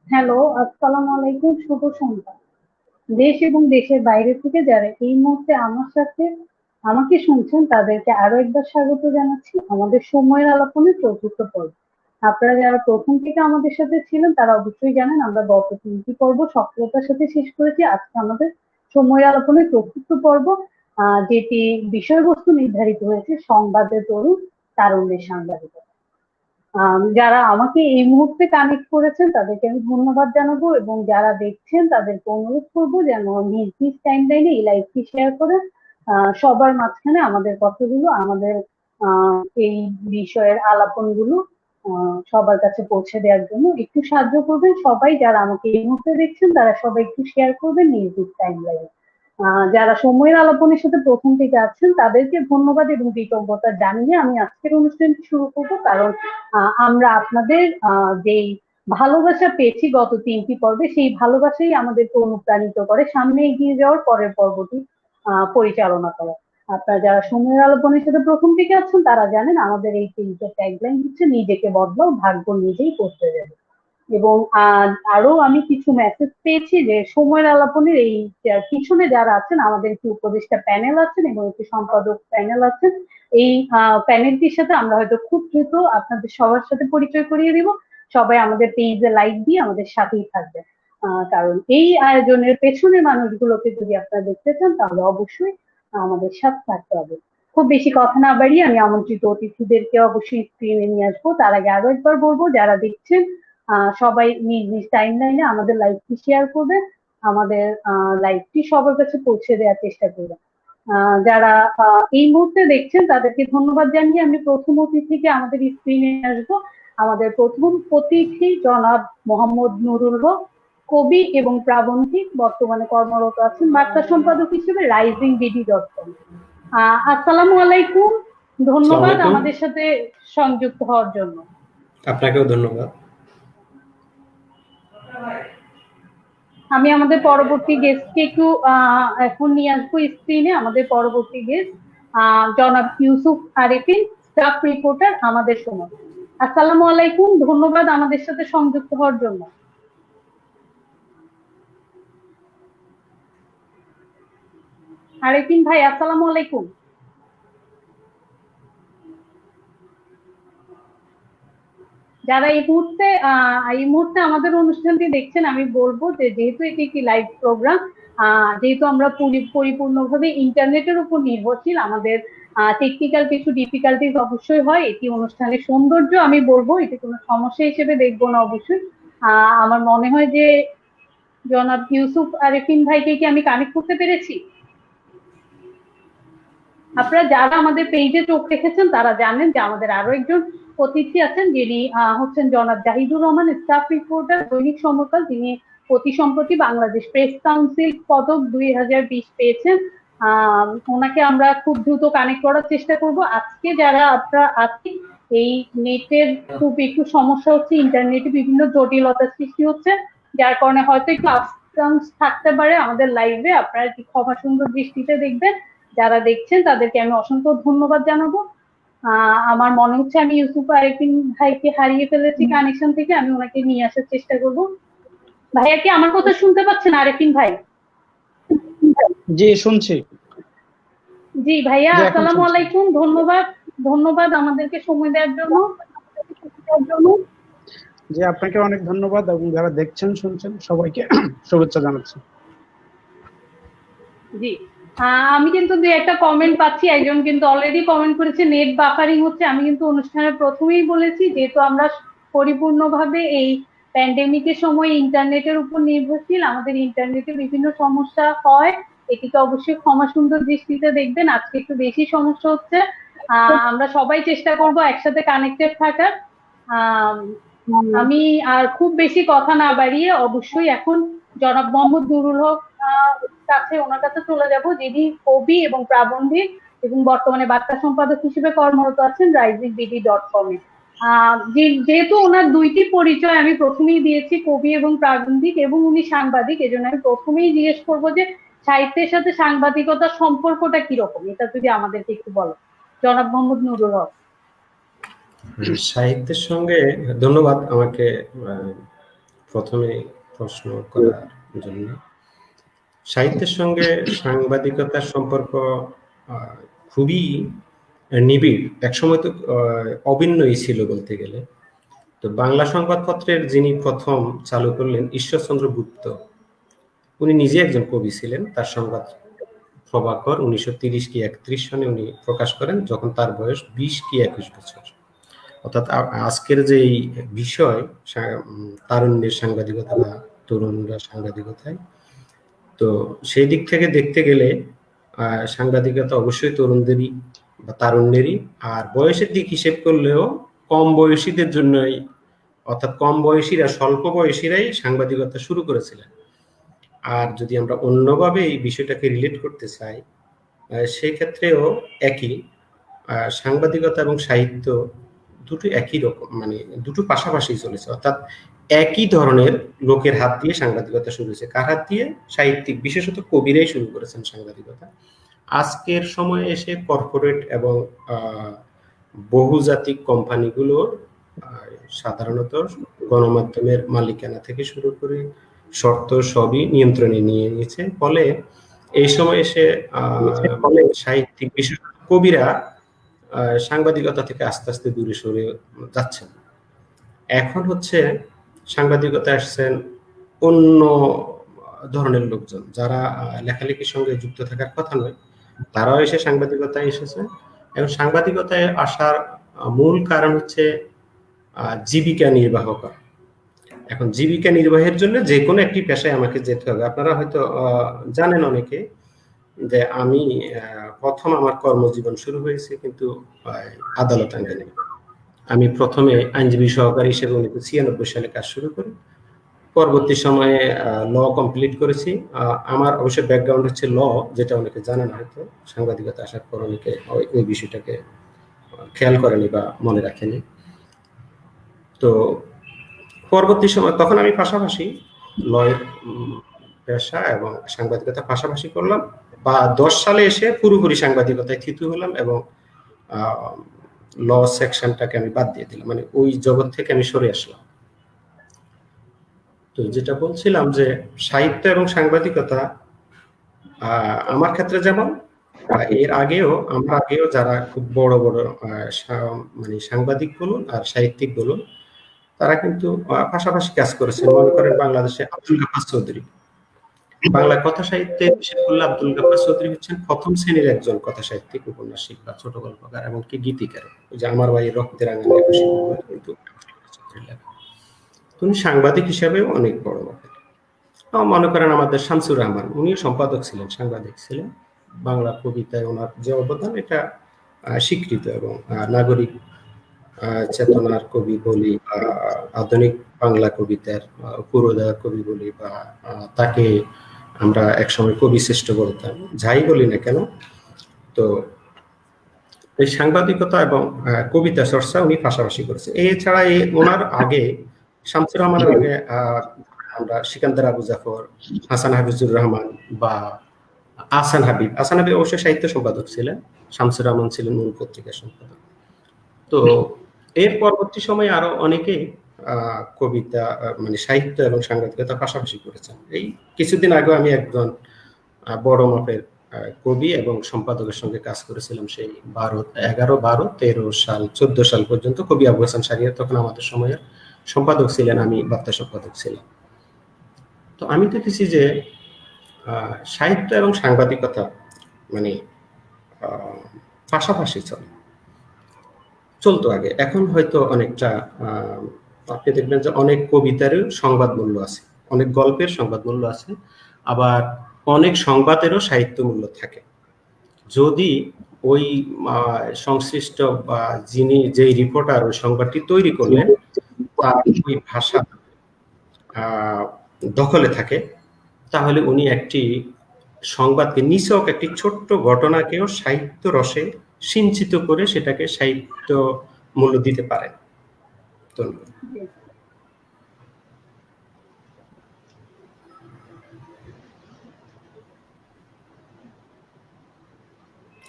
Hello, আসসালামু আলাইকুম। শুভ সন্ধ্যা। দেশ এবং দেশের বাইরে থেকে যারা এই মুহূর্তে আমার সাথে আমাকে শুনছেন তাদেরকে আরো একবার স্বাগত জানাচ্ছি আমাদের সময়ের আলাপনের চতুর্থ পর্ব। আপনারা যারা প্রথম থেকে আমাদের সাথে ছিলেন তারা অবশ্যই জানেন আমরা গত তিনটি পর্ব সফলতার সাথে শেষ করেছি। আজকে আমাদের সময়ের আলাপনের চতুর্থ পর্ব, যেটি বিষয়বস্তু নির্ধারিত হয়েছে সংবাদের তরুণ তারুণ্যের সাংবাদিকতা। যারা আমাকে এই মুহূর্তে কানেক্ট করেছেন তাদেরকে আমি ধন্যবাদ জানাবো এবং যারা দেখছেন তাদেরকে অনুরোধ করবো যেন নিজ নিজ টাইম লাইনে এই লাইভটি শেয়ার করে সবার মাঝখানে আমাদের কথাগুলো, আমাদের এই বিষয়ের আলাপনগুলো সবার কাছে পৌঁছে দেওয়ার জন্য একটু সাহায্য করবেন। সবাই যারা আমাকে এই মুহূর্তে দেখছেন তারা সবাই একটু শেয়ার করবেন নিজ নিজ টাইম লাইনে। যারা সময়ের আলাপনের সাথে প্রথম থেকে আছেন তাদেরকে ধন্যবাদ এবং কৃতজ্ঞতা জানিয়ে আমি আজকের অনুষ্ঠানটি শুরু করব। কারণ আমরা আপনাদের যেই ভালোবাসা পেয়েছি গত তিনটি পর্বে, সেই ভালোবাসাই আমাদেরকে অনুপ্রাণিত করে সামনে এগিয়ে যাওয়ার পরের পর্বটি পরিচালনা করা। আপনারা যারা সময়ের আলাপনের সাথে প্রথম থেকে আছেন তারা জানেন আমাদের এই তিনটে ট্যাগলাইন হচ্ছে নিজেকে বদলাও, ভাগ্য নিজেই করতে যাবে। এবং আরো আমি কিছু মেসেজ পেয়েছি যে সময়ের আলাপনের এই পিছনে যারা আছেন আমাদের একটি উপদেষ্টা প্যানেল আছেন এবং একটি সম্পাদক প্যানেল আছেন। এই প্যানেলটির সাথে আমরা হয়তো খুব দ্রুত আপনাদের সবার সাথে পরিচয় করিয়ে দিব। সবাই আমাদের পেজে লাইক দিয়ে আমাদের সাথেই থাকবে, কারণ এই আয়োজনের পেছনের মানুষগুলোকে যদি আপনারা দেখতে চান তাহলে অবশ্যই আমাদের সাথে থাকতে হবে। খুব বেশি কথা না বাড়িয়ে আমি আমন্ত্রিত অতিথিদেরকে অবশ্যই স্ক্রিনে নিয়ে আসবো। তার আগে আরো একবার বলবো যারা দেখছেন সবাই নিজ নিজ টাইম লাইনে আমাদের লাইভটি শেয়ার করবে, আমাদের লাইভটি সবার কাছে পৌঁছে দেওয়ার চেষ্টা করবে। যারা এই মুহূর্তে দেখছেন তাদেরকে ধন্যবাদ জানিয়ে আমি প্রথম অতিথিকে আমাদের স্ক্রিনে আসবো। আমাদের প্রথম অতিথি জনাব মোহাম্মদ নুরুল হক, কবি এবং প্রাবন্ধিক, বর্তমানে কর্মরত আছেন বার্তা সম্পাদক হিসেবে রাইজিং বিডি.কম। আসসালামু আলাইকুম, ধন্যবাদ আমাদের সাথে সংযুক্ত হওয়ার জন্য। আপনাকেও ধন্যবাদ। আমি আমাদের পরবর্তী গেস্টকে একটু এখন নিয়ে আসবো স্ক্রিনে। আমাদের পরবর্তী গেস্ট জনাব ইউসুফ আরেফিন, স্টাফ রিপোর্টার আমাদের সময়। আসসালামু আলাইকুম, ধন্যবাদ আমাদের সাথে সংযুক্ত হওয়ার জন্য। আরেফিন ভাই, আসসালামু আলাইকুম। যারা এই মুহূর্তে আমাদের অনুষ্ঠানটি দেখছেন, আমি বলবো যে যেহেতু এটি একটি লাইভ প্রোগ্রাম, যেহেতু আমরা পরিপূর্ণভাবে ইন্টারনেটের উপর নির্ভরশীল, আমাদের টেকনিক্যাল কিছু ডিফিকাল্টিজ অবশ্যই হয়। এটি অনুষ্ঠানের সৌন্দর্য, আমি বলবো এটি কোনো সমস্যা হিসেবে দেখবো না অবশ্যই। আমার মনে হয় যে জনাব ইউসুফ আরেফিন ভাইকে কি আমি কানেক্ট করতে পেরেছি? আপনারা যারা আমাদের পেজে চোখ রেখেছেন তারা জানেন যে আমাদের আরো একজন অতিথি আছেন, যিনি হচ্ছেন জনাব জাহিদুর রহমান, স্টাফ রিপোর্টার দৈনিক সমকাল। তিনি অতি সম্প্রতি বাংলাদেশ প্রেস কাউন্সিল পদক 2020 পেয়েছেন। ওনাকে আমরা খুব দ্রুত কানেক্ট করার চেষ্টা করব। আজকে যারা আপনারা আজকে এই নেটের খুব একটু সমস্যা হচ্ছে, ইন্টারনেটে বিভিন্ন জটিলতার সৃষ্টি হচ্ছে, যার কারণে হয়তো একটু আপস থাকতে পারে আমাদের লাইভে। আপনারা একটু ক্ষমা সুন্দর দৃষ্টিতে দেখবেন। যারা দেখছেন তাদেরকে আমি অসংখ্য ধন্যবাদ জানাবো। আমার মনে হচ্ছে আমি ইউসুফ আরেফিন ভাইকে হারিয়ে ফেলেছি কানেকশন থেকে। আমি ওনাকে নিয়ে আসার চেষ্টা করব। ভাইয়া কি আমার কথা শুনতে পাচ্ছেন আরেফিন ভাই? জি, শুনছি। জি ভাইয়া, আসসালামু আলাইকুম, ধন্যবাদ আমাদেরকে সময় দেওয়ার জন্য। জি, আপনাকে অনেক ধন্যবাদ এবং যারা দেখছেন শুনছেন সবাইকে শুভেচ্ছা জানাচ্ছি। জি, আমি কিন্তু দুই একটা কমেন্ট পাচ্ছি। একজন কিন্তু অলরেডি কমেন্ট করেছে নেট বাফারিং হচ্ছে। আমি কিন্তু অনুষ্ঠানের প্রথমেই বলেছি যেহেতু আমরা পরিপূর্ণভাবে এই প্যান্ডেমিকের সময় ইন্টারনেটের উপর নির্ভরশীল, আমাদের ইন্টারনেটে বিভিন্ন সমস্যা হয়। এটিকে অবশ্যই ক্ষমা সুন্দর দৃষ্টিতে দেখবেন। আজকে একটু বেশি সমস্যা হচ্ছে। আমরা সবাই চেষ্টা করব একসাথে কানেক্টেড থাকার। আমি আর খুব বেশি কথা না বাড়িয়ে অবশ্যই এখন জনাব মোহাম্মদ নুরুল হক ওনার কাছে চলে যাব, যিনি কবি এবং প্রাবন্ধিক এবং বর্তমানে বার্তা সম্পাদক হিসেবে কর্মরত আছেন রাইজিং বিডি.কম এ। যেহেতু ওনার দুইটি পরিচয় আমি প্রথমেই দিয়েছি, কবি এবং প্রাবন্ধিক, এবং উনি সাংবাদিক, এজন্য আমি প্রথমেই জিজ্ঞেস করবো যে সাহিত্যের সাথে সাংবাদিকতার সম্পর্কটা কিরকম, এটা যদি আমাদেরকে একটু বলো জনাব মোহাম্মদ নুরুল হক। সাহিত্যের সঙ্গে ধন্যবাদ আমাকে প্রথমে প্রশ্ন করার জন্য। সাহিত্যের সঙ্গে সাংবাদিকতার সম্পর্ক খুবই নিবিড়, একসময় তো অভিন্নই ছিল বলতে গেলে। তো বাংলা সংবাদপত্রের যিনি প্রথম চালু করলেন ঈশ্বরচন্দ্র গুপ্ত, উনি নিজে একজন কবি ছিলেন। তার সংবাদ প্রভাকর 1930 কি 31 সনে উনি প্রকাশ করেন, যখন তার বয়স 20 কি 21 বছর। অর্থাৎ আজকের যে বিষয় তারুণ্যের সাংবাদিকতা বা তরুণরা সাংবাদিকতায়, তো সেই দিক থেকে দেখতে গেলে সাংবাদিকতা অবশ্যই তরুণদেরই বা তারুণ্যেরই। আর বয়সের দিক হিসেব করলেও কম বয়সীদের জন্যই, অর্থাৎ কম বয়সীরা, স্বল্প বয়সীরাই সাংবাদিকতা শুরু করেছিলেন। আর যদি আমরা অন্যভাবে এই বিষয়টাকে রিলেট করতে চাই, সেই ক্ষেত্রেও একই। সাংবাদিকতা এবং সাহিত্য দুটো একই রকম, মানে দুটো পাশাপাশি চলেছে। অর্থাৎ একই ধরনের লোকের হাত দিয়ে সাংবাদিকতা শুরু হয়েছে। কার হাত দিয়ে? সাহিত্যিক, বিশেষত কবিরাই শুরু করেছেন সাংবাদিকতা। আজকের সময়ে এসে কর্পোরেট এবং বহুজাতিক কোম্পানিগুলোর সাধারণত গণমাধ্যমের মালিকানা থেকে শুরু করে শর্ত সবই নিয়ন্ত্রণে নিয়ে নিয়েছে। ফলে এই সময় এসে সাহিত্যিক, বিশেষ কবিরা সাংবাদিকতা থেকে আস্তে আস্তে দূরে সরে যাচ্ছেন। এখন হচ্ছে সাংবাদিকতা আসছেন অন্য ধরনের লোকজন, যারা লেখালেখির সঙ্গে যুক্ত থাকার কথা নয়, তারাও এসে সাংবাদিকতায় এসেছে। এবং সাংবাদিকতায় আসার মূল কারণ হচ্ছে জীবিকা নির্বাহ করা। এখন জীবিকা নির্বাহের জন্য যে কোনো একটি পেশায় আমাকে যেতে হবে। আপনারা হয়তো জানেন অনেকে যে আমি প্রথম আমার কর্মজীবন শুরু হয়েছে কিন্তু আদালত আঙ্গিনে। আমি প্রথমে আইনজীবী সহকারী হিসেবে 1996 সালে কাজ শুরু করি। পরবর্তী সময়ে ল কমপ্লিট করেছি। আমার অবশ্য ব্যাকগ্রাউন্ড হচ্ছে ল, যেটা অনেকে জানে না হয়তো। সাংবাদিকতা আসার পর অনেকে ওই বিষয়টাকে খেয়াল করেনি বা মনে রাখেনি। তো পরবর্তী সময় তখন আমি পাশাপাশি লয়ের পেশা এবং সাংবাদিকতা পাশাপাশি করলাম, বা 10 সালে এসে পুরোপুরি সাংবাদিকতায় থিতু হলাম এবং ল সেকশনটাকে আমি বাদ দিয়ে দিলাম, মানে ওই জগৎ থেকে আমি সরে আসলাম। তো যেটা বলছিলাম যে সাহিত্য এবং সাংবাদিকতা আমার ক্ষেত্রে যেমন, এর আগেও যারা খুব বড় বড় মানে সাংবাদিক বলুন আর সাহিত্যিক বলুন, তারা কিন্তু পাশাপাশি কাজ করেছেন। মনে করেন বাংলাদেশে আব্দুল গাফফার চৌধুরী, বাংলা কথা সাহিত্যে বিশেষ করলে আব্দুল গাফফার চৌধুরী হচ্ছেন প্রথম শ্রেণীর একজন কথা সাহিত্যিক, উপন্যাসিক বা ছোট গল্পকার, এমনকি গীতিকার। ওই যে আমার ভাই রক্তের আঙানে খুশি বই, কিন্তু তিনি সাংবাদিক হিসাবেও অনেক বড় মাপের। মনে করেন আমাদের শামসুর রহমান, উনি সম্পাদক ছিলেন, সাংবাদিক ছিলেন। বাংলা কবিতায় ওনার যে অবদান, এটা স্বীকৃত। এবং নাগরিক চেতনার কবি বলি বা আধুনিক বাংলা কবিতার পুরোদা কবি বলি, বা তাকে আমরা একসময় কবি শ্রেষ্ঠ বলতাম, যাই বলি না কেন। তো এই সাংবাদিকতা এবং কবিতা চর্চা উনি পাশাপাশি করেছেন। এছাড়া ওনার আগে, শামসুর রহমানের আগে আমরা সিকান্দার আবু জাফর, হাসান হাফিজুর রহমান বা আহসান হাবিব অবশ্যই সাহিত্য সম্পাদক ছিলেন, শামসুর রহমান ছিলেন মূল পত্রিকার সম্পাদক। তো এর পরবর্তী সময়ে আরো অনেকে কবিতা, মানে সাহিত্য এবং সাংবাদিকতা পাশাপাশি করেছেন। এই কিছুদিন আগে আমি একজন বড় মাপের কবি এবং সম্পাদকের সঙ্গে কাজ করেছিলাম, সেই 11, 12, 13 সাল 14 সাল পর্যন্ত। কবি আবু হাসান শাহরিয়ার তখন আমাদের সময়ের সম্পাদক ছিলেন, আমি বার্তা সম্পাদক ছিলাম। তো আমি দেখেছি যে সাহিত্য এবং সাংবাদিকতা মানে পাশাপাশি চলতো আগে। এখন হয়তো অনেকটা আপনি দেখবেন যে অনেক কবিতারও সংবাদ মূল্য আছে, অনেক গল্পের সংবাদ মূল্য আছে, আবার অনেক সংবাদেরও সাহিত্য মূল্য থাকে, যদি ওই সংশ্লিষ্ট বা যিনি যেই রিপোর্টার ওই সংবাদটি তৈরি করলেন তার ওই ভাষা দখলে থাকে, তাহলে উনি একটি সংবাদকে, নিছক একটি ছোট্ট ঘটনাকেও সাহিত্য রসে সিঞ্চিত করে সেটাকে সাহিত্য মূল্য দিতে পারেন। ধন্যবাদ।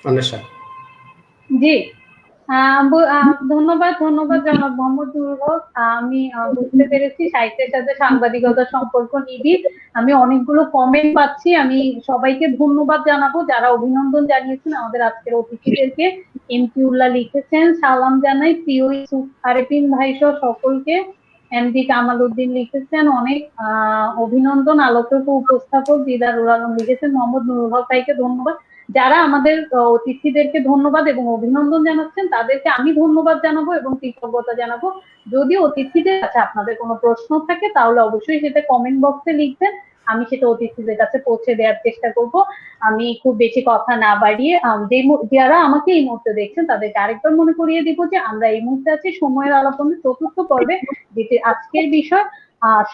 অন্বেষা। জি, ধন্যবাদ ধন্যবাদ জনাব মোহাম্মদ নুরুল হক। আমি বুঝতে পেরেছি সাহিত্যের সাথে সাংবাদিকতার সম্পর্ক নিবিড়। আমি অনেকগুলো কমেন্ট পাচ্ছি, আমি সবাইকে ধন্যবাদ জানাবো যারা অভিনন্দন জানিয়েছেন আমাদের আজকের অতিথিদেরকে। ইমতিউল্লাহ লিখেছেন সালাম জানাই প্রিয় ইউসুফ আরেফিন ভাই সহ সকলকে। এমডি কামাল উদ্দিন লিখেছেন অনেক অভিনন্দন আলোচক ও উপস্থাপক। দিদারুল আলম লিখেছেন মোহাম্মদ নুরুল হক ভাইকে ধন্যবাদ। যারা আমাদের অতিথিদেরকে ধন্যবাদ এবং অভিনন্দন জানাচ্ছেন তাদেরকে আমি ধন্যবাদ জানাবো এবং কৃতজ্ঞতা জানাবো। যদি অতিথিদের কাছে আপনাদের কোনো প্রশ্ন থাকে তাহলে অবশ্যই সেটা কমেন্ট বক্সে লিখবেন, আমি সেটা অতিথিদের কাছে পৌঁছে দেওয়ার চেষ্টা করব। আমি খুব বেশি কথা না বাড়িয়ে যারা আমাকে এই মুহূর্তে দেখছেন তাদেরকে আরেকবার মনে করিয়ে দিব যে আমরা এই মুহূর্তে আছি সময়ের আলাপনের চতুর্থ পর্বে, যেটি আজকের বিষয়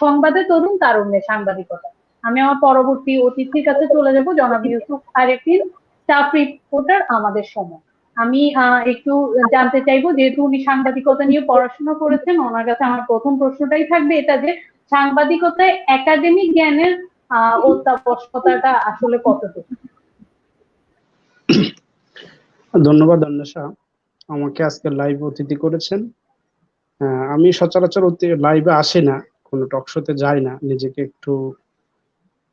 সংবাদে তরুণ তারুণ্যের সাংবাদিকতা। আমি আমার পরবর্তী অতিথির কাছে চলে যাব, জনাব ইউসুফ আরেফিন, স্টাফ রিপোর্টার আমাদের সময়। আমি একটু জানতে চাইবো, যেহেতু উনি সাংবাদিকতা নিয়ে পড়াশোনা করেছেন, ওনার কাছে আমার প্রথম প্রশ্নটাই থাকবে এটা যে সাংবাদিকতায় একাডেমিক জ্ঞানের অত্যাবশ্যকতাটা আসলে কতটুকু? ধন্যবাদ অন্বেষা, আমাকে আজকে লাইভ অতিথি করেছেন। আমি সচরাচর লাইভে আসি না, কোনো টক শোতে যাই না, নিজেকে একটু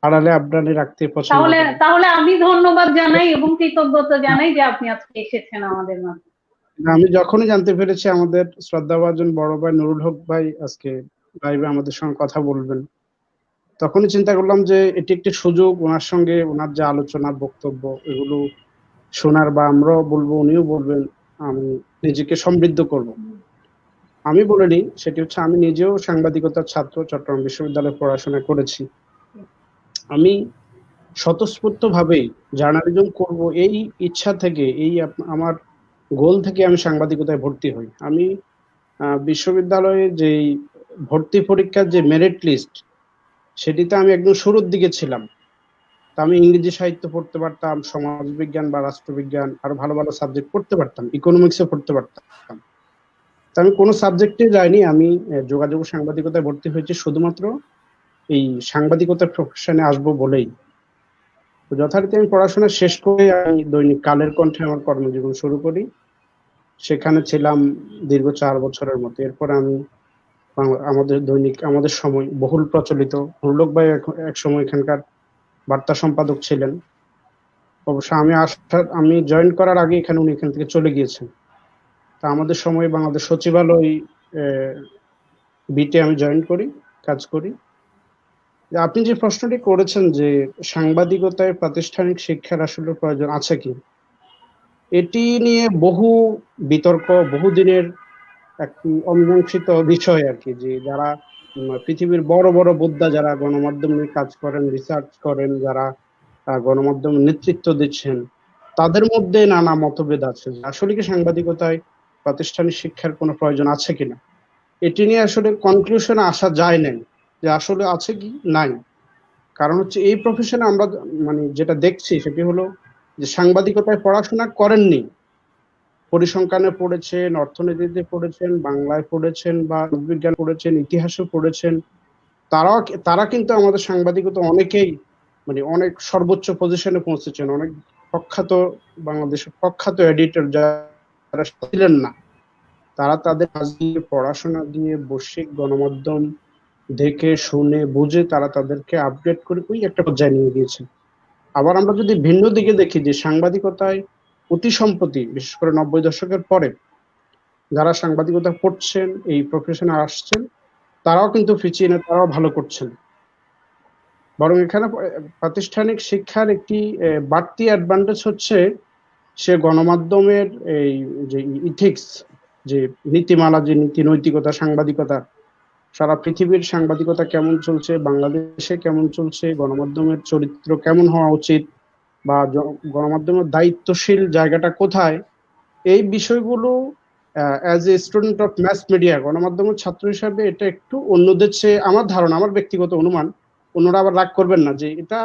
আড়ালে আবডালে রাখতে পছন্দ করি। তাহলে আমি ধন্যবাদ জানাই এবং কৃতজ্ঞতা জানাই যে আপনি আজকে এসেছেন আমাদের মাঝে। আমি যখনই জানতে পেরেছি আমাদের শ্রদ্ধাভাজন বড় ভাই নুরুল হক ভাই আজকে লাইভে আমাদের সঙ্গে কথা বলবেন, তখনই চিন্তা করলাম যে এটি একটি সুযোগ, ওনার সঙ্গে ওনার যে আলোচনা বক্তব্য এগুলো শোনার, বা আমরাও বলবো উনিও বলবেন, আমি নিজেকে সমৃদ্ধ করব। আমি বলে নিই, সেটি হচ্ছে আমি নিজেও সাংবাদিকতার ছাত্র, চট্টগ্রাম বিশ্ববিদ্যালয়ে পড়াশোনা করেছি। আমি স্বতঃস্ফূর্ত ভাবেই জার্নালিজম করব এই ইচ্ছা থেকে, এই আমার গোল থেকে আমি সাংবাদিকতায় ভর্তি হই। আমি বিশ্ববিদ্যালয়ে যেই ভর্তি পরীক্ষার যে মেরিট লিস্ট, সেটিতে আমি একদম শুরুর দিকে ছিলাম। তা আমি ইংরেজি সাহিত্য পড়তে পারতাম, সমাজবিজ্ঞান বা রাষ্ট্রবিজ্ঞান আরো ভালো ভালো সাবজেক্ট পড়তে পারতাম, ইকোনমিক্সে পড়তে পারতাম। তা আমি কোনো সাবজেক্টে যাইনি, আমি যোগাযোগ সাংবাদিকতায় ভর্তি হয়েছি শুধুমাত্র এই সাংবাদিকতার প্রফেশনে আসবো বলেই। যথারীতি আমি পড়াশোনা শেষ করে আমি দৈনিক কালের কণ্ঠে আমার কর্মজীবন শুরু করি। সেখানে ছিলাম দীর্ঘ 4 বছরের মতো। এরপর আমি আমাদের দৈনিক আমাদের সময় বহুল প্রচলিত নুরুল হক ভাই এক সময় এখানকার বার্তা সম্পাদক ছিলেন। অবশ্য আমি জয়েন করার আগে উনি এখান থেকে চলে গিয়েছেন। তা আমাদের সময় বাংলাদেশ সচিবালয় বিটে আমি জয়েন করি, কাজ করি। আপনি যে প্রশ্নটি করেছেন যে সাংবাদিকতায় প্রাতিষ্ঠানিক শিক্ষার আসলে প্রয়োজন আছে কি, এটি নিয়ে বহু বিতর্ক, বহুদিনের একটি অমীমাংসিত বিষয় আর কি। যে যারা পৃথিবীর বড় বড় বোদ্ধা, যারা গণমাধ্যম নিয়ে কাজ করেন, রিসার্চ করেন, যারা গণমাধ্যম নেতৃত্ব দিচ্ছেন, তাদের মধ্যে নানা মতভেদ আছে আসলে কি সাংবাদিকতায় প্রাতিষ্ঠানিক শিক্ষার কোনো প্রয়োজন আছে কিনা। এটি নিয়ে আসলে কনক্লুশনে আসা যায় নাই যে আসলে আছে কি নাই। কারণ হচ্ছে এই প্রফেশনে আমরা যেটা দেখছি সেটি হলো যে সাংবাদিকতায় পড়াশোনা করেননি, পরিসংখ্যানে পড়েছেন, অর্থনীতিতে পড়েছেন, বাংলায় পড়েছেন, বা বিজ্ঞান পড়েছেন, ইতিহাসে পড়েছেন, তারা কিন্তু আমাদের সাংবাদিকতা অনেকেই অনেক সর্বোচ্চ পজিশনে পৌঁছেছেন। অনেক প্রখ্যাত, বাংলাদেশের প্রখ্যাত এডিটর যারা ছিলেন না, তারা তাদের কাজ দিয়ে, পড়াশোনা দিয়ে, বৈশ্বিক গণমাধ্যম দেখে শুনে বুঝে তারা তাদেরকে আপডেট করে ওই একটা পর্যায়ে নিয়ে গিয়েছেন। আবার আমরা যদি ভিন্ন দিকে দেখি যে সাংবাদিকতায় অতি সম্প্রতি, বিশেষ করে 90 দশকের পরে যারা সাংবাদিকতা পড়ছেন, এই প্রফেশনে আসছেন, তারাও কিন্তু পিছিয়ে না, তারাও ভালো করছেন। বরং এখানে প্রাতিষ্ঠানিক শিক্ষার একটি বাড়তি অ্যাডভান্টেজ হচ্ছে সে গণমাধ্যমের এই যে ইথিক্স, যে নীতিমালা, যে নীতি নৈতিকতা, সাংবাদিকতা, সারা পৃথিবীর সাংবাদিকতা কেমন চলছে, বাংলাদেশে কেমন চলছে, গণমাধ্যমের চরিত্র কেমন হওয়া উচিত, বা গণমাধ্যমের দায়িত্বশীল জায়গাটা কোথায়, এই বিষয়গুলো as a student of mass media, গণমাধ্যমের ছাত্র হিসাবে এটা একটু অন্যদের চেয়ে, আমার ধারণা, আমার ব্যক্তিগত অনুমান, অন্যরা আবার রাগ করবেন না, যে এটা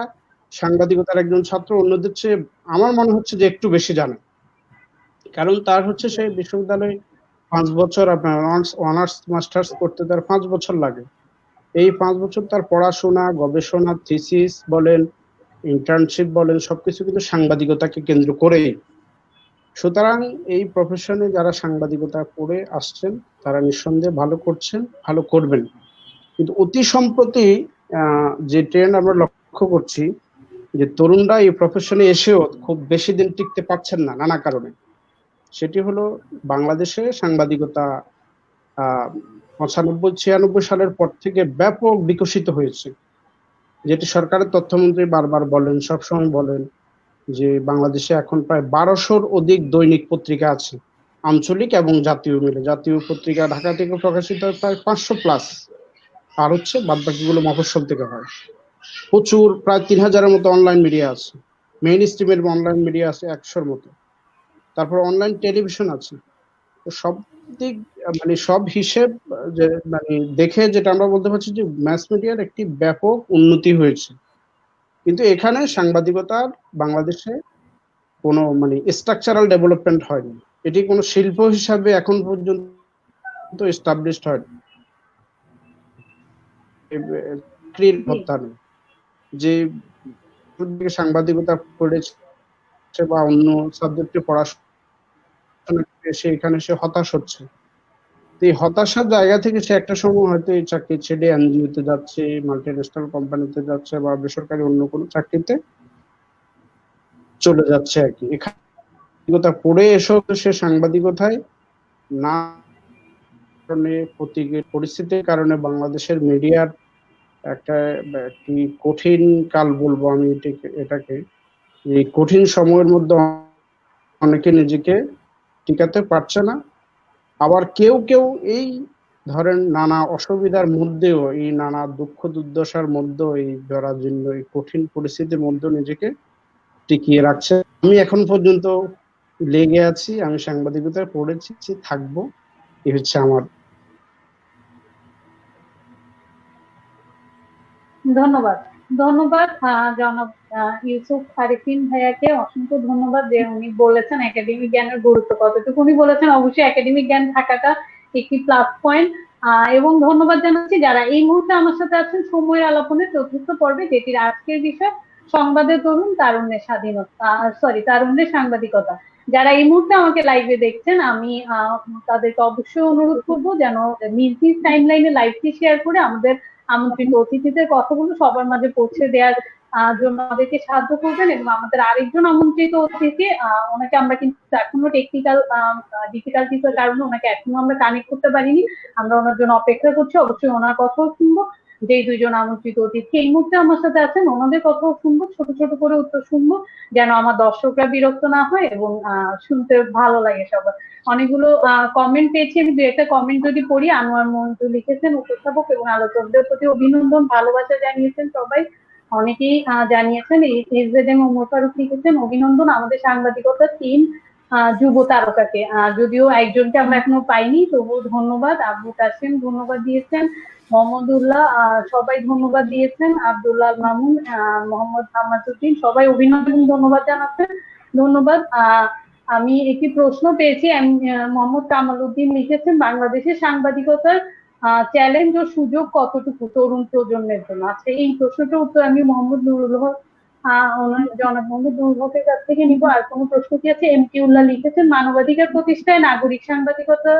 সাংবাদিকতার একজন ছাত্র অন্যদের চেয়ে আমার মনে হচ্ছে যে একটু বেশি জানে। কারণ তার হচ্ছে সে বিশ্ববিদ্যালয়ে 5 বছর আপনার অনার্স মাস্টার্স করতে তার 5 বছর লাগে। এই 5 বছর তার পড়াশোনা, গবেষণা, থিসিস বলেন, ইন্টার্নশিপ বলেন, সবকিছু কিন্তু সাংবাদিকতাকে কেন্দ্র করেই। সুতরাং এই প্রফেশনে যারা সাংবাদিকতা করে আসছেন তারা নিঃসন্দেহে ভালো করছেন, ভালো করবেন। কিন্তু অতি সম্প্রতি যে ট্রেন্ড আমরা লক্ষ্য করছি যে তরুণরা এই প্রফেশনে এসেও খুব বেশি দিন টিকতে পারছেন না নানা কারণে। সেটি হলো বাংলাদেশে সাংবাদিকতা 95-96 সালের পর থেকে ব্যাপক বিকশিত হয়েছে, যেটি সরকারের তথ্যমন্ত্রী বারবার বলেন, সবসময় বলেন যে বাংলাদেশে এখন প্রায় 1200-র অধিক দৈনিক পত্রিকা আছে, আঞ্চলিক এবং জাতীয় মিলে। জাতীয় পত্রিকা ঢাকা থেকে প্রকাশিত হয় প্রায় 500+, আর হচ্ছে বাদ বাকিগুলো মফস্বল থেকে হয়। প্রচুর, প্রায় 3000-এর মতো অনলাইন মিডিয়া আছে, মেইন স্ট্রিমের অনলাইন মিডিয়া আছে 100-র মতো, তারপর অনলাইন টেলিভিশন আছে। তো সব দিক মানে সব হিসেব যে মানে দেখে যেটা আমরা বলতে পারছি যে ম্যাস মিডিয়ার একটি ব্যাপক উন্নতি হয়েছে। কিন্তু এখানে সাংবাদিকতার বাংলাদেশে কোনো মানে স্ট্রাকচারাল ডেভেলপমেন্ট হয়নি। এটি কোনো শিল্প হিসাবে এখন পর্যন্ত এস্টাবলিশড হয়নি। যে সাংবাদিকতা পড়েছে বা অন্য সাবজেক্টে পড়াশোনা সে এখানে সে হতাশ হচ্ছে। এই হতাশার জায়গা থেকে সে একটা সময় হয়তো এই চাকরি ছেড়ে এনজিওতে যাচ্ছে, মাল্টিন্যাশনাল কোম্পানিতে যাচ্ছে বা বেসরকারি অন্য কোনো চাকরিতে চলে যাচ্ছে আর কি। এখানে পড়ে এসেও সে সাংবাদিকতায় না কারণে পরিস্থিতির কারণে বাংলাদেশের মিডিয়ার একটি কঠিন কাল বলবো আমি এটাকে। এই কঠিন সময়ের মধ্যে অনেকে নিজেকে টিকাতে পারছে না। আবার কেউ কেউ এই ধরেন নানা অসুবিধার মধ্যেও, এই নানা দুঃখ দুর্দশার মধ্যেও, এই জরাজীর্ণ এই কঠিন পরিস্থিতির মধ্যে নিজেকে টিকিয়ে রাখছে। আমি এখন পর্যন্ত লেগে আছি, আমি সাংবাদিকতায় পড়েছি, থাকবো। এই হচ্ছে আমার। ধন্যবাদ। ধন্যবাদ জনাব ইউসুফ আরিফিন ভাইয়াকে অসংখ্য ধন্যবাদ যে উনি বলেছেন একাডেমিক জ্ঞানের গুরুত্ব কতটুকু। উনি বলেছেন অবশ্যই একাডেমিক জ্ঞান থাকাটা একটি প্লাস পয়েন্ট। এবং ধন্যবাদ জানাচ্ছি যারা এই মুহূর্তে আমার সাথে আছেন সময়ের আলাপনের চতুর্থ পর্বে, যেটির আজকের বিষয় সংবাদের তরুণ, তারুণ্যের স্বাধীনতা, তারুণ্যের সাংবাদিকতা। যারা এই মুহূর্তে আমাকে লাইভে দেখছেন, আমি তাদেরকে অবশ্যই অনুরোধ করবো যেন নিজ নিজ টাইম লাইনে লাইভটি শেয়ার করে আমাদের আমন্ত্রিত অতিথিদের কথাগুলো সবার মাঝে পৌঁছে দেওয়ার জন্য আমাদেরকে সাহায্য করবেন। এবং আমাদের আরেকজন আমন্ত্রিত অতিথি, ওনাকে আমরা কিন্তু এখনো টেকনিক্যাল ডিফিকাল্টিসের কারণে ওনাকে এখনো আমরা কানেক্ট করতে পারিনি। আমরা ওনার জন্য অপেক্ষা করছি, অবশ্যই ওনার কথাও শুনবো। যে দুইজন আমন্ত্রিত অতিথি এই মুহূর্তে আমার সাথে আছেন, ওনাদের কথাও শুনবো, ছোট ছোট করে উত্তর শুনবো, যেন আমার দর্শকরা বিরক্ত না হয় এবং শুনতে ভালো লাগে সবার। অনেকগুলো কমেন্ট পেয়েছি, আমি দু একটা কমেন্ট যদি পড়ি। আনোয়ার মন্টু লিখেছেন, উপস্থাপক এবং আলোচকদের প্রতি অভিনন্দন, ভালোবাসা জানিয়েছেন সবাই, অনেকেই জানিয়েছেন। এসজেডএম ওমর ফারুক লিখেছেন অভিনন্দন আমাদের সাংবাদিকতার 3 যুব তারকাকে। যদিও একজনকে আমরা এখনো পাইনি, তবুও ধন্যবাদ। আবু কাসেম ধন্যবাদ দিয়েছেন, মোহাম্মদুল্লাহ সবাই ধন্যবাদ দিয়েছেন, আব্দুল্লাহ মামুন, মোহাম্মদ হামাদুদ্দিন সবাই অভিনন্দন ধন্যবাদ জানাচ্ছেন। ধন্যবাদ। আমি একটি প্রশ্ন পেয়েছি, মোহাম্মদ কামাল উদ্দিন লিখেছেন বাংলাদেশের সাংবাদিকতার চ্যালেঞ্জ ও সুযোগ কতটুকু তরুণ প্রজন্মের জন্য। আচ্ছা, এই প্রশ্নটার উত্তর আমি মোহাম্মদ নুরুল হক জনাব মোহাম্মদ নুরুল হকের কাছ থেকে নিব। আর কোনো প্রশ্ন কি আছে? এমটি উল্লাহ লিখেছেন মানবাধিকার প্রতিষ্ঠায় নাগরিক সাংবাদিকতা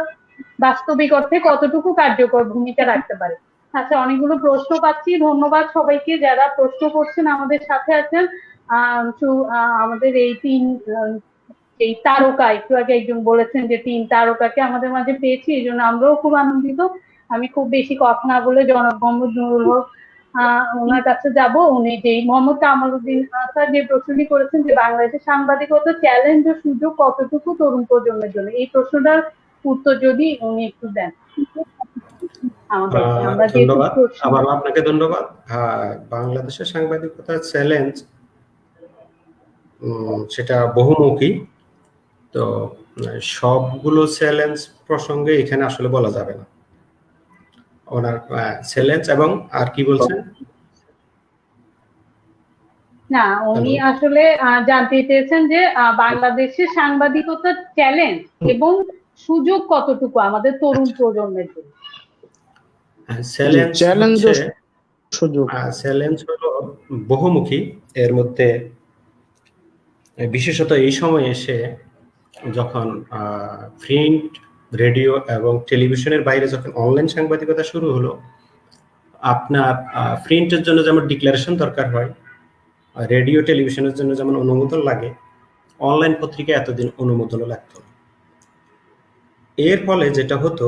বাস্তবিক অর্থে কতটুকু কার্যকর ভূমিকা রাখতে পারে। আচ্ছা, অনেকগুলো প্রশ্ন পাচ্ছি, ধন্যবাদ সবাইকে যারা প্রশ্ন করছেন আমাদের সাথে আছেন। আমাদের এই তারকা, একটু আগে একজন বলেছেন যে 3 তারকাকে আমাদের মাঝে পেয়েছি, এই জন্য আমরাও খুব আনন্দিত। আমি খুব বেশি কথা না বলে জনাব মোহাম্মদ নুরুল হক ওনার কাছে যাব। উনি যে মোহাম্মদ কামাল উদ্দিন স্যার যে প্রশ্নটি করেছেন যে বাংলাদেশের সাংবাদিকতা চ্যালেঞ্জ ও সুযোগ কতটুকু তরুণ প্রজন্মের জন্য, এই প্রশ্নটার উত্তর যদি উনি একটু দেন আমাদেরকে। আমরা ধন্যবাদ, আবার আপনাকে ধন্যবাদ। বাংলাদেশের সাংবাদিকতার চ্যালেঞ্জ সেটা বহুমুখী। তো সবগুলো চ্যালেঞ্জ প্রসঙ্গে এখানে আসলে বলা যাবে না। ওনার চ্যালেঞ্জ এবং আর কি বলছেন না, উনি আসলে জানতে চেয়েছেন যে বাংলাদেশের সাংবাদিকতার চ্যালেঞ্জ এবং সুযোগ কতটুকু আমাদের তরুণ প্রজন্মের জন্য। চ্যালেঞ্জ হলো বহুমুখী। এর মধ্যে বিশেষত এই সময় এসে যখন প্রিন্ট, রেডিও এবং টেলিভিশনের বাইরে যখন অনলাইন সাংবাদিকতা শুরু হলো, আপনার প্রিন্টের জন্য যেমন ডিক্লারেশন দরকার হয়, রেডিও টেলিভিশনের জন্য যেমন অনুমোদন লাগে, অনলাইন পত্রিকা এতদিন অনুমোদনও লাগতো না। এর ফলে যেটা হতো,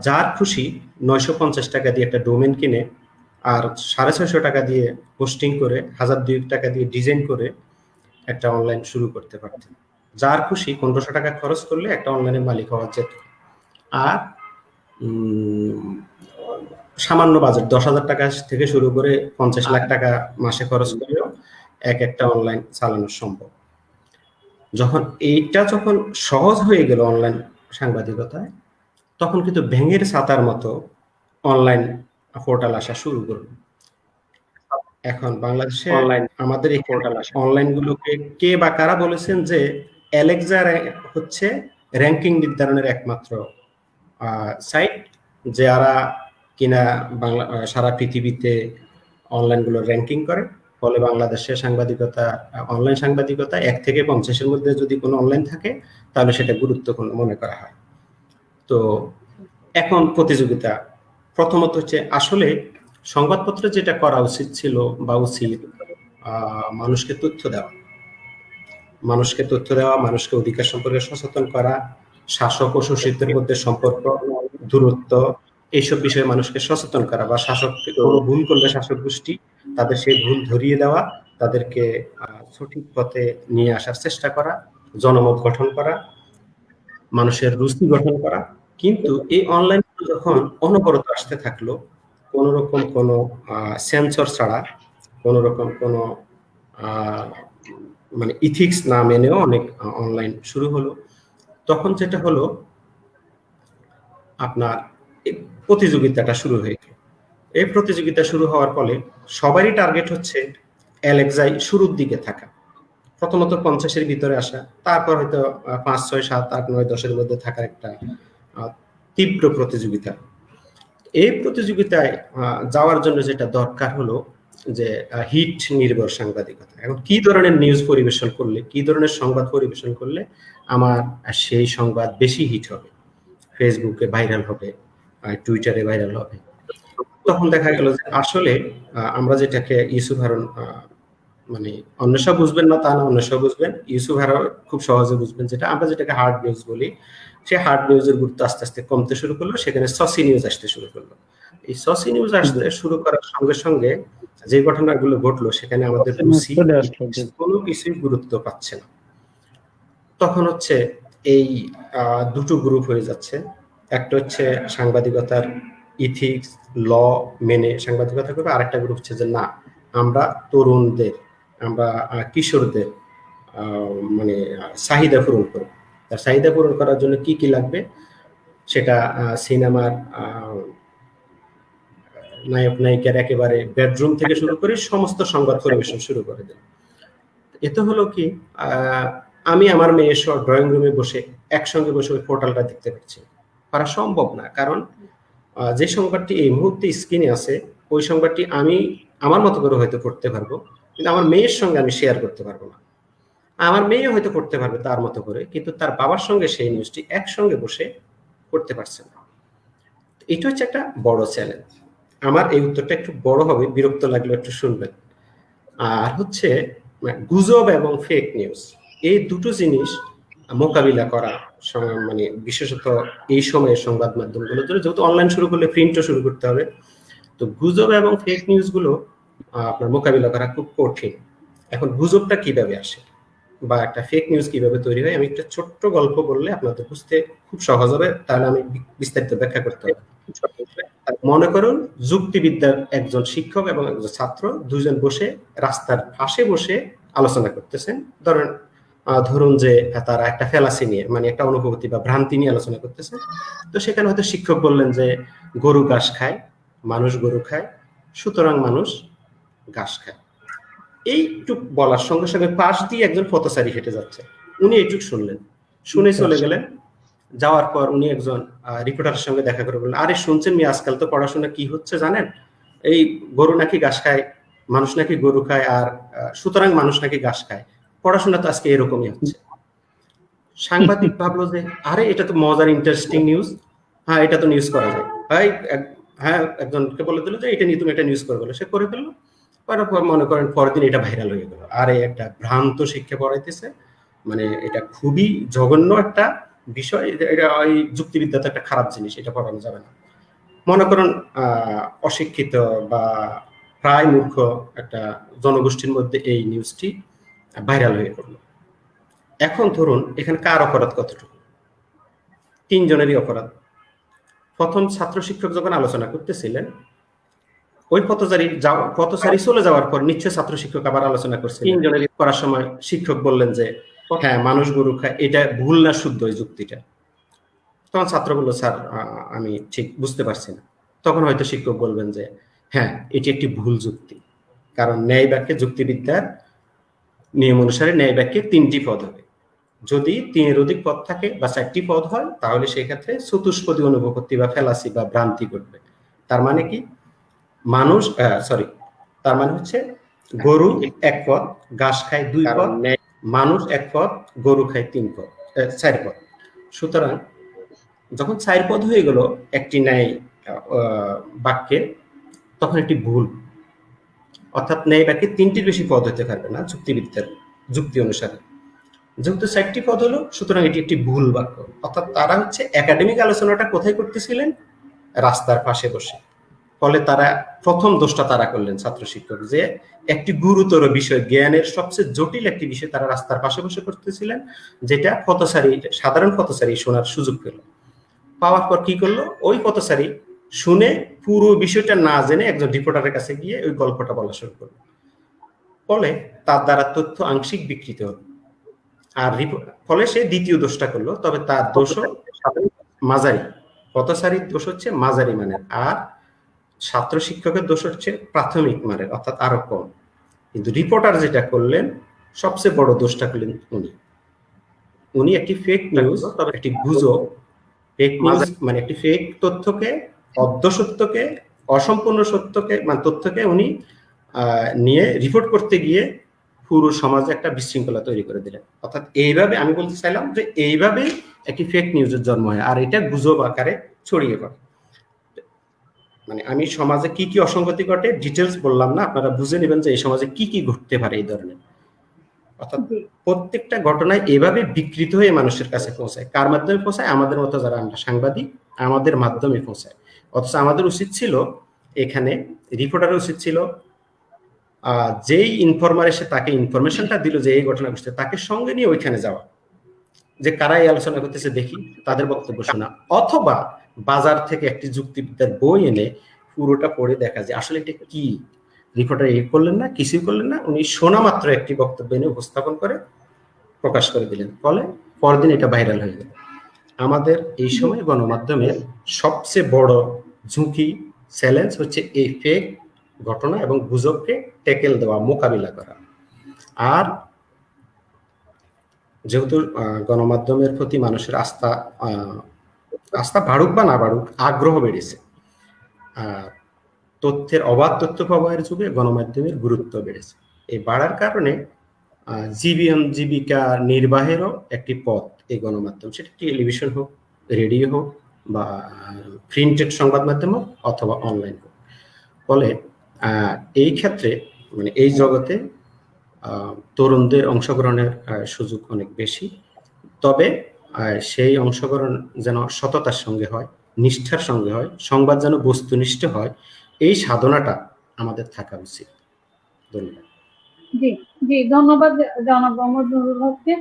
যার খুশি 950 টাকা দিয়ে একটা ডোমেন কিনে আর 650 টাকা দিয়ে হোস্টিং করে 1002 টাকা দিয়ে ডিজাইন করে একটা অনলাইন শুরু করতে পারতেন। যার খুশি 1500 টাকা খরচ করলে একটা অনলাইনের মালিক হওয়া যেত। আর সামান্য বাজেট 10,000 টাকা থেকে শুরু করে 50 লাখ টাকা মাসে খরচ করেও একটা অনলাইন চালানো সম্ভব। যখন সহজ হয়ে গেল অনলাইন সাংবাদিকতায়, তখন কিন্তু ব্যাঙের ছাতার মতো অনলাইন পোর্টাল আসা শুরু করলো। এখন বাংলাদেশে আমাদের এই পোর্টাল আসা অনলাইন গুলোকে কে বা কারা বলেছেন যে অ্যালেক্সা হচ্ছে র্যাঙ্কিং নির্ধারণের একমাত্র সাইট, যারা কিনা সারা পৃথিবীতে অনলাইন গুলো র্যাঙ্কিং করে। ফলে বাংলাদেশের সাংবাদিকতা, অনলাইন সাংবাদিকতা 1 থেকে 50-এর মধ্যে যদি কোনো অনলাইন থাকে তাহলে সেটা গুরুত্বপূর্ণ মনে করা হয়। তো এখন প্রতিযোগিতা প্রথমত হচ্ছে, আসলে সংবাদপত্রে যেটা করা উচিত ছিল বা উচিত, মানুষকে তথ্য দেওয়া, মানুষকে অধিকার সম্পর্কে সচেতন করা, শাসক ও শোষিতদের মধ্যে সম্পর্ক, দূরত্ব, এইসব বিষয়ে মানুষকে সচেতন করা, বা শাসক কোনো ভুল করলে শাসক গোষ্ঠী তাদের সেই ভুল ধরিয়ে দেওয়া, তাদেরকে সঠিক পথে নিয়ে আসার চেষ্টা করা, জনমত গঠন করা, মানুষের রুচি গঠন করা। কিন্তু এই অনলাইন যখন অনবরত আসতে থাকলো, কোন রকম কোনো সেন্সর ছাড়া, কোন রকম কোনো মানে ইথিক্স না মেনেও অনেক অনলাইন শুরু হলো, তখন যেটা হলো আপনার প্রতিযোগিতাটা শুরু হয়ে গেল। এই প্রতিযোগিতা শুরু হওয়ার ফলে সবারই টার্গেট হচ্ছে অ্যালেক্সাই শুরুর দিকে থাকা, প্রথমত 50-এর ভিতরে আসা, তারপর হয়তো 5, 6, 7, 8, 9, 10-এর মধ্যে থাকার একটা তীব্র প্রতিযোগিতা। এই প্রতিযোগিতায় যাওয়ার জন্য যেটা দরকার হলো যে হিট নির্ভর সাংবাদিকতা। এখন কি ধরনের নিউজ পরিবেশন করলে, কি ধরনের সংবাদ পরিবেশন করলে আমার সেই সংবাদ বেশি হিট হবে, ফেসবুকে ভাইরাল হবে, টুইটারে ভাইরাল হবে। তখন দেখা গেল যে আসলে আমরা যেটাকে ইউসুফ হারুন, মানে অন্বেষা বুঝবেন না তা না, অন্বেষা বুঝবেন, ইউসুফ হারুন খুব সহজে বুঝবেন, যেটা আমরা যেটাকে হার্ড নিউজ বলি, সেই হার্ড নিউজের গুরুত্ব আস্তে আস্তে কমতে শুরু করলো, সেখানে সসি নিউজ আসতে শুরু করলো। এই সসি নিউজ আসতে শুরু করার সঙ্গে সঙ্গে যে ঘটনাগুলো ঘটলো, সেখানে আমাদের রুচি কোনো কিছুই গুরুত্ব পাচ্ছে না। তখন হচ্ছে এই দুটো গ্রুপ হয়ে যাচ্ছে। একটা হচ্ছে সাংবাদিকতার ইথিক্স ল মেনে সাংবাদিকতা করবে, আরেকটা গ্রুপ হচ্ছে যে না, আমরা তরুণদের, আমরা কিশোরদের মানে চাহিদা পূরণ করব। তার চাহিদা পূরণ করার জন্য কি কি লাগবে সেটা সিনেমার নায়ক নায়িকার একেবারে বেডরুম থেকে শুরু করে সমস্ত সংবাদ পরিবেশন শুরু করে দেন। এতে হলো কি, আমি আমার মেয়ের সহ ড্রয়িং রুমে বসে একসঙ্গে বসে ওই পোর্টালটা দেখতে পাচ্ছি, করা সম্ভব না। কারণ যে সংবাদটি এই মুহূর্তে স্ক্রিনে আছে, ওই সংবাদটি আমি আমার মতো করে হয়তো পড়তে পারবো, কিন্তু আমার মেয়ের সঙ্গে আমি শেয়ার করতে পারবো না। আমার মেয়ে হয়তো পড়তে পারবে তার মতো করে, কিন্তু তার বাবার সঙ্গে সেই নিউজটি একসঙ্গে বসে পড়তে পারছে না। এটা হচ্ছে একটা বড় চ্যালেঞ্জ। আমার এই উত্তরটা একটু বড় হবে, বিরক্ত লাগলে একটু শুনবেন। আর হচ্ছে গুজব এবং ফেক নিউজ, এই দুটো জিনিস মোকাবিলা করা, মানে বিশেষত এই সময়ের সংবাদ মাধ্যমগুলোর জন্য, যেহেতু অনলাইন শুরু করলে প্রিন্টও শুরু করতে হবে, তো গুজব এবং ফেক নিউজ গুলো আপনার মোকাবিলা করা খুব কঠিন। এখন গুজবটা কিভাবে আসে বা একটা ফেক নিউজ কিভাবে তৈরি হয়, আমি একটা ছোট্ট গল্প বললে আপনাদের বুঝতে খুব সহজ হবে, তাহলে আমি বিস্তারিত ব্যাখ্যা করতে হবে। মনে করুন যুক্তিবিদ্যার একজন শিক্ষক এবং একজন ছাত্র দুজন বসে রাস্তার পাশে বসে আলোচনা করতেছেন। ধরুন যে তারা একটা ফ্যালাসি নিয়ে, মানে একটা অনুভূতি বা ভ্রান্তি নিয়ে আলোচনা করতেছেন। তো সেখানে হয়তো শিক্ষক বললেন যে গরু ঘাস খায়, মানুষ গরু খায়, সুতরাং মানুষ ঘাস খায়। এইটুক বলার সঙ্গে সঙ্গে পাশ দিয়ে একজন পথচারী হেঁটে যাচ্ছে, উনি এইটুক শুনলেন, শুনে চলে গেলেন। যাওয়ার পর উনি একজন রিপোর্টারের সঙ্গে দেখা করে বললেন, আরে শুনছেন মি, আজকাল তো পড়াশোনা কি হচ্ছে জানেন, এই গরু নাকি ঘাস খায়, মানুষ নাকি গরু খায়, আর সুতরাং মানুষ নাকি ঘাস খায়, পড়াশোনা তো আজকে এরকমই হচ্ছে। সাংবাদিক ভাবলো যে আরে এটা তো মজার ইন্টারেস্টিং নিউজ, হ্যাঁ এটা তো নিউজ করা যায়, হ্যাঁ একজনকে বলে দিল যে এটা নিয়ে তুমি একটা নিউজ করে বলো, সে করে ফেললো। করার পর মনে করেন পরের দিন এটা ভাইরাল হয়ে গেল, আরে একটা ভ্রান্ত শিক্ষা পড়াইতেছে, মানে এটা খুবই জঘন্য একটা বিষয়, এটা ওই যুক্তিবিদ্যা তো একটা খারাপ জিনিস, এটা পড়ানো যাবে না। মনে করুন অশিক্ষিত বা প্রায় মূর্খ একটা জনগোষ্ঠীর মধ্যে এই নিউজটি ভাইরাল হয়ে পড়লো। এখন ধরুন এখানে কার অপরাধ কতটুকু? তিনজনেরই অপরাধ। প্রথম ছাত্র শিক্ষক যখন আলোচনা করতেছিলেন, ওই পথচারী চলে যাওয়ার পর নিশ্চয় ছাত্র শিক্ষক আবার আলোচনা করছিলেন। তিনজনেরই করার সময় শিক্ষক বললেন যে হ্যাঁ মানুষ গরু খায়, এটা ভুল না শুদ্ধ এই যুক্তিটা? তখন ছাত্র বলল স্যার আমি ঠিক বুঝতে পারছি না। তখন হয়তো শিক্ষক বলবেন যে হ্যাঁ এটি একটি ভুল যুক্তি, কারণ ন্যায় বাক্যে যুক্তিবিদ্যার নিয়ম অনুসারে ন্যায় বাক্যে 3টি পদ হবে। যদি 3-এর অধিক পদ থাকে বা 4টি পদ হয় তাহলে সেই ক্ষেত্রে চতুষ্পদী অনুপপত্তি বা ফেলাসি বা ভ্রান্তি ঘটবে। তার মানে কি তার মানে হচ্ছে গরু 1 পদ, ঘাস খায় 2 পদ, মানুষ 1 পদ, গরু খায় 4 পদ। সুতরাং যখন 4 পদ হয়ে গেল একটি ন্যায় বাক্যে, তখন একটি ভুল, অর্থাৎ ন্যায় বাক্যে 3টির বেশি পদ হতে পারবে না যুক্তিবিদ্যার যুক্তি অনুসারে। যেহেতু 4টি পদ হলো, সুতরাং এটি একটি ভুল বাক্য। অর্থাৎ তারা হচ্ছে একাডেমিক আলোচনাটা কোথায় করতেছিলেন? রাস্তার পাশে বসে। ফলে তারা প্রথম দোষটা তারা করলেন ছাত্র শিক্ষক, যে একটি গুরুতর বিষয়, জ্ঞানের সবচেয়ে জটিল একটি বিষয় তারা রাস্তার পাশে বসে করতেছিলেন, যেটা সাধারণ পথচারী শোনার সুযোগ পেল। পাওয়ার পর কি করলো? ওই পথচারী শুনে পুরো বিষয়টা না জেনে একজন রিপোর্টারের কাছে গিয়ে ওই গল্পটা বলা শুরু করলো। ফলে তার দ্বারা তথ্য আংশিক বিকৃত হলো, আর ফলে সে দ্বিতীয় দোষটা করলো। তবে তার দোষও মাঝারি, পথচারীর দোষ হচ্ছে মাঝারি মানের, আর ছাত্র শিক্ষকের দোষ হচ্ছে প্রাথমিক মানের, অর্থাৎ আরো কম। কিন্তু রিপোর্টার যেটা করলেন, সবচেয়ে বড় দোষটা করলেন উনি একটি ফেক নিউজ, তবে একটি গুজব, ফেক নিউজ মানে একটি ফেক তথ্যকে, অর্ধসত্যকে, অসম্পূর্ণ সত্যকে মানে তথ্যকে উনি নিয়ে রিপোর্ট করতে গিয়ে পুরো সমাজে একটা বিশৃঙ্খলা তৈরি করে দিলেন। অর্থাৎ এইভাবে আমি বলতে চাইলাম যে এইভাবে একটি ফেক নিউজের জন্ম হয়, আর এটা গুজব আকারে ছড়িয়ে পড়ে। মানে আমি সমাজে কি কি অসঙ্গতি ঘটে ডিটেলস বললাম না, আপনারা বুঝে নেবেন যে এই সমাজে কি কি ঘটতে পারে এই ধরনের। অর্থাৎ প্রত্যেকটা ঘটনায় এভাবে বিকৃত হয়ে মানুষের কাছে পৌঁছায়। কার মাধ্যমে পৌঁছায়? আমাদের মতো যারা আমরা সাংবাদিক, আমাদের মাধ্যমে পৌঁছায়। অথচ আমাদের উচিত ছিল, এখানে রিপোর্টারের উচিত ছিল যেই ইনফরমার এসে তাকে ইনফরমেশনটা দিল যে এই ঘটনা ঘটছে, তাকে সঙ্গে নিয়ে ওইখানে যাওয়া, যে কারা এই আলোচনা করতেছে দেখি, তাদের বক্তব্য শোনা, অথবা বাজার থেকে একটি যুক্তিবিদ্যার বই এনে পুরোটা পড়ে দেখা যায় আসলে এটা কি। রিপোর্টার এই করলেন না, কিছুই করলেন না, উনি শোনা মাত্র একটি বক্তব্য এনে উপস্থাপন করে প্রকাশ করে দিলেন, ফলে পরদিন এটা ভাইরাল হয়ে গেল। আমাদের এই সময় গণমাধ্যমের সবচেয়ে বড় ঝুঁকি, চ্যালেঞ্জ হচ্ছে এই ফেক ঘটনা এবং গুজবকে ট্যাকেল দেওয়া, মোকাবিলা করা। আর যেহেতু গণমাধ্যমের প্রতি মানুষের আস্থা বাড়ুক বা না বাড়ুক, আগ্রহ বেড়েছে, তথ্যের অবাধ তথ্য প্রবাহের যুগে গণমাধ্যমের গুরুত্ব বেড়েছে। এই বাড়ার কারণে জীবিকা নির্বাহেরও একটি পথ এই গণমাধ্যম, সেটা টেলিভিশন হোক, রেডিও হোক, বা প্রিন্টেড সংবাদ মাধ্যম হোক, অথবা অনলাইন হোক। ফলে এই ক্ষেত্রে মানে এই জগতে তরুণদের অংশগ্রহণের সুযোগ অনেক বেশি। তবে সেই অংশগ্রহণ যেন সততার সঙ্গে হয়, নিষ্ঠার সঙ্গে হয়, সংবাদ যেন বস্তুনিষ্ঠ হয়, এই সাধনাটা আমাদের থাকা উচিত। ধন্যবাদ। জি জি, ধন্যবাদ জনাব মোহাম্মদ নুরুল হককে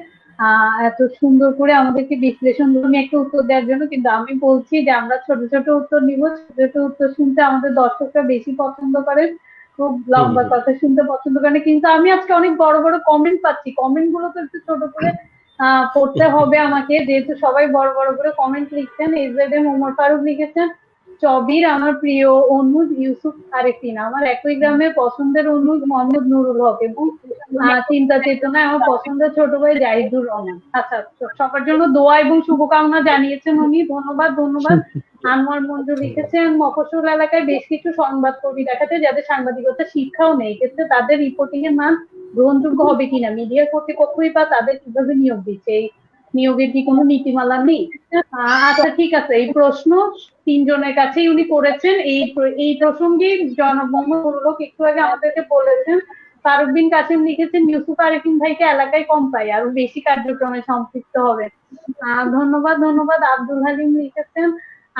এত সুন্দর করে আমাদেরকে বিশ্লেষণধর্মী একটা উত্তর দেওয়ার জন্য। কিন্তু আমি বলছি যে আমরা ছোট ছোট উত্তর নিব, ছোট ছোট উত্তর শুনতে আমাদের দর্শকরা বেশি পছন্দ করেন, খুব লম্বা কথা শুনতে পছন্দ করেন। কিন্তু আমি আজকে অনেক বড় বড় কমেন্ট পাচ্ছি, কমেন্ট গুলো তো একটু ছোট করে পড়তে হবে আমাকে, যেহেতু সবাই বড় বড় করে কমেন্ট লিখছেন। এজেডএম ওমর ফারুক লিখেছেন, চবির আমার প্রিয় অনুজ ইউসুফ আরেফিন, আমার একই গ্রামের পছন্দের অনুজ মোহাম্মদ নুরুল হক, এবং চিন্তা চেতনায় আমার পছন্দের ছোট ভাই জাহিদুর রহমান। আচ্ছা, সবার জন্য দোয়া এবং শুভকামনা জানিয়েছেন উনি, ধন্যবাদ ধন্যবাদ। আনোয়ার মঞ্জু লিখেছেন, মফস্বল এলাকায় বেশ কিছু সংবাদ কর্মী দেখাচ্ছে যাদের সাংবাদিকতা শিক্ষাও নেই, ক্ষেত্রে তাদের রিপোর্টিং এর মান গ্রহণযোগ্য হবে কিনা, মিডিয়া কর্তৃপক্ষই বা তাদের কিভাবে নিয়োগ দিচ্ছে, নিয়োগের কি কোনো নীতিমালা নেই? আচ্ছা ঠিক আছে, এই প্রশ্ন তিনজনের কাছেই উনি করেছেন। এই প্রসঙ্গে জনাব মোহাম্মদ লোক একটু আগে আমাদেরকে বলেছেন, ফারুক বিন কাসিম লিখেছেন ইউসুফ আরিফিন ভাইকে এলাকায় কম পাই, আরো বেশি কার্যক্রমে সম্পৃক্ত হবে। ধন্যবাদ ধন্যবাদ। আব্দুল হালিম লিখেছেন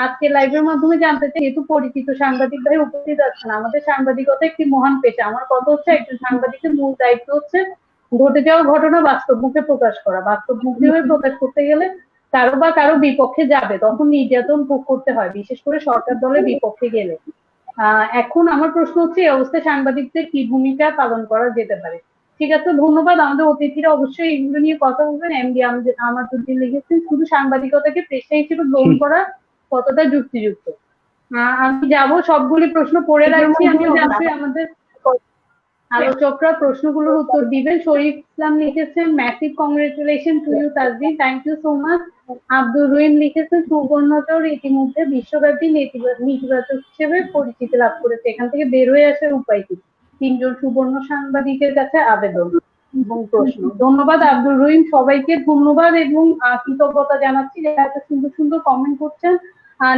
আজকে লাইভের মাধ্যমে জানতে চাই, যেহেতু পরিচিত সাংবাদিক ভাই উপস্থিত আছেন, আমাদের সাংবাদিকতা একটি মহান পেশা। আমার কথা হচ্ছে একজন সাংবাদিকের মূল দায়িত্ব হচ্ছে ঘটে যাওয়া ঘটনা বাস্তব মুখে প্রকাশ করা। বাস্তব মুখে প্রকাশ করতে গেলে কারো বা কারো বিপক্ষে যাবে, তখন নির্যাতন ভোগ করতে হয়, বিশেষ করে সরকার দলের বিপক্ষে গেলে। এখন আমার প্রশ্ন হচ্ছে এই অবস্থায় সাংবাদিকদের কি ভূমিকা পালন করা যেতে পারে? ঠিক আছে, ধন্যবাদ। আমাদের অতিথিরা অবশ্যই এগুলো নিয়ে কথা বলবেন। এমডি আমাদুদ্দিন লিখেছেন শুধু সাংবাদিকতাকে পেশা হিসেবে গ্রহণ করা কতটা যুক্তিযুক্ত? আমি যাব, সবগুলি প্রশ্ন পড়ে রাখছি, আমি অবশ্যই আমাদের আলোচকরা প্রশ্নগুলোর উত্তর দিবেন। শরীফ ইসলাম লিখেছেন massive congratulation to you Tazrin, thank you so much. Abdur Rahim লিখেছেন সুবর্ণচর ইতিমধ্যে বিশ্বব্যাপী নেতিবাচক হিসেবে পরিচিতি লাভ করেছে, এখান থেকে বের হয়ে আসার উপায় কি? তিনজন সুবর্ণ সাংবাদিকের কাছে আবেদন এবং প্রশ্ন। ধন্যবাদ আব্দুর রহিম, সবাইকে ধন্যবাদ এবং কৃতজ্ঞতা জানাচ্ছি যারা এত সুন্দর সুন্দর কমেন্ট করছেন।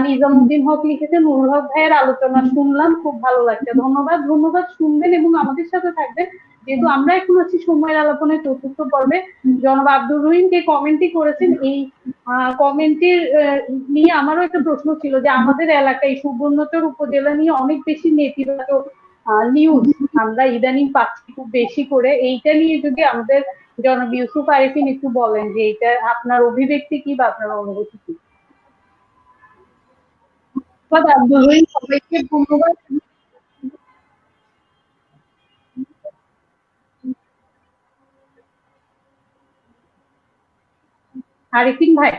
নিজামুদ্দিন হক লিখেছেন নুরুল হক ভাইয়ের আলোচনা শুনলাম, খুব ভালো লাগছে। ধন্যবাদ ধন্যবাদ, শুনবেন এবং আমাদের সাথে থাকবেন, যেহেতু আমরা এখন আছি সময়ের আলাপনের চতুর্থ পর্বে। জনাব আব্দুর রহিম যে কমেন্টটি করেছেন, এই কমেন্টের নিয়ে আমারও একটা প্রশ্ন ছিল যে আমাদের এলাকায় সুবর্ণচর উপজেলা নিয়ে অনেক বেশি নেতিবাচক নিউজ আমরা ইদানিং পাচ্ছি খুব বেশি করে। এইটা নিয়ে যদি আমাদের জনাব ইউসুফ আরিফিন একটু বলেন যে এটা আপনার অভিব্যক্তি কি বা আপনার অনুভূতি কি? আব্দুল রহিম, সবাইকে ধন্যবাদ। আরিফিন ভাই,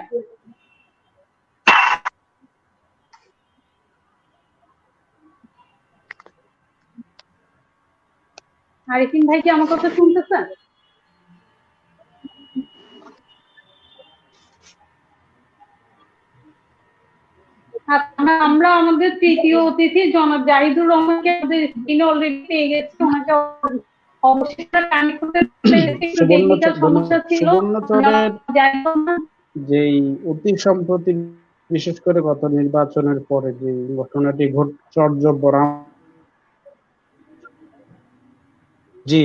আরিফিন ভাই কি আমার কথা শুনতেছেন? আমরা আমাদের তৃতীয় অতিথি জনাব জাহিদুর রহমানকে আমাদের স্ক্রিনে অলরেডি পেয়ে গেছি। ওনাকে অবশ্যই কানেক্ট করতে একটু টেকনিক্যাল সমস্যা ছিল। যেই অতি সম্প্রতি বিশেষ করে গত নির্বাচনের পরে যে ঘটনাটি চট্টগ্রাম, জি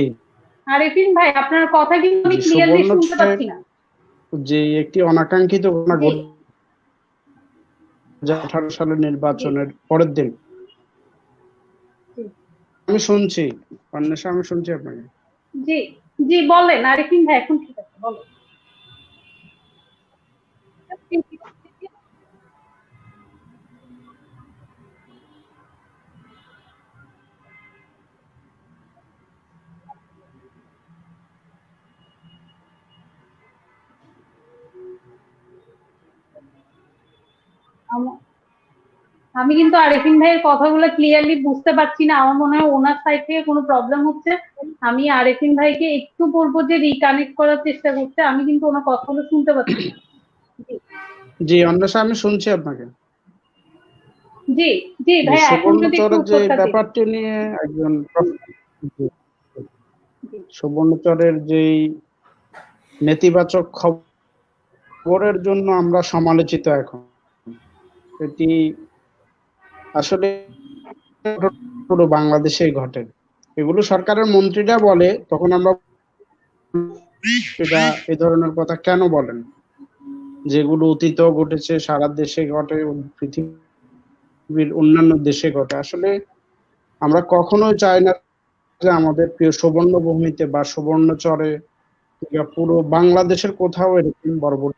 আরিফিন ভাই, আপনার কথা কিন্তু আমি ক্লিয়ারলি শুনতে পাচ্ছি না। যে একটি অনাকাঙ্ক্ষিত ঘটনা ঘটে 2018 সালের নির্বাচনের পরের দিন। আমি শুনছি, অন্বেষা, আমি শুনছি আপনাকে। জি জি বলেন আরিফিন ভাই, এখন ঠিক আছে বলেন। আমি কিন্তু আরিফিন ভাইয়ের কথাগুলো ক্লিয়ারলি বুঝতে পারছি না। আমার মনে হয় ওনার সাইড থেকে কোনো প্রবলেম হচ্ছে। আমি আরিফিন ভাইকে একটু বলবো যে রিকানেক্ট করার চেষ্টা করতে। আমি কিন্তু ওনার কথাগুলো শুনতে পাচ্ছি না। জি অন্বেষা, আমি শুনছি আপনাকে। জি জি ভাই, এখন যদি একটু যে ব্যাপারটি নিয়ে একজন সুবর্ণচরের যেই নেতিবাচক খবরের জন্য আমরা সমালোচিত এখন, এটি আসলে পুরো বাংলাদেশে ঘটে। এগুলো সরকারের মন্ত্রীরা বলে, তখন আমরা এই ধরনের কথা কেন বলেন? যেগুলো অতীতেও ঘটেছে, সারা দেশে ঘটে, পৃথিবীর অন্যান্য দেশে ঘটে। আসলে আমরা কখনোই চাই না যে আমাদের প্রিয় সুবর্ণভূমিতে বা সুবর্ণচরে পুরো বাংলাদেশের কোথাও এরকম বর্বর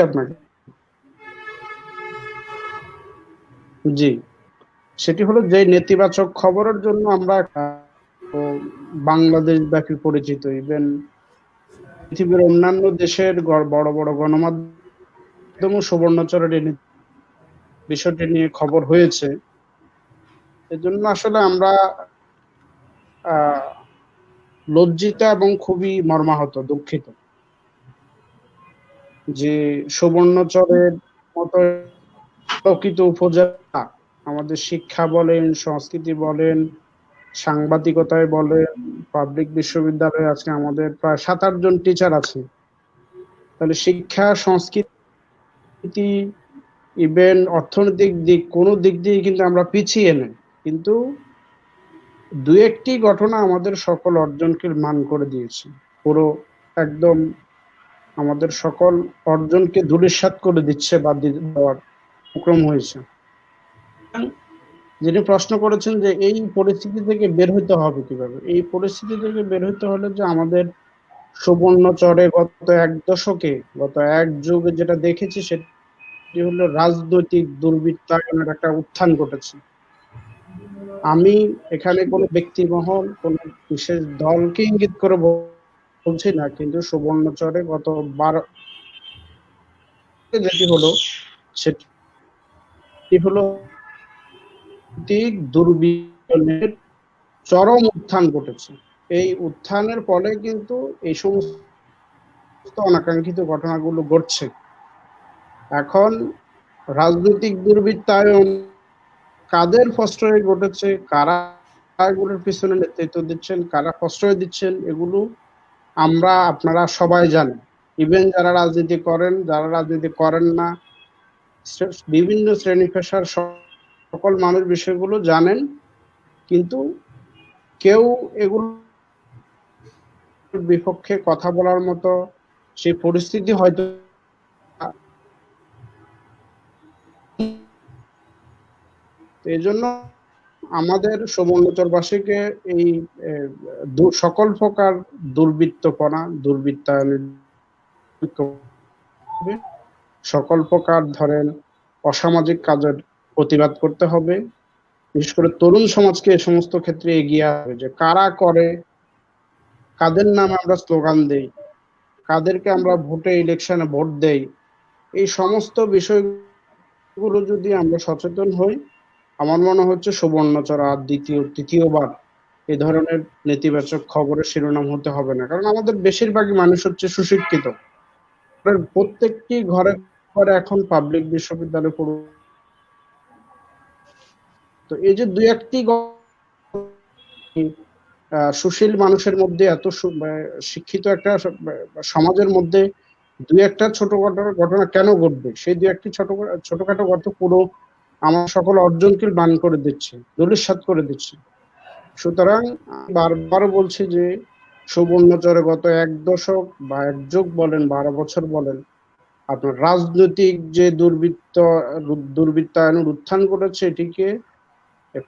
আপনাকে। জি, সেটি হলো যে নেতিবাচক খবরের জন্য আমরা বাংলাদেশ ব্যাপী পরিচিত। ইভেন পৃথিবীর অন্যান্য দেশের বড় বড় গণমাধ্যম সুবর্ণচরের বিষয়টি নিয়ে খবর হয়েছে। এজন্য আসলে আমরা লজ্জিত এবং খুবই মর্মাহত, দুঃখিত যে সুবর্ণচরের মতো প্রকৃত উপজেলা আমাদের শিক্ষা বলেন, সংস্কৃতি বলেন, সাংবাদিকতায় বলেন, পাবলিক বিশ্ববিদ্যালয়ে আজকে আমাদের প্রায় 7-8 জন টিচার আছে। তাহলে শিক্ষা, সংস্কৃতি, ইভেন অর্থনৈতিক দিক, কোনো দিক দিয়ে কিন্তু আমরা পিছিয়ে নেই, কিন্তু দু একটি ঘটনা আমাদের সকল অর্জনকে মান করে দিয়েছে, পুরো একদম আমাদের সকল অর্জনকে ধূলিসাৎ করে দিচ্ছে বা দেওয়ার উপক্রম হয়েছে। যিনি প্রশ্ন করেছেন যে এই পরিস্থিতি থেকে বের হইতে হবে কিভাবে, এই পরিস্থিতি থেকে বের হইতে হলে যে আমাদের সুবর্ণচরে গত 1 দশকে, গত 1 যুগে যেটা দেখেছি সেটি হলো রাজনৈতিক দুর্বৃত্তায়নের একটা উত্থান ঘটেছে। আমি এখানে কোনো ব্যক্তিমহল, কোনো বিশেষ দলকে ইঙ্গিত করে বলছি না, কিন্তু সুবর্ণচরে গত 12 যেটি হলো সেটি হলো দুর্বৃত্তের চরম উত্থান ঘটেছে। এই উত্থানের ফলে কিন্তু এই সমস্ত অনাকাঙ্ক্ষিত ঘটনাগুলো ঘটছে। এখন রাজনৈতিক দুর্বৃত্তায়ন কাদের প্রশ্রয়ে ঘটেছে, কারা এগুলোর পিছনে নেতৃত্ব দিচ্ছেন, কারা প্রশ্রয় দিচ্ছেন, এগুলো আমরা আপনারা সবাই জানেন। ইভেন যারা রাজনীতি করেন, যারা রাজনীতি করেন না, বিভিন্ন শ্রেণী পেশার সকল মানুষ বিষয়গুলো জানেন, কিন্তু কেউ এগুলোর বিপক্ষে কথা বলার মতো সেই পরিস্থিতি হয়তো এই জন্য আমাদের সুবর্ণচরবাসীকে এই সকল প্রকার দুর্বৃত্তপনা, দুর্বৃত্তায়নের সকল প্রকার ধরেন অসামাজিক কাজের প্রতিবাদ করতে হবে। বিশেষ করে তরুণ সমাজকে এই সমস্ত ক্ষেত্রে এগিয়ে আসবে, যে কারা করে, কাদের নামে আমরা স্লোগান দেই, কাদেরকে আমরা ভোটে ইলেকশনে ভোট দেই, এই সমস্ত বিষয়গুলো যদি আমরা সচেতন হই, আমার মনে হচ্ছে সুবর্ণচর আর তৃতীয়বার এই ধরনের নেতিবাচক খবরের শিরোনাম হতে হবে না। কারণ আমাদের বেশিরভাগই মানুষ হচ্ছে সুশিক্ষিত, প্রত্যেকটি ঘরে ঘরে এখন পাবলিক বিশ্ববিদ্যালয় পড়ে। তো এই যে 2-1টি সুশীল মানুষের মধ্যে, এত শিক্ষিত একটা সমাজের মধ্যে 2-1টা ছোটখাটো ঘটনা কেন ঘটবে? সেই 2-1টি ছোটখাটো ঘটনা পুরো আমার সকল অর্জনকে বান করে দিচ্ছে, ধূলিসাৎ করে দিচ্ছে। সুতরাং বারবার বলছি যে সুবর্ণচরে গত 1 দশক বা 1 যুগ বলেন, 12 বছর বলেন, আপনার রাজনৈতিক যে দুর্বৃত্তায়নের উত্থান ঘটেছে, এটিকে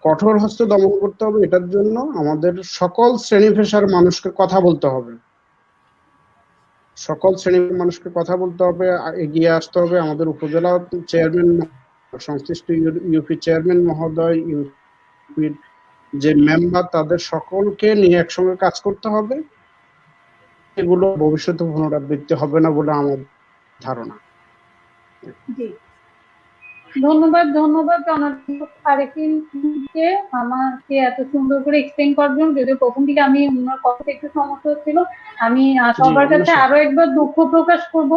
কঠোর হস্তে দমন করতে হবে। এটার জন্য আমাদের সকল শ্রেণী পেশার মানুষকে কথা বলতে হবে, সকল শ্রেণীর মানুষকে কথা বলতে হবে, এগিয়ে আসতে হবে। আমাদের উপজেলা চেয়ারম্যান, সংশ্লিষ্ট ইউপি চেয়ারম্যান মহোদয়, ইউপির যে মেম্বার, তাদের সকলকে নিয়ে একসঙ্গে কাজ করতে হবে। এগুলো ভবিষ্যতে পুনরাবৃত্তি হবে না বলে আমার ধারণা। জি, ধন্যবাদ জনাব আরেফিনকে আমাকে এত সুন্দর করে এক্সপ্লেন করার জন্য। যদিও প্রথম দিকে আমি ওনার কথাতে একটু সমস্যা হচ্ছিল, আমি সবার কাছে আরো একবার দুঃখ প্রকাশ করব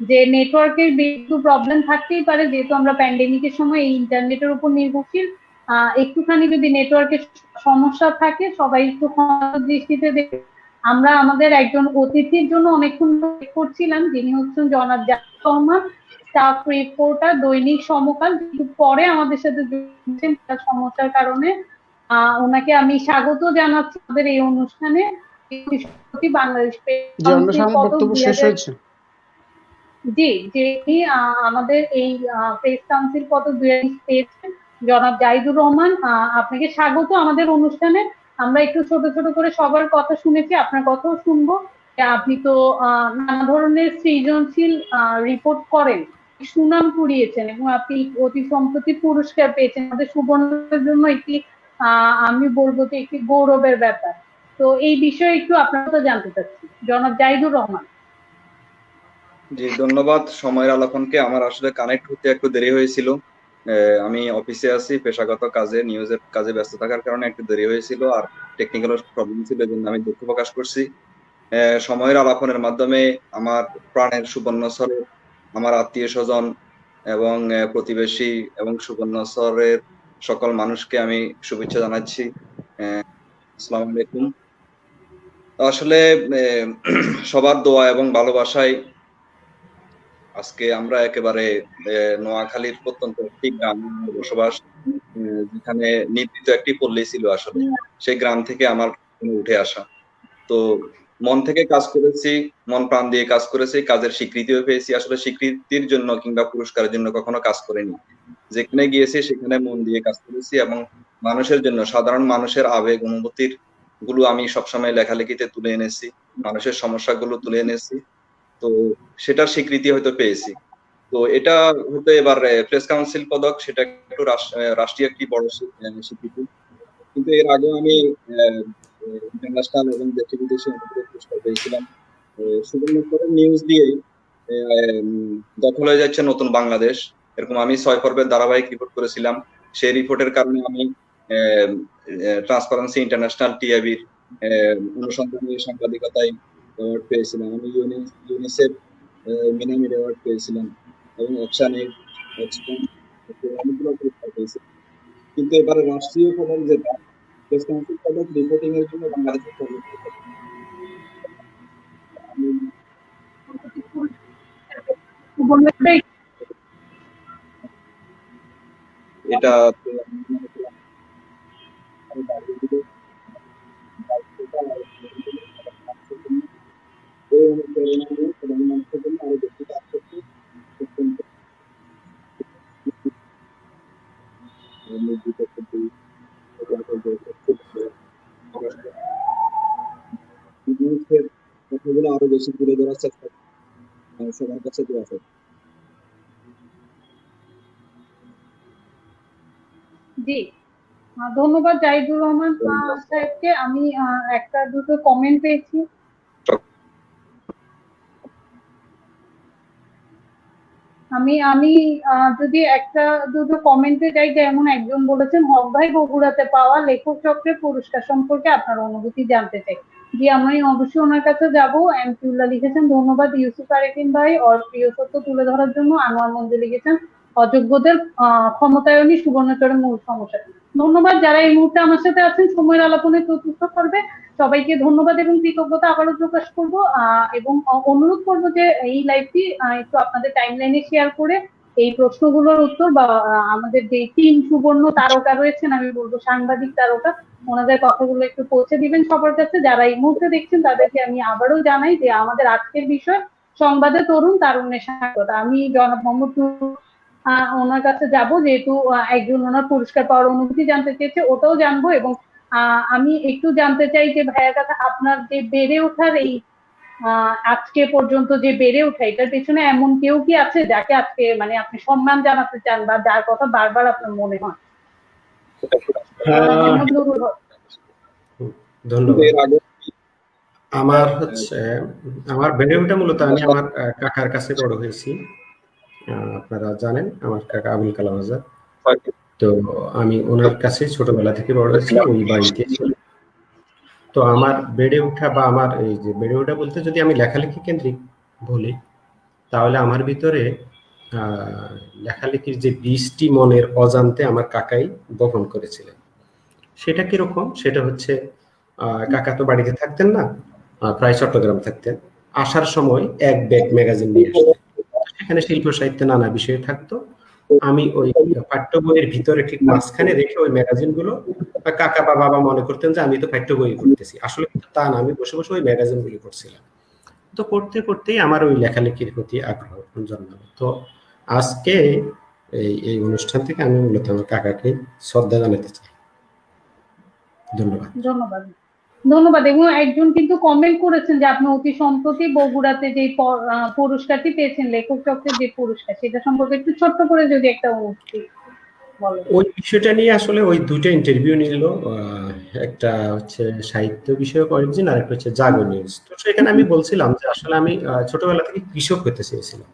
যে নেটওয়ার্কের একটু প্রবলেম থাকতেই পারে, যেহেতু আমরা প্যান্ডেমিকের সময় এই ইন্টারনেটের উপর নির্ভরশীল। একটুখানি যদি নেটওয়ার্কের সমস্যা থাকে সবাই একটু দৃষ্টিতে দেখে। আমরা আমাদের একজন অতিথির জন্য অনেকক্ষণ করছিলাম, যিনি হচ্ছেন জনাব জাহিদুর রহমান, স্টাফ রিপোর্টার, দৈনিক সমকাল, কিন্তু পরে আমাদের সাথে যুক্ত তার সমস্যার কারণে। ওনাকে আমি স্বাগত জানাচ্ছি আমাদের এই অনুষ্ঠানে। বাংলাদেশ জি, যিনি আমাদের এই প্রেস কাউন্সিল পদ 2020 পেয়েছেন, জনাব জাহিদুর রহমান, আপনাকে স্বাগত আমাদের অনুষ্ঠানে। আমরা একটু ছোট ছোট করে সবার কথা শুনেছি, আপনার কথাও শুনবো। আপনি তো নানা ধরনের সৃজনশীল রিপোর্ট করেন, সুনাম কুড়িয়েছেন, এবং আপনি অতি সম্প্রতি পুরস্কার পেয়েছেন। আমাদের সুবর্ণের জন্য একটি আমি বলবো যে একটি গৌরবের ব্যাপার। তো এই বিষয়ে একটু আপনারা তো জানতে চাচ্ছি, জনাব জাহিদুর রহমান। জি, ধন্যবাদ সময়ের আলোকনকে। আমার আসলে কানেক্ট হতে একটু দেরি হয়েছিল, আমি অফিসে আছি, পেশাগত কাজে, নিউজের কাজে ব্যস্ত থাকার কারণে একটু দেরি হয়েছিল, আর টেকনিক্যাল প্রবলেম ছিল, এই জন্য আমি দুঃখ প্রকাশ করছি। সময়ের আলাপনের মাধ্যমে আমার প্রাণের সুবর্ণচরে আমার আত্মীয় স্বজন, এবং প্রতিবেশী এবং সুবর্ণচরের সকল মানুষকে আমি শুভেচ্ছা জানাচ্ছি। আসসালামু আলাইকুম। আসলে সবার দোয়া এবং ভালোবাসায় আজকে আমরা একেবারে নোয়াখালীর প্রত্যন্ত একটি গ্রামে বসবাস, যেখানে নিভৃত একটি পল্লী ছিল। আসলে সেই গ্রাম থেকে আমার উঠে আসা, তো মন থেকে কাজ করেছি, মন প্রাণ দিয়ে কাজ করেছি, কাজের স্বীকৃতিও পেয়েছি। আসলে স্বীকৃতির জন্য কিংবা পুরস্কারের জন্য কখনো কাজ করিনি। যেখানে গিয়েছি সেখানে মন দিয়ে কাজ করেছি এবং মানুষের জন্য, সাধারণ মানুষের আবেগ অনুভূতির গুলো আমি সবসময় লেখালেখিতে তুলে এনেছি, মানুষের সমস্যাগুলো তুলে এনেছি। তো সেটার স্বীকৃতি হয়তো পেয়েছি। তো এটা হয়তো এবার প্রেস কাউন্সিল পদক, সেটা একটু রাষ্ট্রীয় একটি বড় স্বীকৃতি। কিন্তু এর আগে আমি ইন্টারন্যাশনাল এবং দেশে বিদেশে অনেক পুরস্কার পেয়েছিলাম। সুবর্ণচরের নিউজ দিয়ে দখল হয়ে যাচ্ছে নতুন বাংলাদেশ, এরকম আমি 6 পর্বের ধারাবাহিক রিপোর্ট করেছিলাম। সেই রিপোর্টের কারণে আমি ট্রান্সপারেন্সি ইন্টারন্যাশনাল টিআইবির অনুসন্ধানী সাংবাদিকতায় অ্যাওয়ার্ড পেয়েছিলাম। আমি ইউনিসেফ মিনামির অ্যাওয়ার্ড পেয়েছিলাম এবং অ্যাকশনের অনেকগুলো পুরস্কার পেয়েছিলাম। কিন্তু এবারে রাষ্ট্রীয় পদক, যেটা প্রেস কাউন্সিল পদক, রিপোর্টিং এর জন্য বাংলাদেশের সর্বোচ্চ পদক। এটা আরো বেশি কাজ করতে কথাগুলো আরো বেশি তুলে ধরার চেষ্টা সবার কাছে দেওয়া আছে। জি, ধন্যবাদ জাহিদুর রহমান সাহেবকে। আমি একটা দুটো কমেন্ট পেয়েছি। আমি যদি একটা দুটো কমেন্টে যাই, যেমন একজন বলেছেন, হক ভাই বগুড়াতে পাওয়া লেখক চক্রের পুরস্কার সম্পর্কে আপনার অনুভূতি জানতে চাই। জি, আমি অবশ্যই ওনার কাছে যাবো। এমকিউল্লাহ লিখেছেন, ধন্যবাদ ইউসুফ আরেফিন ভাই প্রিয় সত্য তুলে ধরার জন্য। আনোয়ার মঞ্জু লিখেছেন, অযোগ্যদের ক্ষমতায়নই সুবর্ণচরের মূল সমস্যা। ধন্যবাদ যারা এই মুহূর্তে আমার সাথে আছেন সময়ের আলাপনের চতুর্থ পর্বে, সবাইকে ধন্যবাদ এবং কৃতজ্ঞতা আবারও প্রকাশ করবো এবং অনুরোধ করবো যে এই লাইভটি একটু আপনাদের টাইমলাইনে শেয়ার করে এই প্রশ্নগুলোর উত্তর বা আমাদের যে 3 সুবর্ণ তারকা রয়েছেন, আমি বলবো সাংবাদিক তারকা, ওনাদের কথাগুলো একটু পৌঁছে দিবেন সবার কাছে। যারা এই মুহূর্তে দেখছেন তাদেরকে আমি আবারও জানাই যে আমাদের আজকের বিষয় সংবাদে তরুণ তারুণ্যের স্বাগত। আমি জনাব মোহাম্মদ ওনার কাছে যাব, যেহেতু একজন ওনার পুরস্কার পাওয়ার অনুভূতি জানতে চেয়েছে, ওটাও জানবো। এবং আমি একটু জানতে চাই যে ভাইয়ার কাছে, আপনার যে বেড়ে ওঠার এই আজকে পর্যন্ত যে বেড়ে ওঠা, এটার পেছনে এমন কেউ কি আছে যাকে আজকে মানে আপনি সম্মান জানাতে চান বা যার কথা বারবার আপনার মনে হয়? ধন্যবাদ। আমার বেড়ে ওঠা মূলত আমি আমার কাকার কাছে বড় হয়েছি। আপনারা জানেন আমার কাকা আবুল কালাম আজাদ, তো আমি ওনার কাছে ছোটবেলা থেকে বড় হয়েছি, ওই বাড়িতে। তো আমার বেড়ে ওঠা বা আমার এই যে বেড়ে ওঠা বলতে যদি আমি লেখালেখি কেন্দ্রিক বলি, তাহলে আমার ভিতরে লেখালেখির যে বীজটি মনের অজান্তে আমার কাকাই বপন করেছিলেন। সেটা কিরকম? সেটা হচ্ছে কাকা তো বাড়িতে থাকতেন না, প্রায় চট্টগ্রাম থাকতেন। আসার সময় এক ব্যাগ ম্যাগাজিন নিয়ে আসতেন, সেখানে শিল্প সাহিত্যে নানা বিষয় থাকতো। আমি ওই পাঠ্য বইয়ের ভিতরে ঠিক মাঝখানে রেখে ওই ম্যাগাজিন গুলো, কাকা বা বাবা মনে করতেন যে আমি তো পাঠ্য বই পড়তেছি, আসলে কিন্তু তা না, আমি বসে বসে ওই ম্যাগাজিন গুলি পড়ছিলাম। তো পড়তে পড়তেই আমার ওই লেখালেখির প্রতি আগ্রহ জন্মালো। তো আজকে এই অনুষ্ঠান থেকে আমি মূলত আমার কাকাকে শ্রদ্ধা জানাতে চাই। ধন্যবাদ। ধন্যবাদ ধন্যবাদ। এবং একজন কিন্তু কমেন্ট করেছেন যে আপনি অতি সম্প্রতি বগুড়াতে যে পুরস্কারটি পেয়েছেন, লেখক চক্রের যে পুরস্কার, সেটা সম্পর্কে একটু ছোট্ট করে যদি একটা অনুভূতি বলেন। ওই বিষয়টা নিয়ে আসলে ওই দুটো ইন্টারভিউ নিল, একটা হচ্ছে সাহিত্য বিষয়ক অরিজিন আর একটা হচ্ছে জাগো নিউজ। তো সেখানে আমি বলছিলাম যে আসলে আমি ছোটবেলা থেকে কৃষক হতে চেয়েছিলাম,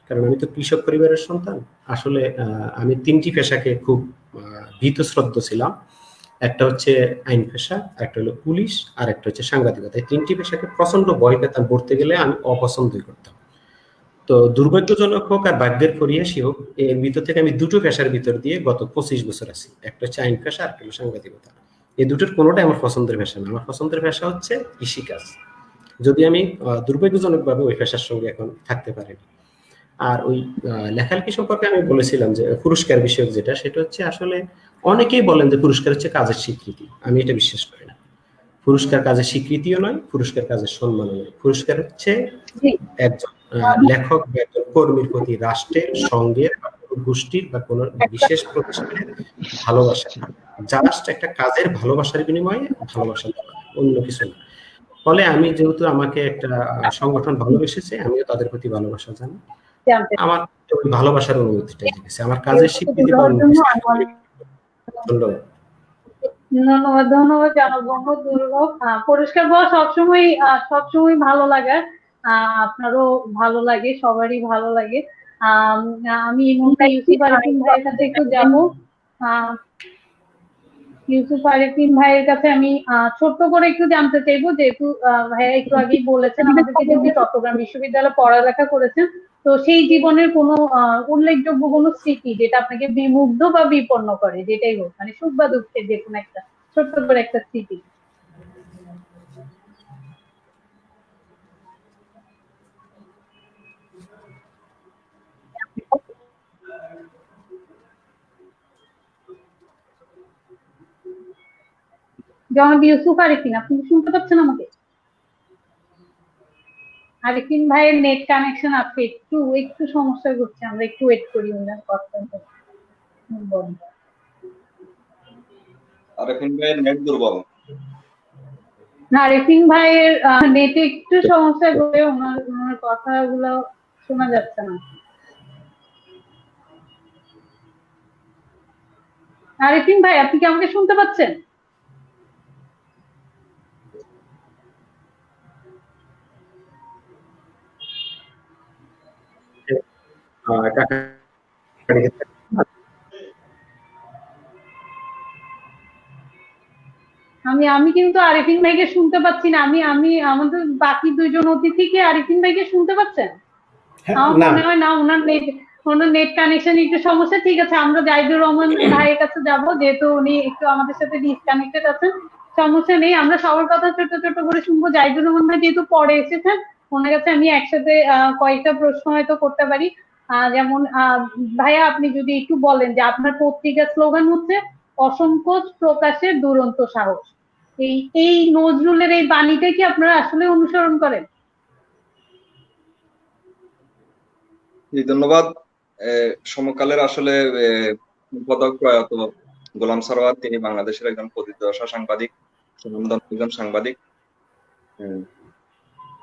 কারণ আমি তো কৃষক পরিবারের সন্তান। আসলে আমি 3টি পেশাকে খুব ভীতশ্রদ্ধ ছিলাম। একটা হচ্ছে আইন পেশা, একটা হলো পুলিশ, আর একটা হচ্ছে সাংবাদিকতা। এই 3টি পেশাকে প্রচন্ড ভয় পেতাম, পড়তে গেলে আমি অপছন্দই করতাম। তো দুর্ভাগ্যজনক হোক আর ভাগ্যের পরিহাসই হোক, এর ভিতর থেকে আমি দুটো পেশার ভিতর দিয়ে গত 25 বছর আছি। একটা হচ্ছে আইন পেশা, আর একটা হলো সাংবাদিকতা। এই দুটোর কোনোটাই আমার পছন্দের পেশা না। আমার পছন্দের পেশা হচ্ছে কৃষিকাজ, যদি আমি দুর্ভাগ্যজনকভাবে ওই পেশার সঙ্গে এখন থাকতে পারিনি। আর ওই লেখালেখি সম্পর্কে আমি বলেছিলাম যে পুরস্কার বিষয়ক যেটা, সেটা হচ্ছে আসলে অনেকেই বলেন যে পুরস্কার হচ্ছে কাজের স্বীকৃতি। আমি এটা বিশ্বাস করি না। পুরস্কার কাজের স্বীকৃতিও নয়, পুরস্কার কাজের সম্মানও নয়। পুরস্কার হচ্ছে জি একজন লেখক বা একজন কর্মীর প্রতি রাষ্ট্রের, সংঘের বা কোনো গোষ্ঠীর বা কোনো বিশেষ প্রতিষ্ঠানের ভালোবাসা, জাস্ট একটা কাজের ভালোবাসার বিনিময়ে ভালোবাসা দেওয়া, অন্য কিছু না। ফলে আমি যেহেতু আমাকে একটা সংগঠন ভালোবেসেছে, আমিও তাদের প্রতি ভালোবাসা জানাই। জানতে আমার ওই ভালোবাসার অনুভূতিটা জেগেছে। আমার কাজের স্বীকৃতি বা দেওয়ার অন্য জন্য কিছু না। আমার ধন্যবাদ। ধন্যবাদ জনগণ দুর্লভ। পরিষ্কার পাওয়া সবসময় ভালো লাগার, আপনারও ভালো লাগে, সবারই ভালো লাগে। আমি এই মুহূর্তে ইউসুফ আরিফিন ভাইয়ের কাছে একটু যাবো। ইউসুফ আরিফিন ভাইয়ের কাছে আমি ছোট্ট করে একটু জানতে চাইবো, যেহেতু ভাইয়া একটু আগেই বলেছেন আমাদেরকে যে উনি চট্টগ্রাম বিশ্ববিদ্যালয়ে পড়ালেখা করেছেন, তো সেই জীবনের কোনো উল্লেখযোগ্য কোনো স্মৃতি যেটা আপনাকে বিমুগ্ধ বা বিপন্ন করে, যেটাই হোক, মানে সুখ বা দুঃখের যে কোনো একটা ছোট্ট করে একটা স্মৃতি। জনাব ইউসুফ আরিফিন, আপনি কি শুনতে পাচ্ছেন আমাকে? আরিফিন ভাইয়ের নেট কানেকশন আছে, একটু সমস্যা করছে, আমরা একটু ওয়েট করি ওনার কথা বলুন। আরিফিন ভাইয়ের নেট দুর্বল। না, আরিফিন ভাইয়ের নেটে একটু সমস্যা করে ওনার কথাগুলো শোনা যাচ্ছে না। আরিফিন ভাই, আপনি কি আমাকে শুনতে পাচ্ছেন? আমি কিন্তু আরিফিন ভাইকে শুনতে পাচ্ছি না। আমি আমাদের বাকি দুইজন অতিথিকে আরিফিন ভাইকে শুনতে পাচ্ছেন? আমার মনে হয় না, ওনার নেট কানেকশন একটু সমস্যা। ঠিক আছে, আমরা জাহিদুর রহমান ভাইয়ের কাছে যাব, যেহেতু উনি একটু আমাদের সাথে ডিসকানেক্টেড আছেন। সমস্যা নেই, আমরা সবার কথা ছোট ছোট করে শুনবো। জাহিদুর রহমান ভাই যেহেতু পরে এসেছেন, ওনার কাছে আমি একসাথে কয়েকটা প্রশ্ন হয়তো করতে পারি। যেমন ভাইয়া, আপনি যদি একটু বলেন যে আপনার পত্রিকার স্লোগান হচ্ছে অসংকোচ প্রকাশের দুরন্ত সাহস। এই নজরুলের এই বাণীটা কি আপনারা আসলে অনুসরণ করেন? জি, ধন্যবাদ। সমকালের আসলে সম্পাদক প্রয়াত গোলাম সারোয়ার, তিনি বাংলাদেশের একজন প্রথিতযশা সাংবাদিক, সুনামধন্য একজন সাংবাদিক।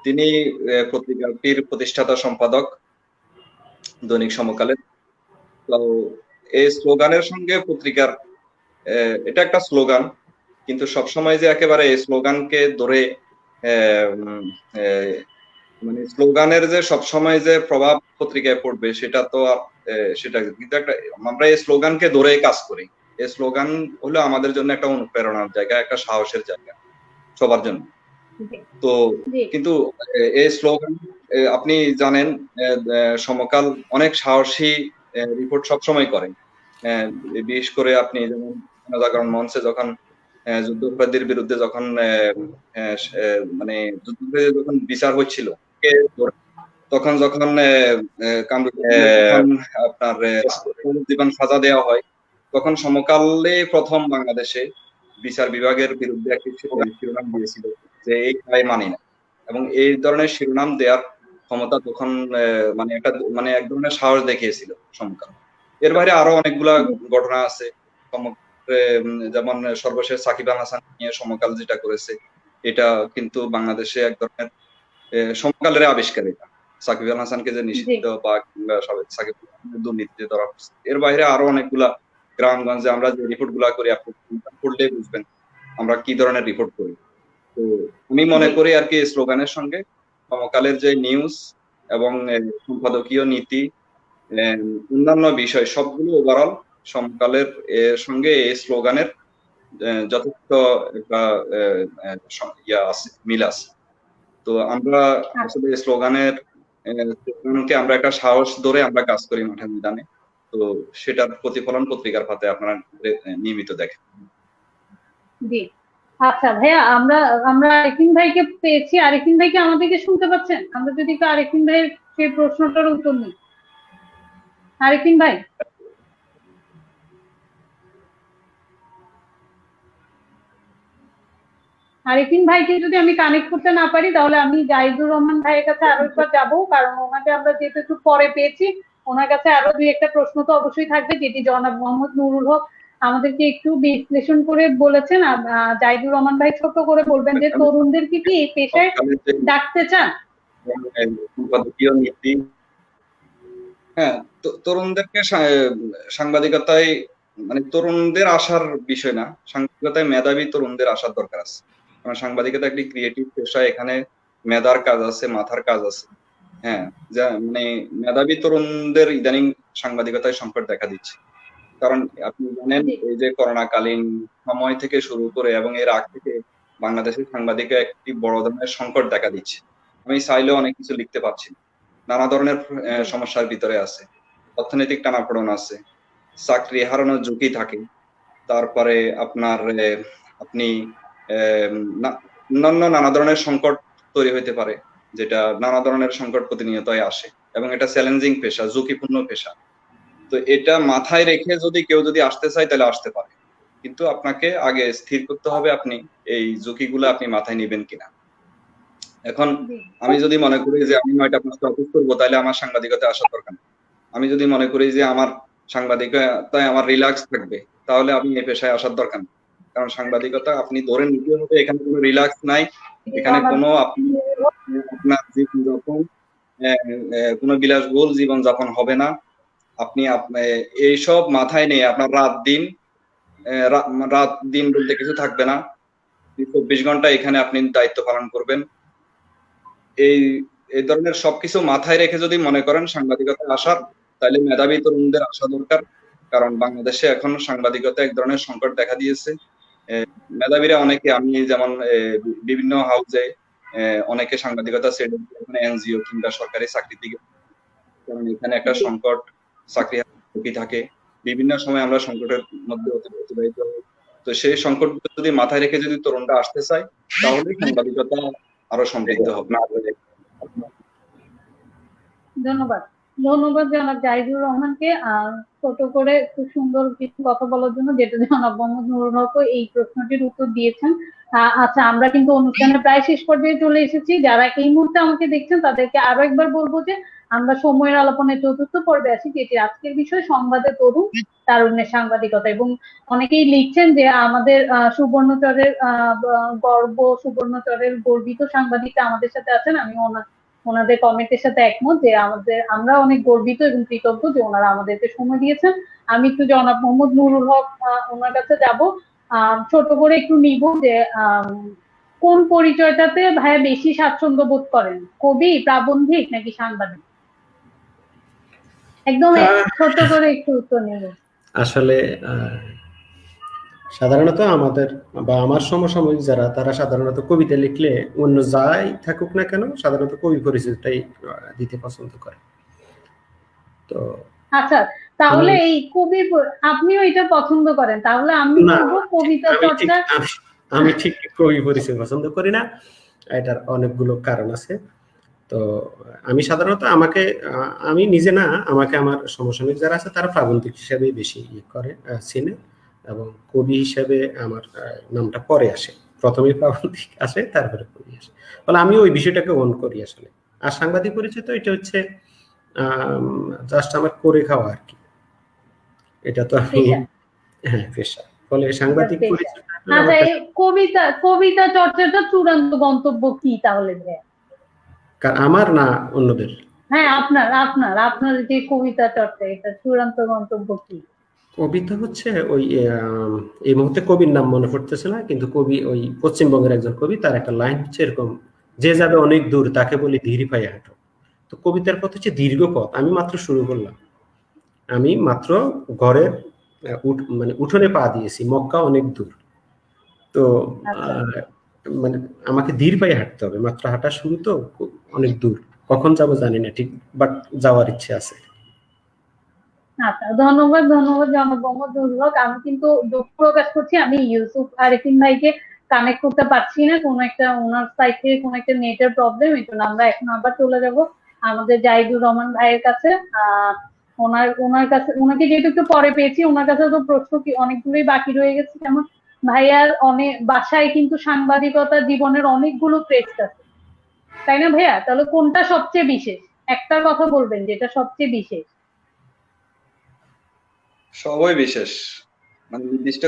তিনি পত্রিকাটির প্রতিষ্ঠাতা সম্পাদক দৈনিক সমকালের। তো এই স্লোগানের সঙ্গে পত্রিকার, এটা একটা স্লোগান, কিন্তু সবসময় যে একেবারে এই স্লোগানকে ধরে মানে স্লোগানের যে সবসময় যে প্রভাব পত্রিকায় পড়বে সেটা তো সেটা কিন্তু একটা, আমরা এই স্লোগানকে ধরে কাজ করি। এই স্লোগান হলো আমাদের জন্য একটা অনুপ্রেরণার জায়গা, একটা সাহসের জায়গা সবার জন্য। তো কিন্তু এই স্লোগান, আপনি জানেন সমকাল অনেক সাহসী রিপোর্ট সবসময় করে। বিশেষ করে আপনি যেমন জনজাগরণ মঞ্চে যখন যুদ্ধাপরাধীর বিরুদ্ধে যখন মানে যুদ্ধাপরাধীর যখন বিচার হচ্ছিল, তখন আপনার জীবন সাজা দেওয়া হয়, তখন সমকালে প্রথম বাংলাদেশে বিচার বিভাগের বিরুদ্ধে একটি শিরোনাম দিয়েছিল যে এই রায় মানি না। এবং এই ধরনের শিরোনাম দেওয়ার ক্ষমতা তখন মানে এক ধরনের সাহস দেখিয়েছিল সমকাল। এর বাইরে আরো অনেকগুলা ঘটনা আছে। যেমন সর্বশেষ সাকিব আল হাসান নিয়ে সমকাল যেটা করেছে, এটা কিন্তু বাংলাদেশে এক ধরনের সমকালের আবিষ্কার। এটা সাকিব আল হাসানকে যে নিষিদ্ধ বা সাকিব দুর্নীতিতে ধরা হচ্ছে। এর বাইরে আরো অনেকগুলা গ্রামগঞ্জে আমরা যে রিপোর্ট গুলা করি, আপনি পড়লেই বুঝবেন আমরা কি ধরনের রিপোর্ট করি। তো আমি মনে করি আর কি স্লোগানের সঙ্গে সমকালের যে নিউজ এবং সম্পাদকীয় নীতি, অন্যান্য বিষয় সবগুলো ওভারঅল সমকালের সঙ্গে এই স্লোগানের যথেষ্ট একটা মিল আছে। তো আমরা আসলে স্লোগানের কে আমরা একটা সাহস ধরে আমরা কাজ করি মাঠে ময়দানে। তো সেটার প্রতিফলন পত্রিকার পাতে আপনারা নিয়মিত দেখেন। জি, আচ্ছা ভাইয়া, আমরা আমরা আরেফিন ভাইকে পেয়েছি। আরেফিন ভাই কি আমাদেরকে শুনতে পাচ্ছেন? আমরা যদি একটু আরেফিন ভাইয়ের সেই প্রশ্নটার উত্তর নিই। আরেফিন ভাই, আরেফিন ভাইকে যদি আমি কানেক্ট করতে না পারি, তাহলে আমি জাহিদুর রহমান ভাইয়ের কাছে আরো একবার যাবো, কারণ ওনাকে আমরা যেহেতু একটু পরে পেয়েছি, ওনার কাছে আরো দুই একটা প্রশ্ন তো অবশ্যই থাকবে, যেটি জনাব মোহাম্মদ নুরুল হক আমাদেরকে একটু বিশ্লেষণ করে বলেছেন। জাহিদুর রহমান ভাই ছোট করে বলবেন যে তরুণদেরকে কি এই পেশায় ডাকতে চান? সম্পাদকীয় নীতি, হ্যাঁ, তরুণদেরকে সাংবাদিকতায় মানে তরুণদের আসার বিষয় না, সাংবাদিকতায় মেধাবী তরুণদের আসার দরকার আছে। কারণ সাংবাদিকতা একটি ক্রিয়েটিভ পেশা, এখানে মেধার কাজ আছে, মাথার কাজ আছে। হ্যাঁ, যা মানে মেধাবী তরুণদের ইদানিং সাংবাদিকতায় সংকট দেখা দিচ্ছে। কারণ আপনি জানেন এই যে করোনাকালীন সময় থেকে শুরু করে এবং এর আগ থেকে বাংলাদেশের সাংবাদিকতা একটি বড় ধরনের সংকট দেখা দিচ্ছে। আমি চাইলেও অনেক কিছু লিখতে পারছি না, নানা ধরনের সমস্যার ভিতরে আছে, অর্থনৈতিক টানাপোড়েন আছে, চাকরি হারানোর ঝুঁকি থাকে, তারপরে আপনার আপনি অন্যান্য নানা ধরনের সংকট তৈরি হইতে পারে, যেটা নানা ধরনের সংকট প্রতিনিয়তই আসে এবং এটা চ্যালেঞ্জিং পেশা, ঝুঁকিপূর্ণ পেশা। তো এটা মাথায় রেখে যদি কেউ যদি আসতে চায় তাহলে আসতে পারে, কিন্তু আপনাকে আগে স্থির করতে হবে আপনি এই ঝুঁকিগুলো আপনি মাথায় নেবেন কিনা। এখন আমি যদি মনে করি যে আমি 9টা 5টা অফিস করবো, তাহলে আমার সাংবাদিকতায় আসার দরকার নেই। আমি যদি মনে করি যে আমার সাংবাদিকতায় আমার রিল্যাক্স থাকবে, তাহলে আমি এই পেশায় আসার দরকার নেই। কারণ সাংবাদিকতা আপনি ধরে নিতে হবে, এখানে কোনো রিল্যাক্স নাই, এখানে কোনো আপনি আপনার জীবন যাপন কোনো বিলাসবহুল জীবন যাপন হবে না। আপনি এইসব মাথায় নিয়ে আপনার রাত দিন বলতে কিছু থাকবে না, 24 ঘন্টা এখানে আপনি দায়িত্ব পালন করবেন। এই ধরনের সবকিছু মাথায় রেখে যদি মনে করেন সাংবাদিকতায় আসার, তাহলে মেধাবী তরুণদের আসা দরকার। কারণ বাংলাদেশে এখন সাংবাদিকতা এক ধরনের সংকট দেখা দিয়েছে। মেধাবীরা অনেকে, আমি যেমন বিভিন্ন হাউজে অনেকে সাংবাদিকতা ছেড়ে এনজিও কিংবা সরকারি চাকরির দিকে, কারণ এখানে একটা সংকট, চাকরি ঝুঁকি থাকে, বিভিন্ন সময় আমরা সংকটের মধ্যে অতিবাহিত হই। তো সেই সংকট যদি মাথায় রেখে যদি তরুণরা আসতে চায়, তাহলে সাংবাদিকতা আরো সমৃদ্ধ হবে। ধন্যবাদ, ধন্যবাদ জনাব জাহিদুর রহমানকে ছোট করে খুব সুন্দর কিছু কথা বলার জন্য, যেটা জনাব মোহাম্মদ নুরুল হক এই প্রশ্নটির উত্তর দিয়েছেন। আচ্ছা, আমরা কিন্তু অনুষ্ঠানের প্রায় শেষ পর্যায়ে চলে এসেছি। যারা এই মুহূর্তে আমাকে দেখছেন তাদেরকে আরো একবার বলবো যে আমরা সময়ের আলোপনের 4র্থ পর্বে আছি, যেটি আজকের বিষয় সংবাদে তরুণ, তারুণ্যের সাংবাদিকতা। এবং অনেকেই লিখছেন যে আমাদের সুবর্ণচরের গর্ব, সুবর্ণচরের গর্বিত সাংবাদিকরা আমাদের সাথে আছেন। আমি ওনাদের কমেন্টের সাথে একমত যে আমরা অনেক গর্বিত এবং কৃতজ্ঞ যে ওনারা আমাদেরকে সময় দিয়েছেন। আমি একটু জনাব মোহাম্মদ নুরুল হক ওনার কাছে যাব, ছোট করে একটু নিব যে কোন পরিচয়টাতে ভাইয়া বেশি স্বাচ্ছন্দ্য বোধ করেন, কবি, প্রাবন্ধিক নাকি সাংবাদিক? একদম ছোট করে একটু উত্তর নিব। আসলে সাধারণত আমাদের বা আমার সমসাময়িক যারা, তারা সাধারণত কবিতা লিখলে অন্য যাই থাকুক না কেন সাধারণত কবি পরিচয়টাই দিতে পছন্দ করে। তো আচ্ছা, তাহলে এই কবি, আপনিও এটা পছন্দ করেন, তাহলে আমি বলবো কবিতা চর্চা। আমি ঠিক কবি পরিচয় পছন্দ করি না, এটার অনেকগুলো কারণ আছে। তো আমি সাধারণত আমি নিজে না, আমাকে আমার সমসাময়িক যারা আছে তারা প্রাবন্ধিক হিসেবে বেশি করে চিনে, এবং কবি হিসেবে আমার নামটা পরে আসে, প্রথমে প্রাবন্ধিক আসে তারপরে কবি আসে। ফলে আমি ওই বিষয়টাকে অন করি আসলে। আর সাংবাদিক পরিচয় তো এটা হচ্ছে জাস্ট আমার করে খাওয়া আর কি, এটা তো আমি হ্যাঁ পেশা। ফলে সাংবাদিক পরিচয়। আচ্ছা, এই কবিতা চর্চাটা চূড়ান্ত গন্তব্য কি তাহলে? আমার না অন্যদের? হ্যাঁ, আপনার যে কবিতা চর্চা, এটা চূড়ান্ত গন্তব্য কি? কবিতা হচ্ছে ওই এই মুহূর্তে কবির নাম মনে পড়তেছে না, কিন্তু কবি ওই পশ্চিমবঙ্গের একজন কবি, তার একটা লাইন হচ্ছে এরকম, যে যাবে অনেক দূর তাকে বলি ধীর পায়ে হাঁটো। তো কবিতার পথ হচ্ছে দীর্ঘ পথ, আমি মাত্র শুরু করলাম, আমি মাত্র ঘরের মানে উঠোনে পা দিয়েছি, মক্কা অনেক দূর। তো মানে আমাকে ধীর পায়ে হাঁটতে হবে, মাত্র হাঁটা শুরু, তো অনেক দূর। কখন যাব জানি না ঠিক, বাট যাওয়ার ইচ্ছে আছে। আচ্ছা, ধন্যবাদ ধন্যবাদ জনাব মোহাম্মদ নুরুল হক। আমি কিন্তু দুঃখ প্রকাশ করছি, আমি ইউসুফ আরিফিন ভাইকে কানেক্ট করতে পারছি না, কোনো একটা ওনার সাইড থেকে কোনো একটা নেটের প্রবলেম, এই জন্য আমরা এখন আবার চলে যাব আমাদের জাহিদুর রহমান ভাইয়ের কাছে। ওনার কাছে, ওনাকে যেহেতু একটু পরে পেয়েছি, ওনার কাছে তো প্রশ্ন কি অনেকগুলোই বাকি রয়ে গেছে। যেমন ভাইয়ার অনেক বাসায় কিন্তু সাংবাদিকতা জীবনের অনেকগুলো ক্রেস্ট আছে, তাই না ভাইয়া? তাহলে কোনটা সবচেয়ে বিশেষ, একটা কথা বলবেন যেটা সবচেয়ে বিশেষ। সবই বিশেষ, মানে নির্দিষ্ট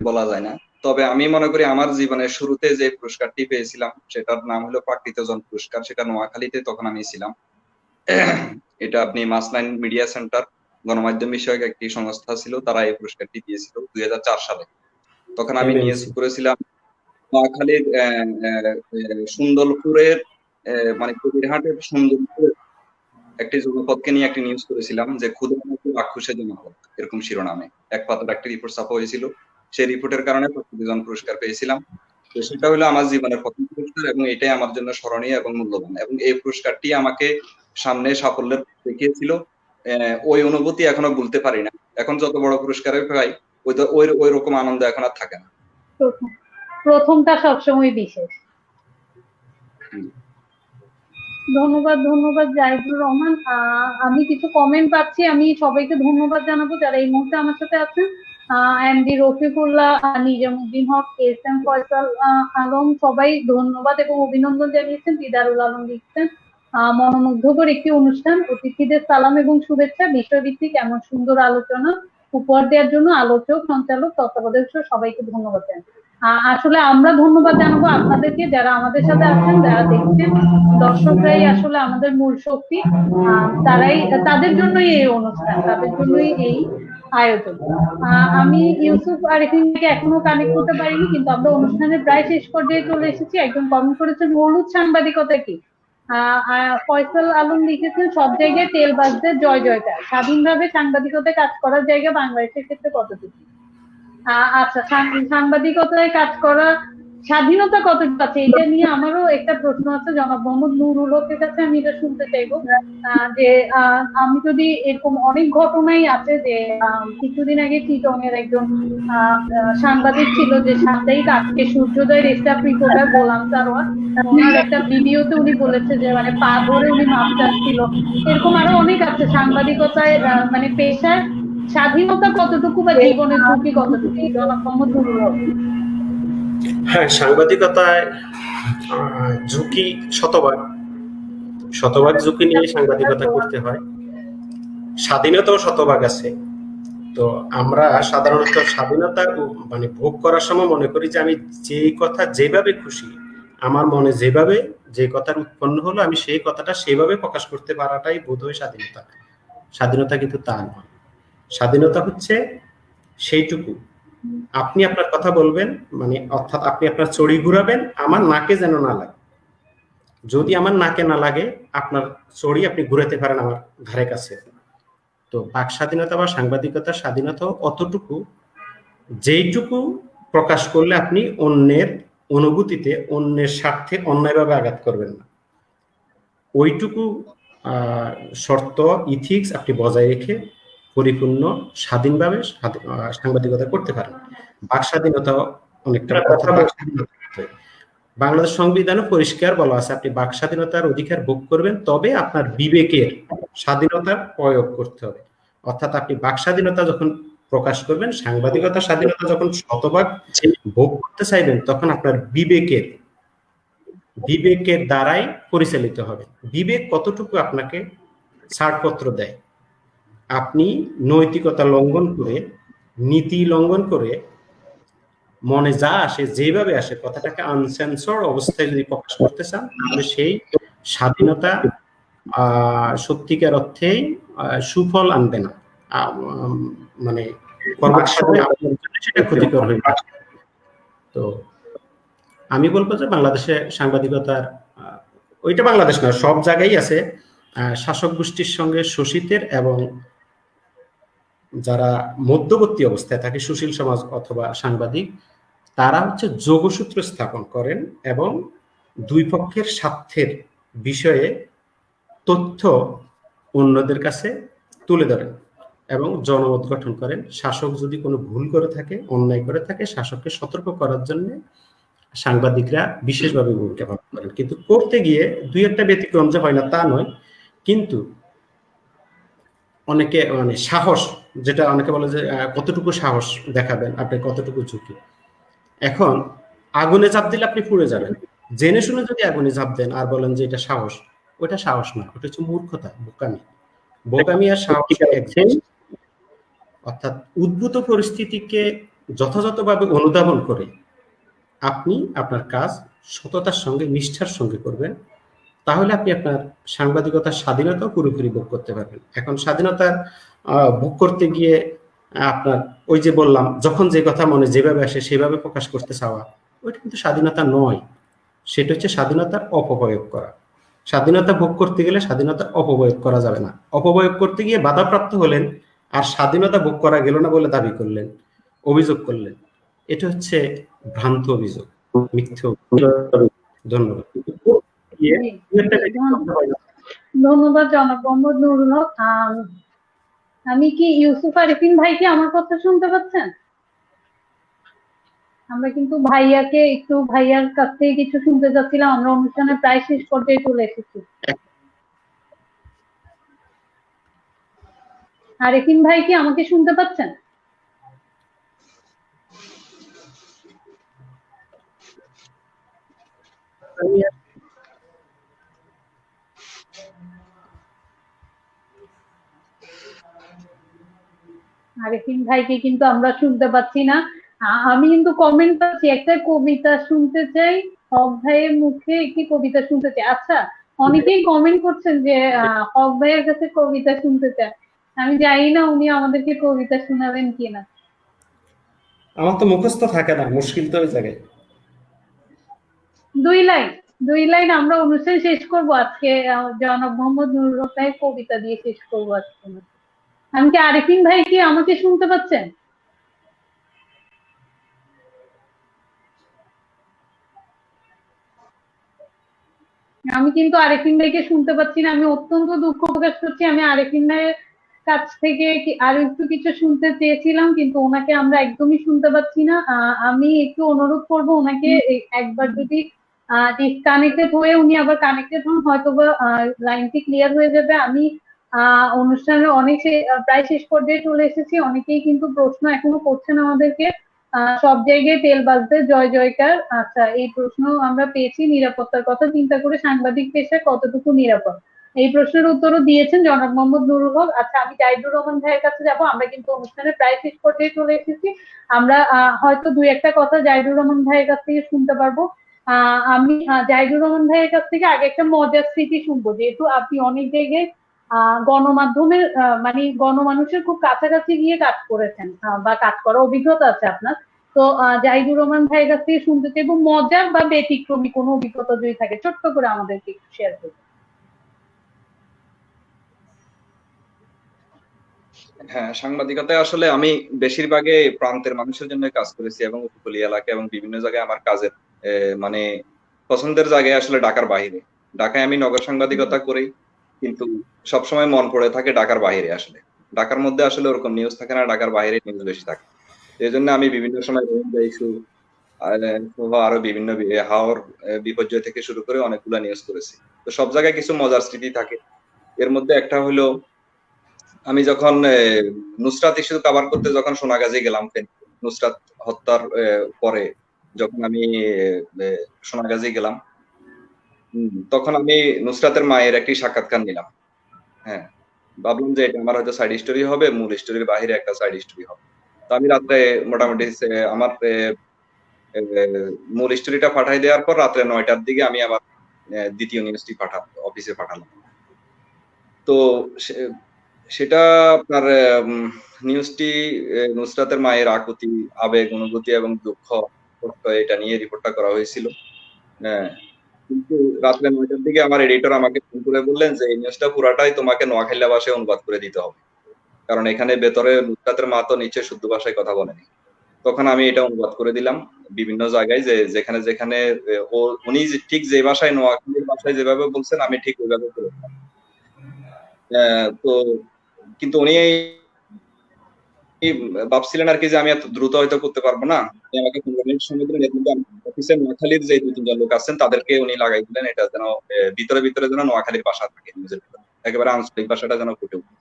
বলা যায় না। তবে আমি মনে করি আমার জীবনের শুরুতে যে পুরস্কারটি পেয়েছিলাম সেটার নাম হলো প্রাকৃতজন পুরস্কার, সেটা নোয়াখালীতে তখন আমি ছিলাম। এটা আপনি মাসলাইন মিডিয়া সেন্টার গণমাধ্যম বিষয়ক একটি সংস্থা ছিল, তারা এই পুরস্কারটি দিয়েছিল 2004 সালে। তখন আমি নিউজ করেছিলাম নোয়াখালীর সুন্দরপুরের মানে কবিরহাটের সুন্দরপুরের একটি জনপদকে নিয়ে একটি নিউজ করেছিলাম যে ক্ষুদ্র রাক্ষসে জনপদ, এরকম শিরোনামে এক পাতার একটি রিপোর্ট ছাপা হয়েছিল। সেই রিপোর্টের কারণে প্রাকৃতজন পুরস্কার পেয়েছিলাম। তো সেটা হলো আমার জীবনের প্রথম পুরস্কার এবং এটাই আমার জন্য স্মরণীয় এবং মূল্যবান, এবং এই পুরস্কারটি আমাকে সামনে সাফল্যের দেখিয়েছিল। ওই অনুভূতি এখনো ভুলতে পারি না। এখন যত বড় পুরস্কারে পাই ওই রকম আনন্দ এখন আর থাকে না। প্রথমটা সবসময় বিশেষ। ধন্যবাদ ধন্যবাদ জাহিদুর রহমান। আমি কিছু কমেন্ট পাচ্ছি, আমি সবাইকে ধন্যবাদ জানাবো যারা এই মুহূর্তে আমার সাথে আছেন। এমডি রফিকুল্লাহ, নিজামুদ্দিন হক, এস এম ফয়সাল আলম, সবাই ধন্যবাদ এবং অভিনন্দন জানিয়েছেন। দিদারুল আলম লিখছেন মনোমুগ্ধকর একটি অনুষ্ঠান, অতিথিদের সালাম এবং শুভেচ্ছা, বিষয়ভিত্তিক এমন সুন্দর আলোচনা উপহার দেওয়ার জন্য আলোচক, সঞ্চালক, তত্ত্বাবধায়ক সবাইকে ধন্যবাদ জানাই। আসলে আমরা ধন্যবাদ জানাবো আপনাদেরকে যারা আমাদের সাথে আছেন, যারা দেখছেন। দর্শকরাই আসলে আমাদের মূল শক্তি, তারাই, তাদের জন্যই এই অনুষ্ঠান, তাদের জন্যই এই আয়োজন। আমি ইউসুফ আরিফিনকে এখনো কানেক্ট করতে পারিনি, কিন্তু আমরা অনুষ্ঠানের প্রায় শেষ পর্যায়ে চলে এসেছি। একজন কমেন্ট করেছেন হলুদ সাংবাদিকতা কি। ফয়সাল আলম লিখেছেন সব জায়গায় তেলবাজদের জয় জয়কার, স্বাধীনভাবে সাংবাদিকতায় কাজ করার জায়গা বাংলাদেশের ক্ষেত্রে কতটুকু। আচ্ছা, সাংবাদিকতায় কাজ করা স্বাধীনতা কতটুকু আছে, এটা নিয়ে আমারও একটা প্রশ্ন আছে জনাব মোহাম্মদ নুরুল হকের কাছে। আমি এটা শুনতে চাইবো যে আমি যদি এরকম অনেক ঘটনাই আছে যে কিছুদিন আগে চিটং এর একজন সাংবাদিক ছিল যে সাপ্তাহিক আজকে সূর্যোদয়ের স্টাফ রিপোর্টার গোলাম সারোয়ার, ওনার একটা ভিডিওতে উনি বলেছে যে মানে পা ধরে উনি মাপ চাচ্ছিল। এরকম আরো অনেক আছে সাংবাদিকতায়, মানে পেশার স্বাধীনতা কতটুকু বা জীবনের ঝুঁকি কতটুকু, জনাব মোহাম্মদ নুরুল হক। হ্যাঁ, সাংবাদিকতায় ঝুঁকি শতভাগ ঝুঁকি নিয়ে সাংবাদিকতা করতে হয়, স্বাধীনতাও শতভাগ আছে। তো আমরা সাধারণত স্বাধীনতা মানে ভোগ করার সময় মনে করি যে আমি যেই কথা যেভাবে খুশি, আমার মনে যেভাবে যে কথার উৎপন্ন হলো আমি সেই কথাটা সেভাবে প্রকাশ করতে পারাটাই বোধ হয় স্বাধীনতা। স্বাধীনতা কিন্তু তা নয়। স্বাধীনতা হচ্ছে সেইটুকু আপনি আপনার কথা বলবেন, মানে অর্থাৎ আপনি আপনার চড়ি ঘুরাবেন, আমার নাকে যেন না লাগে। যদি আমার নাকে না লাগে আপনার চড়ি আপনি ঘুরাতে পারেন আমার ধারে কাছে। তো বাক স্বাধীনতা বা সাংবাদিকতার স্বাধীনতা অতটুকু যেইটুকু প্রকাশ করলে আপনি অন্যের অনুভূতিতে, অন্যের স্বার্থে অন্যায়ভাবে আঘাত করবেন না, ওইটুকু শর্ত ইথিক্স আপনি বজায় রেখে পরিপূর্ণ স্বাধীনভাবে সাংবাদিকতা করতে পারেন। বাক স্বাধীনতা অনেকটা কথা, বাংলাদেশ সংবিধানে পরিষ্কার বলা আছে আপনি বাক স্বাধীনতার অধিকার ভোগ করবেন, তবে আপনার বিবেকের স্বাধীনতার প্রয়োগ করতে হবে। অর্থাৎ আপনি বাক স্বাধীনতা যখন প্রকাশ করবেন, সাংবাদিকতার স্বাধীনতা যখন শতভাগ ভোগ করতে চাইবেন, তখন আপনার বিবেকের দ্বারাই পরিচালিত হবে। বিবেক কতটুকু আপনাকে ছাড়পত্র দেয়, আপনি নৈতিকতা লঙ্ঘন করে, নীতি লঙ্ঘন করে, মনে যা আসে যেভাবে আসে কথাটাকে আনসেন্সর অবস্থায় যদি প্রকাশ করতে চান, তাহলে সেই স্বাধীনতা সত্যিকার অর্থেই সুফল আনবে না, মানে কর্মক্ষেত্রে আপনার জন্য সেটা ক্ষতিকর হয়ে যাবে। তো আমি বলবো যে বাংলাদেশে সাংবাদিকতার, ওইটা বাংলাদেশ না সব জায়গায় আছে, শাসক গোষ্ঠীর সঙ্গে শোষিতের এবং যারা মধ্যবর্তী অবস্থায় থাকে, সুশীল সমাজ অথবা সাংবাদিক, তারা হচ্ছে যোগসূত্র স্থাপন করেন এবং দুই পক্ষের স্বার্থের বিষয়ে তথ্য অন্যদের কাছে তুলে ধরেন এবং জনমত গঠন করেন। শাসক যদি কোনো ভুল করে থাকে, অন্যায় করে থাকে, শাসককে সতর্ক করার জন্য সাংবাদিকরা বিশেষভাবে ভূমিকা পালন করেন। কিন্তু করতে গিয়ে দুই একটা ব্যতিক্রম যে হয় না তা নয়, কিন্তু অনেকে মানে সাহস, যেটা অনেকে বলে যে কতটুকু সাহস দেখাবেন আপনি, কতটুকু ঝুঁকি। এখন আগুনে ঝাঁপ দিলে আপনি পুড়ে যাবেন, জেনে শুনে যদি আগুনে ঝাঁপ দেন আর বলেন যে এটা সাহস, ওটা সাহস না, ওটা হচ্ছে মূর্খতা, বোকামি। বোকামি আর সাহস এক জিনিস। অর্থাৎ উদ্ভূত পরিস্থিতিকে যথাযথভাবে অনুধাবন করে আপনি আপনার কাজ সততার সঙ্গে, নিষ্ঠার সঙ্গে করবেন, তাহলে আপনি আপনার সাংবাদিকতার স্বাধীনতাও পুরোপুরি ভোগ করতে পারবেন। এখন স্বাধীনতার ভোগ করতে গিয়ে আপনার ওই যে বললাম, যখন যে কথা মনে যেভাবে আসে সেভাবে প্রকাশ করতে চাওয়া, ওইটা কিন্তু স্বাধীনতা নয়, সেটা হচ্ছে স্বাধীনতার অপপ্রয়োগ করা। স্বাধীনতা ভোগ করতে গেলে স্বাধীনতার অপপ্রয়োগ করা যাবে না। অপপ্রয়োগ করতে গিয়ে বাধাপ্রাপ্ত হলেন আর স্বাধীনতা ভোগ করা গেল না বলে দাবি করলেন, অভিযোগ করলেন, এটা হচ্ছে ভ্রান্ত অভিযোগ, মিথ্যে অভিযোগ। ধন্যবাদ। ধন্যবাদ জনাব মোহাম্মদ নুরুল হক। আমি কি ইউসুফ আরিফিন ভাই কি আমার কথা শুনতে পাচ্ছেন? আমরা কিন্তু ভাইয়াকে একটু, ভাইয়ার কাছ থেকে কিছু শুনতে চাচ্ছিলাম, আমরা অনুষ্ঠানে প্রায় শেষ পর্যায়ে চলে এসেছি। আরিফিন ভাই কি আমাকে শুনতে পাচ্ছেন? আরিফিন ভাইকে কিন্তু আমরা শুনতে পাচ্ছি না। আমি কিন্তু কমেন্ট পাচ্ছি, একটা কবিতা শুনতে চাই, হক ভাইয়ের মুখে একটি কবিতা শুনতে চাই। আচ্ছা, অনেকেই কমেন্ট করছেন যে হক ভাইয়ের কাছে কবিতা শুনতে চায়। আমি জানি না উনি আমাদেরকে কবিতা শোনাবেন কিনা। আমার তো মুখস্থ থাকে না, মুশকিল তো ওই জায়গায়। দুই লাইন আমরা অনুষ্ঠান শেষ করবো আজকে। জনাব মোহাম্মদ নুরুল হক ভাইয়ের কবিতা দিয়ে শেষ করবো আজকে। আমি কি, আরিফিন ভাই কি আমাকে শুনতে পাচ্ছেন? আমি কিন্তু আরিফিন ভাইকে শুনতে পাচ্ছি না। আমি অত্যন্ত দুঃখ প্রকাশ করছি। আমি আরিফিন ভাইয়ের কাছ থেকে আরো একটু কিছু শুনতে চেয়েছিলাম, কিন্তু ওনাকে আমরা একদমই শুনতে পাচ্ছি না। আমি একটু অনুরোধ করবো ওনাকে একবার যদি ডিসকানেক্টেড হয়ে উনি আবার কানেক্টেড হন, হয়তো বা লাইনটি ক্লিয়ার হয়ে যাবে। আমি অনুষ্ঠানের অনেক প্রায় শেষ পর্যায়ে চলে এসেছি। অনেকেই কিন্তু প্রশ্ন এখনো করছেন আমাদেরকে, সব জায়গায় তেল বাজবে, জয় জয়কার। আচ্ছা, এই প্রশ্ন আমরা পেয়েছি, নিরাপত্তার কথা চিন্তা করে সাংবাদিক পেশা কতটুকু নিরাপদ, এই প্রশ্নের উত্তরও দিয়েছেন জনাব মোহাম্মদ নুরুল হক। আচ্ছা, আমি জাহিদুর রহমান ভাইয়ের কাছে যাব। আমরা কিন্তু অনুষ্ঠানের প্রায় শেষ পর্যায়ে চলে এসেছি। আমরা হয়তো দুই একটা কথা জাহিদুর রহমান ভাইয়ের কাছ থেকে শুনতে পারবো। আমি জাহিদুর রহমান ভাইয়ের কাছ থেকে আগে একটা মজার স্মৃতি শুনবো, যেহেতু আপনি অনেক জায়গায় গণমাধ্যমের মানে গণমানুষের খুব কাছাকাছি গিয়ে কাজ করেছেন বা কাজ করার অভিজ্ঞতা আছে আপনার। তো জাহিদুর রহমান ভাইয়ের কাছ থেকে শুনতে চাইবো মজার বা ব্যতিক্রমী কোনো অভিজ্ঞতা যদি থাকে, ছোট্ট করে আমাদেরকে একটু শেয়ার করুন। হ্যাঁ, সাংবাদিকতায় আসলে আমি বেশিরভাগই প্রান্তের মানুষের জন্য কাজ করেছি এবং উপকূলীয় এলাকা এবং বিভিন্ন জায়গায় আমার কাজের মানে পছন্দের জায়গায় আসলে ঢাকার বাইরে। ঢাকায় আমি নগর সাংবাদিকতা করি, কিন্তু সবসময় মন পড়ে থাকে ঢাকার বাইরে। আসলে ঢাকার মধ্যে আসলে ওরকম নিউজ থাকে না, ঢাকার বাইরে নিউজ বেশি থাকে। এই জন্য আমি বিভিন্ন সময় রোহিঙ্গা ইস্যু আরো বিভিন্ন হাওর বিপর্যয় থেকে শুরু করে অনেকগুলো নিউজ করেছি। তো সব জায়গায় কিছু মজার স্মৃতি থাকে। এর মধ্যে একটা হলো, আমি যখন নুসরাত ইস্যু কভার করতে যখন সোনাগাজী গেলাম, নুসরাত হত্যার পরে যখন আমি সোনাগাজী গেলাম, তখন আমি নুসরাতের মায়ের একটি সাক্ষাৎকার নিলাম। হ্যাঁ, ভাবলাম যে এটা আমার হয়তো সাইড স্টোরি হবে, মূল স্টোরির বাইরে একটা সাইড স্টোরি হবে। তো আমি রাত্রে মোটামুটি আমার মূল স্টোরিটা পাঠাই দেওয়ার পর রাত্রে 9টার দিকে আমি আবার দ্বিতীয় নিউজটি অফিসে পাঠালাম। তো সেটা আপনার নিউজটি নুসরাতের মায়ের আকুতি, আবেগ, অনুভূতি এবং দুঃখ এটা নিয়ে রিপোর্টটা করা হয়েছিল। হ্যাঁ, কিন্তু রাত্রে 9টার দিকে আমার এডিটর আমাকে ফোন করে বললেন যে এই নিউজটা পুরাটাই তোমাকে নোয়াখালী ভাষায় অনুবাদ করে দিতে হবে, কারণ এখানে ভেতরে নুসরাতের মা তো নিচে শুদ্ধ ভাষায় কথা বলেনি। তো তখন আমি এটা অনুবাদ করে দিলাম বিভিন্ন জায়গায়, যে যেখানে যেখানে উনি ঠিক যে ভাষায়, নোয়াখালীর ভাষায় যেভাবে বলছেন আমি ঠিক ওইভাবে করে দিলাম। তো কিন্তু উনি ভাবছিলেন আর কি যে আমি এত দ্রুত হয়তো করতে পারবো না, আমাকে 15 মিনিট সময় দিলেন, কিন্তু অফিসে নোয়াখালীর যে 2-3 জন লোক আছেন তাদেরকে উনি লাগাই দিলেন, এটা যেন ভিতরে ভিতরে যেন নোয়াখালীর ভাষা থাকে, একেবারে আঞ্চলিক ভাষাটা যেন ফুটে উঠে।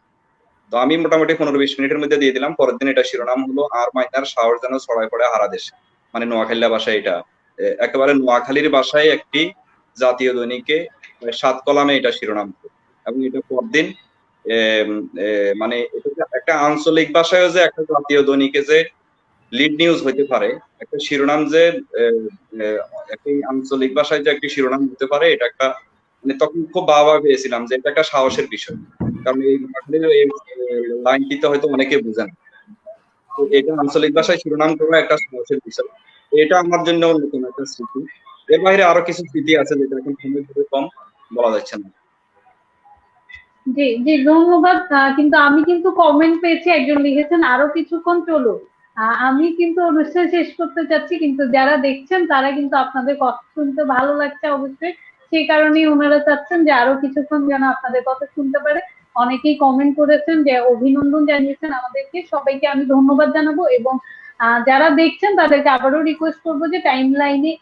তো আমি মোটামুটি 15-20 মিনিটের মধ্যে দিয়ে দিলাম। পরের দিন এটা শিরোনাম হলো আর মাইনার সাহস যেন ছড়ায় পড়ে হারা দেশে, মানে নোয়াখালী ভাষায় এটা একেবারে নোয়াখালীর ভাষায় একটি জাতীয় দৈনিকে 7 কলামে এটা শিরোনাম, এবং এটা পরদিন মানে একটা আঞ্চলিক ভাষায় যে একটা জাতীয় দৈনিকে যে লিড নিউজ হইতে পারে, একটা শিরোনাম যে একটা আঞ্চলিক ভাষায় যে একটি শিরোনাম হতে পারে, এটা একটা মানে তখন খুব বাবা পেয়েছিলাম যে এটা একটা সাহসের বিষয়, কারণ এই লাইনটিতে হয়তো অনেকে বুঝেন, তো এটা আঞ্চলিক ভাষায় শিরোনাম করা একটা সাহসের বিষয়। এটা আমার জন্য নতুন একটা স্মৃতি। এর বাইরে আরো কিছু স্মৃতি আছে যেটা এখন সময় কম বলা যাচ্ছে না। জি জি, ধন্যবাদ। কিন্তু আমি কিন্তু কমেন্ট পেয়েছি, একজন লিখেছেন আরো কিছুক্ষণ চলুক। আমি কিন্তু অনুষ্ঠান শেষ করতে চাচ্ছি, কিন্তু যারা দেখছেন তারা কিন্তু আপনাদের কথা শুনতে ভালো লাগছে অবশ্যই, সেই কারণেই ওনারা চাচ্ছেন যে আরো কিছুক্ষণ যেন আপনাদের কথা শুনতে পারে। অনেকেই কমেন্ট করেছেন, যে অভিনন্দন জানিয়েছেন আমাদেরকে, সবাইকে আমি ধন্যবাদ জানাবো। এবং যারা দেখছেন তাদেরকে আবারও রিকোয়েস্ট করবো যে টাইম লাইনে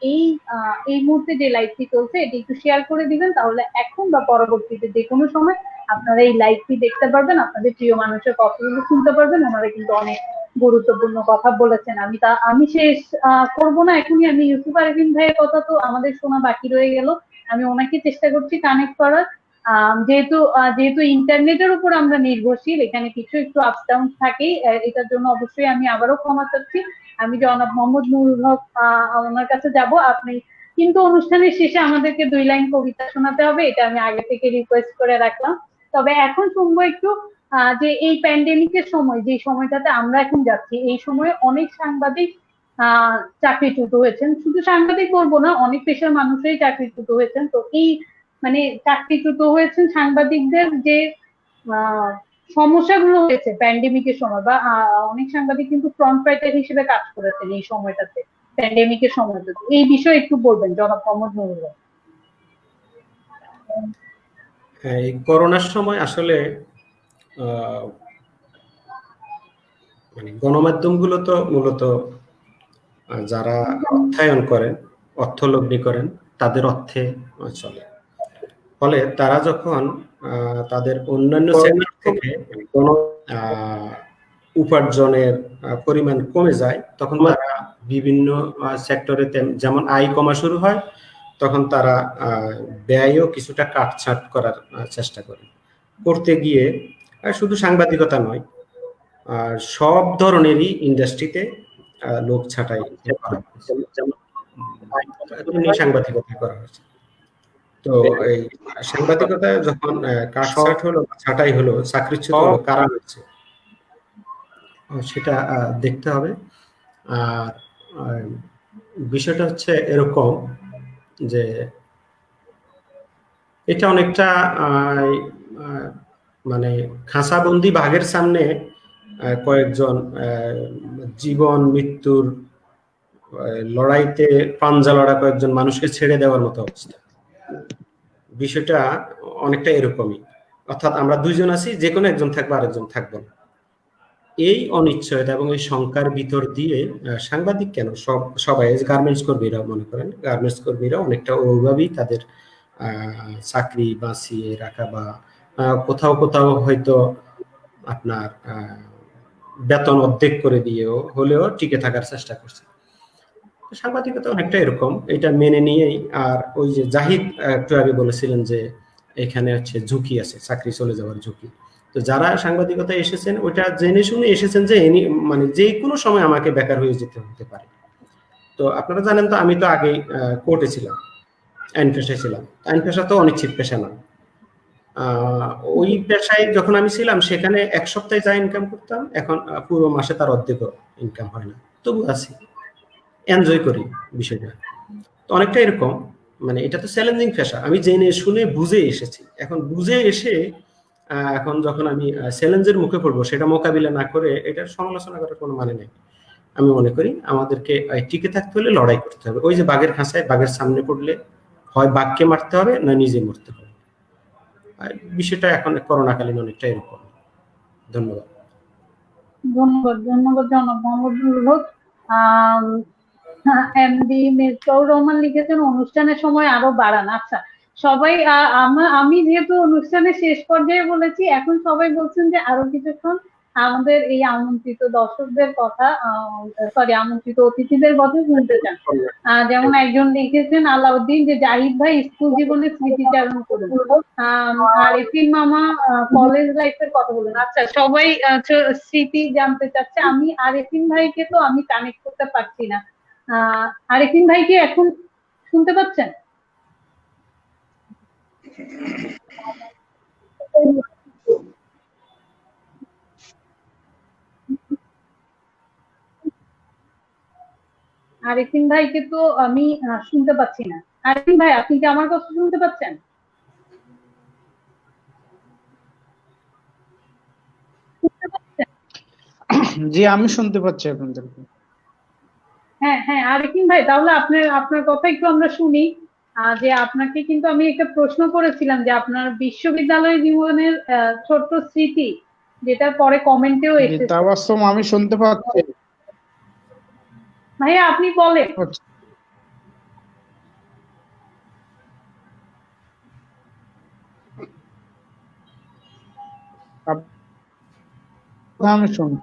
এই মুহূর্তে যে লাইভটি চলছে এটি একটু শেয়ার করে দিবেন, তাহলে এখন বা পরবর্তীতে যে কোনো সময় আপনারা এই লাইভটি দেখতে পারবেন, আপনাদের প্রিয় মানুষের কথাগুলো শুনতে পারবেন। ওনারা কিন্তু অনেক গুরুত্বপূর্ণ কথা বলেছেন। আমি শেষ করবো না এখনই, আমি ইউসুফ আরফিন ভাইয়ের কথা তো আমাদের শোনা বাকি রয়ে গেল, আমি ওনাকে চেষ্টা করছি কানেক্ট করার। যেহেতু ইন্টারনেটের উপর আমরা নির্ভরশীল, এখানে কিছু একটু আপস ডাউন থাকেই, এটার জন্য অবশ্যই আমি আবারও ক্ষমা চাচ্ছি। আমি জনাব মোহাম্মদ নুরুল হক ওনার কাছে যাব। আপনি কিন্তু অনুষ্ঠানের শেষে আমাদেরকে 2 লাইন কবিতা শোনাতে হবে, এটা আমি আগে থেকে রিকোয়েস্ট করে রাখলাম। তবে এখন শুনবো একটু যে এই প্যান্ডেমিকের সময়, যে সময়টাতে আমরা এখন যাচ্ছি, এই সময়ে অনেক সাংবাদিক চাকরিচ্যুত হয়েছেন। শুধু সাংবাদিক বলবো না, অনেক পেশার মানুষই চাকরিচ্যুত হয়েছেন। তো এই মানে চাকরিচ্যুত হয়েছেন সাংবাদিকদের যে সমস্যাগুলো হয়েছে প্যান্ডেমিকের সময়, বা অনেক সাংবাদিক কিন্তু ফ্রন্ট রাইটার হিসেবে কাজ করেছেন এই সময়টাতে, প্যান্ডেমিকের সময়টাতে। এই বিষয়ে একটু বলবেন জনাব মোহাম্মদ নুরুল হক। এই করোনার সময় আসলে মানে গণমাধ্যমগুলো তো মূলত যারা অর্থায়ন করেন, অর্থলগ্নি করেন, তাদের অর্থে চলে। ফলে তারা যখন তাদের অন্যান্য সেক্টর থেকে উপার্জনের পরিমাণ কমে যায়, তখন তারা বিভিন্ন সেক্টরে যেমন আয় কমা শুরু হয়, তখন তারা ব্যয়ও কিছুটা কাটছাট করার চেষ্টা করে। করতে গিয়ে শুধু সাংবাদিকতা নয়, সব ধরনেরই ইন্ডাস্ট্রিতে লোক ছাঁটাই করা হয়েছে, যেমন সাংবাদিকতা করা হয়েছে। তো এই সাংবাদিকতা যখন কাটছাট হলো, ছাঁটাই হলো, চাকরিচ্যুত হলো, কারা হচ্ছে সেটা দেখতে হবে। আর বিষয়টা হচ্ছে এরকম যে এটা অনেকটা মানে খাঁচাবন্দি বাঘের সামনে কয়েকজন জীবন মৃত্যুর লড়াইতে পাঞ্জা লড়া কয়েকজন মানুষকে ছেড়ে দেওয়ার মতো অবস্থা। বিষয়টা অনেকটা এরকমই, অর্থাৎ আমরা দুইজন আছি, যে কোনো একজন থাকবে, আরেকজন থাকবো না। এই অনিশ্চয়তা এবং এই শঙ্কার ভিতর দিয়ে সাংবাদিক কেন, সবাই গার্মেন্টস কর্মীরা, মনে করেন গার্মেন্টস কর্মীরা অনেকটা ওইভাবেই তাদের চাকরি বাঁচিয়ে রাখা, বা কোথাও কোথাও হয়তো আপনার বেতন অর্ধেক করে দিয়েও হলেও টিকে থাকার চেষ্টা করছে। সাংবাদিকতা অনেকটা এরকম, এটা মেনে নিয়েই। আর ওই যে জাহিদ একটু আগে বলেছিলেন যে এখানে হচ্ছে ঝুঁকি আছে, চাকরি চলে যাওয়ার ঝুঁকি। তো যারা সাংবাদিকতায় এসেছেন ওইটা জেনে শুনে এসেছেন যে মানে যে কোনো সময় আমাকে বেকার হয়ে যেতে হতে পারে। তো আপনারা জানেন তো, আমি তো আগে কোর্টে ছিলাম, আইন পেশায় ছিলাম। আইন পেশা তো অনিশ্চিত পেশা না। ওই পেশায় যখন আমি ছিলাম, সেখানে 1 সপ্তাহে যা ইনকাম করতাম, এখন পুরো মাসে তার অর্ধেক ইনকাম হয় না, তবু আছি, এনজয় করি বিষয়টা। তো অনেকটা এরকম, মানে এটা তো চ্যালেঞ্জিং পেশা, আমি জেনে শুনে বুঝে এসেছি। এখন বুঝে এসে এখন যখন আমি চ্যালেঞ্জের মুখে পড়বো, সেটা মোকাবিলা না করে এটার সমালোচনা করার কোনো মানে নেই। আমি মনে করি আমাদেরকে টিকে থাকতে হলে লড়াই করতে হবে। ওই যে বাঘের খাঁচায় বাঘের সামনে পড়লে হয় বাঘকে মারতে হবে না নিজে মরতে হবে। বিষয়টা এখন করোনাকালীন অনেকটা এরকম। ধন্যবাদ। ধন্যবাদ, ধন্যবাদ জনাব মোহাম্মদুল হক। এমডি মির্জাউর রহমান লিখেছেন অনুষ্ঠানের সময় আরো বাড়ান। আচ্ছা, সবাই আমি যেহেতু অনুষ্ঠানের শেষ পর্যায়ে বলেছি, এখন সবাই বলছেন যে আরো কিছুক্ষণ আমাদের এই আমন্ত্রিত দর্শকদের কথা, সরি আমন্ত্রিত অতিথিদের কথা শুনতে চান। যেমন একজন লিখেছেন আলাউদ্দিন যে জাহিদ ভাই স্কুল জীবনের স্মৃতিচারণ করুন। আর এফিন মামা কলেজ লাইফের কথা বলুন। আচ্ছা, সবাই স্মৃতি জানতে চাচ্ছে। আমি আরেফিন ভাইকে তো আমি কানেক্ট করতে পারছি না। আরেফিন ভাই কি এখন শুনতে পাচ্ছেন? আরেফিন ভাইকে তো আমি শুনতে পাচ্ছি না। আরেফিন ভাই, আপনি কি আমার কথা শুনতে পাচ্ছেন? জি, আমি শুনতে পাচ্ছি আপনাদেরকে। হ্যাঁ হ্যাঁ, আরেফিন ভাই, তাহলে আপনার কথা একটু আমরা শুনি। যে আপনাকে কিন্তু আমি একটা প্রশ্ন করেছিলাম যে আপনার বিশ্ববিদ্যালয় জীবনের ছোট্ট স্মৃতি, যেটা পরে কমেন্টেও জি, এসেছে। তাবাসসুম আমি শুনতে পাচ্ছি। ভাইয়া আপনি বলেন। আমি শুনি।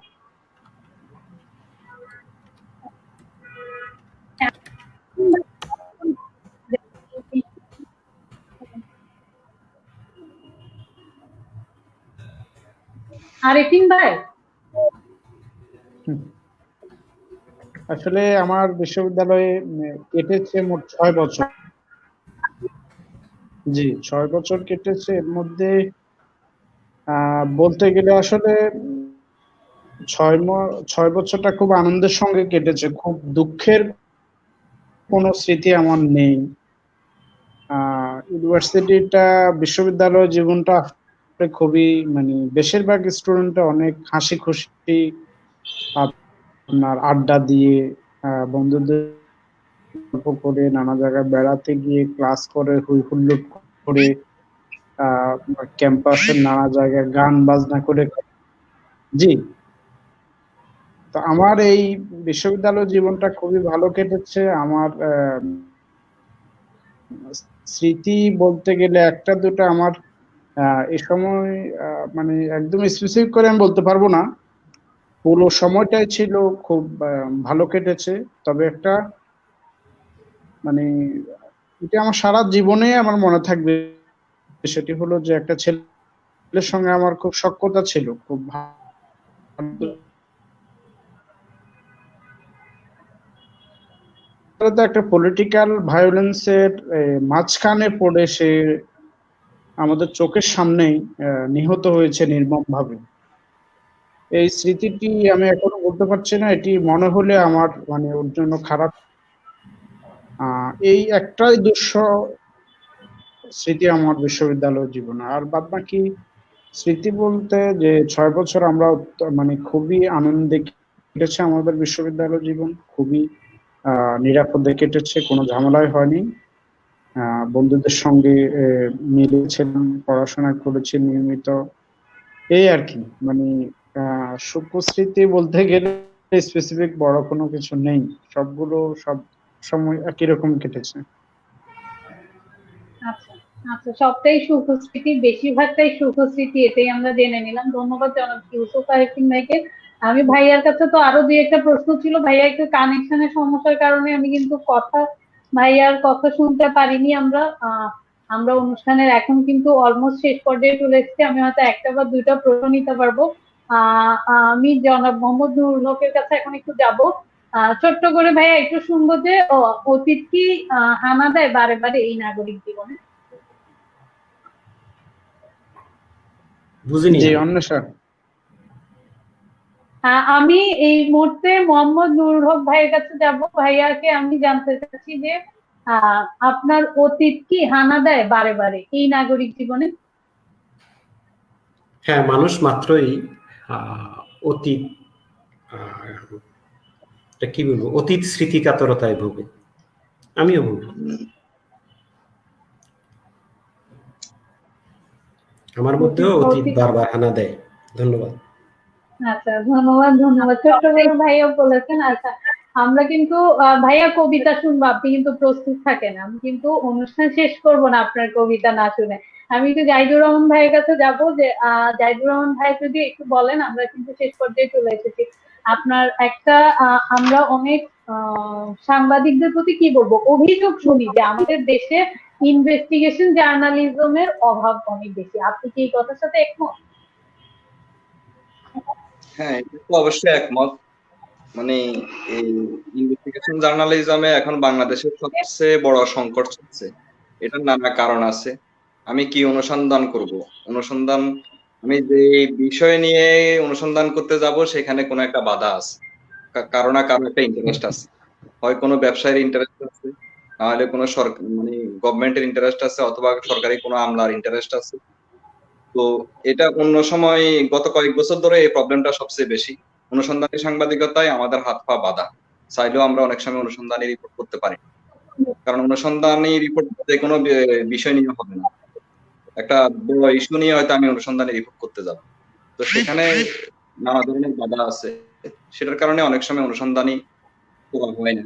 আরেফিন ভাই, আসলে আমার বিশ্ববিদ্যালয়ে কেটেছে মোট 6 বছর। জি, 6 বছর কেটেছে। এর মধ্যে বলতে গেলে আসলে 6 বছরটা খুব আনন্দের সঙ্গে কেটেছে। খুব দুঃখের কোনো স্মৃতি আমার নেই। ইউনিভার্সিটিটা, বিশ্ববিদ্যালয় জীবনটা খুবই মানে বেশিরভাগ স্টুডেন্টরা অনেক হাসি খুশি, আপনার আড্ডা দিয়ে, বন্ধুদের গল্প করে, নানা জায়গায় বেড়াতে গিয়ে, ক্লাস করে, হই হুল্লোড় করে, ক্যাম্পাসের নানা জায়গায় গান বাজনা করে। জি, তো আমার এই বিশ্ববিদ্যালয় জীবনটা খুবই ভালো কেটেছে। আমার স্মৃতি বলতে গেলে একটা দুটো আমার এ সময় মানে একদম স্পেসিফিক করে আমি বলতে পারবো না। পুরো সময়টাই ছিল খুব ভালো কেটেছে। তবে একটা মানে এটা আমার সারা জীবনে আমার মনে থাকবে। সেটি হলো যে একটা ছেলের সঙ্গে আমার খুব সখ্যতা ছিল, খুব ভালো। একটা পলিটিক্যাল ভায়োলেন্সের মাঝখানে পড়ে সে আমাদের চোখের সামনেই নিহত হয়েছে নির্মমভাবে। এই স্মৃতিটি আমি এখনো বলতে পারছি না। এটি মনে হলে আমার মানে ওর জন্য খারাপ। এই একটাই স্মৃতি আমার বিশ্ববিদ্যালয় জীবনে। আর বাদ বাকি স্মৃতি বলতে যে 6 বছর আমরা মানে খুবই আনন্দে কেটেছে আমাদের বিশ্ববিদ্যালয় জীবন। খুবই নিরাপদে কেটেছে, কোনো ঝামেলাই হয়নি। বন্ধুদের সঙ্গে মিলেছিলাম, পড়াশোনা করেছি নিয়মিত। এই আর কি, মানে সুখ স্মৃতি বলতে গেলে স্পেসিফিক বড় কোনো কিছু নেই। সবগুলো সব সময় একই রকম কেটেছে। আচ্ছা আচ্ছা, সবটাই সুখ স্মৃতি, বেশিরভাগটাই সুখ স্মৃতি, এটাই আমরা জেনে নিলাম। ধন্যবাদ জনাব ইউসুফ আরেফিন ভাইকে। আমি ভাইয়ার কাছে তো আরো দুই একটা প্রশ্ন ছিল, ভাইয়া একটু কানেকশনের সমস্যার কারণে আমি কিন্তু ভাইয়ার কথা শুনতে পারিনি। আমরা অনুষ্ঠানের এখন কিন্তু অলমোস্ট শেষ পর্যায়ে চলে এসেছি। আমি হয়তো একটা বা দুইটা প্রশ্ন নিতে পারবো। আমি জনাব মোহাম্মদ নুরুল হকের কাছে এখন একটু যাব। ছোট্ট করে ভাইয়া একটু শুনবো যে অতীত কি হানা দেয় বারে বারে এই নাগরিক জীবনে? বুঝিনি জি, আমি। অন্বেষা। আমি এই মুহূর্তে মোহাম্মদ নুরুল হক ভাইয়ের কাছে যাব। ভাইয়াকে আমি জানতে চাচ্ছি যে আপনার অতীত কি হানা দেয় বারে বারে এই নাগরিক জীবনে? হ্যাঁ, মানুষ মাত্রই অতীত এটা কি বলবো, অতীত স্মৃতিকাতরতায় ভোগে, আমিও ভুগি। আমার মধ্যেও অতীত বারবার হানা দেয়। ধন্যবাদ। আচ্ছা, ধন্যবাদ ধন্যবাদ। ছোট্ট করে ভাইয়া বলেছেন। আচ্ছা, আমরা কিন্তু ভাইয়া কবিতা শুনবো, আপনি কিন্তু প্রস্তুত থাকেন। আমি কিন্তু অনুষ্ঠান শেষ করব না আপনার কবিতা না শুনে। আমি একটু জাহিদুর রহমান ভাইয়ের কাছে যাব, যে জাহিদুর রহমান ভাই যদি একটু বলেন, আমরা কিন্তু শেষ পর্যায়ে চলে এসেছি। আপনার একটা আমরা অনেক সাংবাদিকদের প্রতি কি বলবো, অভিযোগ শুনি যে আমাদের দেশে ইনভেস্টিগেশন জার্নালিজমের অভাব অনেক বেশি। আপনি কি এই কথার সাথে একমত? হ্যাঁ, এটা তো অবশ্যই একমত। মানে এই ইনভেস্টিগেশন জার্নালিজমে এখন বাংলাদেশের সবচেয়ে বড় সংকট চলছে। এটার নানা কারণ আছে। আমি কি অনুসন্ধান করব? অনুসন্ধান, আমি যে বিষয় নিয়ে অনুসন্ধান করতে যাব সেখানে কোনো একটা বাধা আছে, কারো না কারো একটা ইন্টারেস্ট আছে। হয় কোনো ব্যবসায়ীর ইন্টারেস্ট আছে, নাহলে কোনো সরকার মানে গভর্নমেন্টের ইন্টারেস্ট আছে, অথবা সরকারি কোনো আমলার ইন্টারেস্ট আছে। তো এটা অন্য সময়, গত কয়েক বছর ধরে এই প্রবলেমটা সবচেয়ে বেশি। অনুসন্ধানী সাংবাদিকতায় আমাদের হাত পা বাঁধা, চাইলেও আমরা অনেক সময় অনুসন্ধানী রিপোর্ট করতে পারি, কারণ অনুসন্ধানী রিপোর্ট যে কোনো বিষয় নিয়ে হবে না। একটা বড় ইস্যু নিয়ে হয়তো আমি অনুসন্ধানী রিপোর্ট করতে যাব, তো সেখানে নানা ধরনের বাধা আছে। সেটার কারণে অনেক সময় অনুসন্ধানী করা হয় না।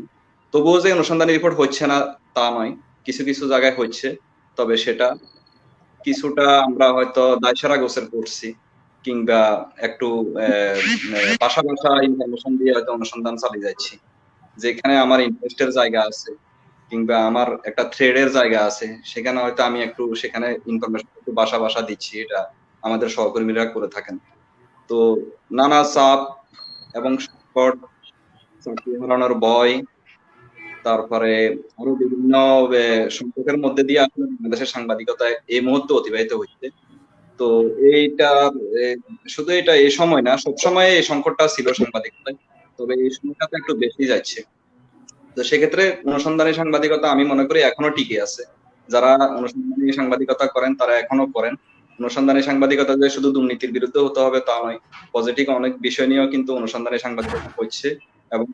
তবুও যে অনুসন্ধানী রিপোর্ট হচ্ছে না তা নয়, কিছু কিছু জায়গায় হচ্ছে। তবে সেটা কিছুটা আমরা হয়তো দায়সারা গোছের করছি, কিংবা একটু বাসা বাসা ইনফরমেশন দিয়ে হয়তো অনুসন্ধান চালিয়ে যাচ্ছি। যেখানে আমার ইন্টারেস্টের জায়গা আছে, কিংবা আমার একটা থ্রেডের জায়গা আছে, সেখানে হয়তো আমি একটু সেখানে ইনফরমেশন একটু বাসা বাসা দিচ্ছি। এটা আমাদের সহকর্মীরা করে থাকেন। তো নানা চাপ এবং সংকট, চাকরি হারানোর ভয়, তারপরে আরো বিভিন্ন সংকটের মধ্যে দিয়ে আসলে বাংলাদেশের সাংবাদিকতা এই মুহূর্তে অতিবাহিত হচ্ছে। তো এইটা শুধু এটা এই সময় না, সবসময় এই সংকটটা ছিল সাংবাদিকতায়, তবে এই সময়টাতে একটু বেশি যাচ্ছে। তো সেক্ষেত্রে অনুসন্ধানী সাংবাদিকতা আমি মনে করি এখনো টিকে আছে। যারা অনুসন্ধানী সাংবাদিকতা করেন তারা এখনো করেন। অনুসন্ধানী সাংবাদিকতা যে শুধু দুর্নীতির বিরুদ্ধে হতে হবে তা নয়, পজিটিভ অনেক বিষয় নিয়েও কিন্তু অনুসন্ধানী সাংবাদিকতা হচ্ছে, এবং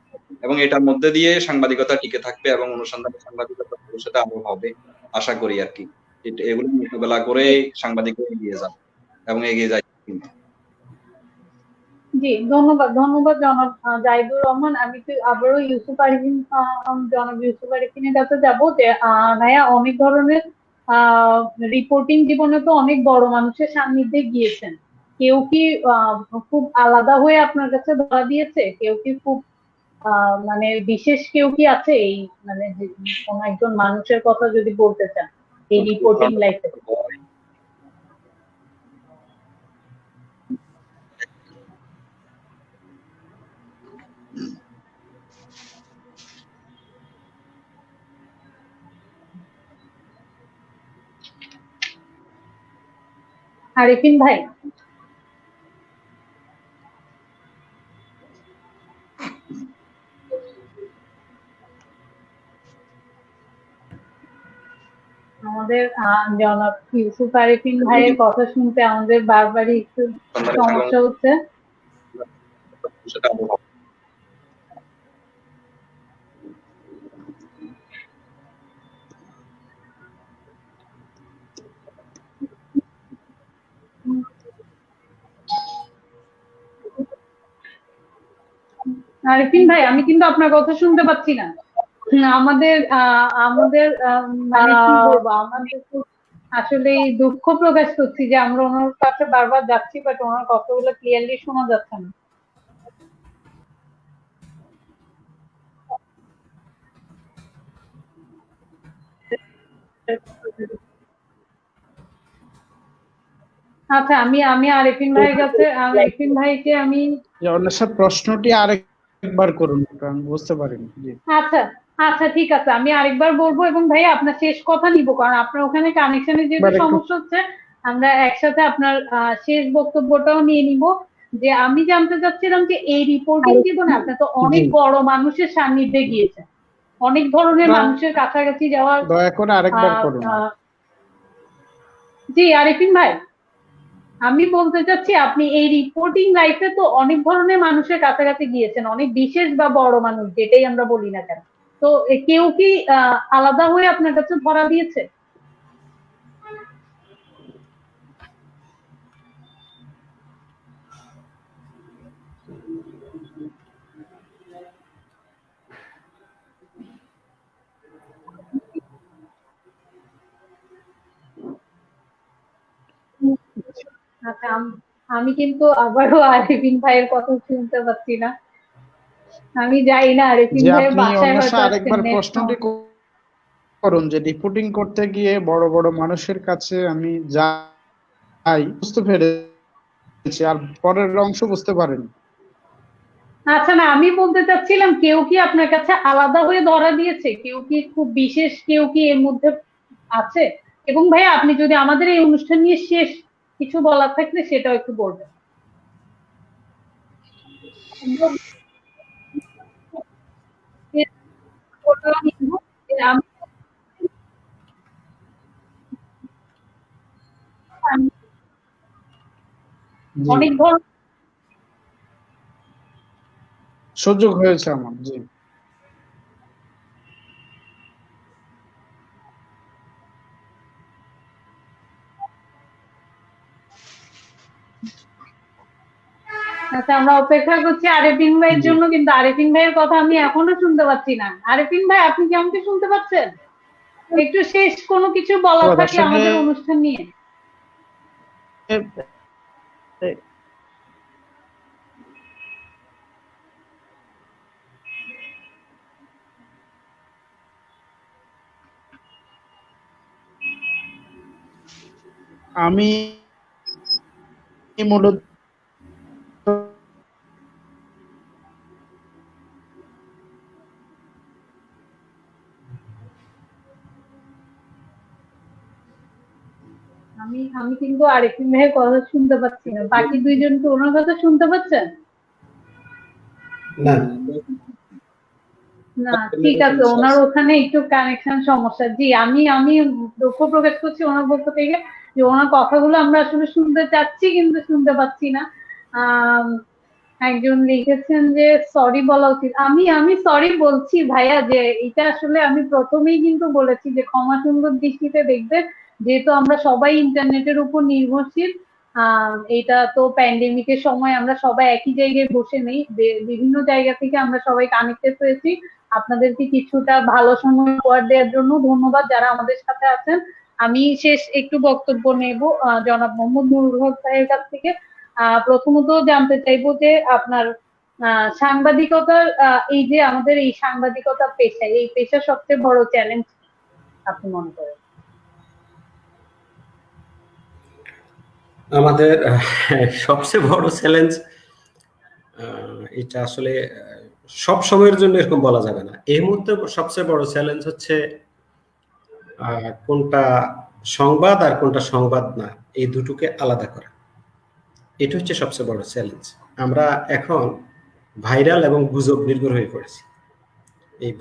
এবং এটার মধ্যে দিয়ে সাংবাদিকতা টিকে থাকবে, এবং অনুসন্ধানী সাংবাদিকতা ভবিষ্যতে আরো হবে আশা করি আর কি। এগুলো মোকাবেলা করে সাংবাদিকরা এগিয়ে যাবে এবং এগিয়ে যায় কিন্তু। জি, ধন্যবাদ ধন্যবাদ জনাব জাহিদুর রহমান। আমি তো আবারও ইউসুফ আরিফিন, জনাব ইউসুফ আরিফিনের কাছে যাবো, যে ভাইয়া অনেক ধরনের রিপোর্টিং জীবনে তো অনেক বড় মানুষের সান্নিধ্যে গিয়েছেন। কেউ কি খুব আলাদা হয়ে আপনার কাছে ধরা দিয়েছে? কেউ কি খুব মানে বিশেষ কেউ কি আছে এই, মানে কোন একজন মানুষের কথা যদি বলতে চান এই রিপোর্টিং লাইফে? আরিফিন ভাই, আমাদের জনাব ইউসুফ আরিফিন ভাইয়ের কথা শুনতে আমাদের বারবারই একটু সমস্যা হচ্ছে। সেটা আরো হবে। আরিফিন ভাই, আমি কিন্তু আপনার কথা শুনতে পাচ্ছি না। আমাদের আমাদের মানে কি বলবো, আমাদের আসলে দুঃখ প্রকাশ করছি যে আমরা ওনার কাছে বারবার যাচ্ছি, বাট ওনার কথাগুলো ক্লিয়ারলি শোনা যাচ্ছে না। আচ্ছা, আমি আমি আরিফিন ভাইয়ের কাছে, আরিফিন ভাইকে আমি স্যার প্রশ্নটি আরেকবার করুন, আমি বুঝতে পারিনি। জি আচ্ছা আচ্ছা ঠিক আছে, আমি আরেকবার বলবো, এবং ভাই আপনার শেষ কথা নিব, কারণ আপনার ওখানে কানেকশনের যেহেতু সমস্যা হচ্ছে, আমরা একসাথে আপনার শেষ বক্তব্যটাও নিয়ে নিব। যে আমি জানতে চাচ্ছিলাম যে এই রিপোর্টিং জীবনে আপনি তো অনেক বড় মানুষের সান্নিধ্যে গিয়েছেন, অনেক ধরনের মানুষের কাছাকাছি যাওয়ার, দয়া করে আরেকবার করুন। জি আরিফিন ভাই, আমি বলতে চাচ্ছি আপনি এই রিপোর্টিং লাইফে তো অনেক ধরনের মানুষের কাছাকাছি গিয়েছেন, অনেক বিশেষ বা বড় মানুষ যেটাই আমরা বলি না কেন, তো কেউ কি আলাদা হয়ে আপনার কাছে ধরা দিয়েছে? আচ্ছা, আমি কিন্তু আবারও আরেফিন ভাইয়ের কথা শুনতে পাচ্ছি না। আমি যাই না আরেফিন যে ভাইয়ের আপনি বাসায় অন্বেষা হয়তো আজকে আরেকবার নেট প্রশ্নটি করুন যে রিপোর্টিং করতে গিয়ে বড় বড় মানুষের কাছে আমি যাই, বুঝতে পেরেছি, আর পরের অংশ বুঝতে পারেন। আচ্ছা, না আমি বলতে চাচ্ছিলাম কেউ কি আপনার কাছে আলাদা হয়ে ধরা দিয়েছে, কেউ কি খুব বিশেষ কেউ কি এর মধ্যে আছে? এবং ভাই আপনি যদি আমাদের এই অনুষ্ঠান নিয়ে শেষ কিছু বলার থাকলে সেটাও একটু বলবেন। জি, অনেক ধরনের সুযোগ হয়েছে আমার। জি, আচ্ছা, আমরা অপেক্ষা করছি আরেফিন ভাইয়ের জি। জন্য, কিন্তু আরেফিন ভাইয়ের কথা আমি এখনো শুনতে পাচ্ছি না। আরেফিন ভাই, আপনি কি আমাকে শুনতে পাচ্ছেন? একটু শেষ কোনো কিছু বলার থাকলে আসলে আমাদের অনুষ্ঠান নিয়ে। আমি মূলত আমি কিন্তু আরেফিন ভাইয়ের কথা শুনতে পাচ্ছি না। বাকি দুইজন তো ওনার কথা শুনতে পাচ্ছেন? না, না, ঠিক আছে, ওনার ওখানে একটু কানেকশন সমস্যা। জি, আমি দুঃখ প্রকাশ করছি ওনার পক্ষ থেকে যে ওনার কথাগুলো আমরা আসলে শুনতে চাচ্ছি কিন্তু শুনতে পাচ্ছি না। আহ একজন লিখেছেন যে সরি বলা উচিত। আমি সরি বলছি ভাইয়া, যে এটা আসলে আমি প্রথমেই কিন্তু বলেছি যে ক্ষমা সুন্দর দৃষ্টিতে দেখবেন, যেহেতু আমরা সবাই ইন্টারনেটের উপর নির্ভরশীল। এটা তো প্যান্ডেমিকের সময় আমরা সবাই একই জায়গায় বসে নেই, বিভিন্ন জায়গা থেকে আমরা সবাই কানেক্টেড হয়েছি। আপনাদেরকে কিছুটা ভালো সময় উপহার দেওয়ার জন্য ধন্যবাদ যারা আমাদের সাথে আছেন। আমি শেষ একটু বক্তব্য নেব জনাব মোহাম্মদ নুরুল হক ভাইয়ের কাছ থেকে। প্রথমত জানতে চাইবো যে আপনার সাংবাদিকতার এই যে আমাদের এই সাংবাদিকতা পেশা, এই পেশার সবচেয়ে বড় চ্যালেঞ্জ আপনি মনে করেন? আমাদের সবচেয়ে বড় চ্যালেঞ্জ, এটা আসলে সব সময়ের জন্য এরকম বলা যাবে না। এই মুহূর্তে সবচেয়ে বড় চ্যালেঞ্জ হচ্ছে কোনটা সংবাদ আর কোনটা সংবাদ না, এই দুটোকে আলাদা করা। এটা হচ্ছে সবচেয়ে বড় চ্যালেঞ্জ। আমরা এখন ভাইরাল এবং গুজব নির্ভর হয়ে পড়েছি। এই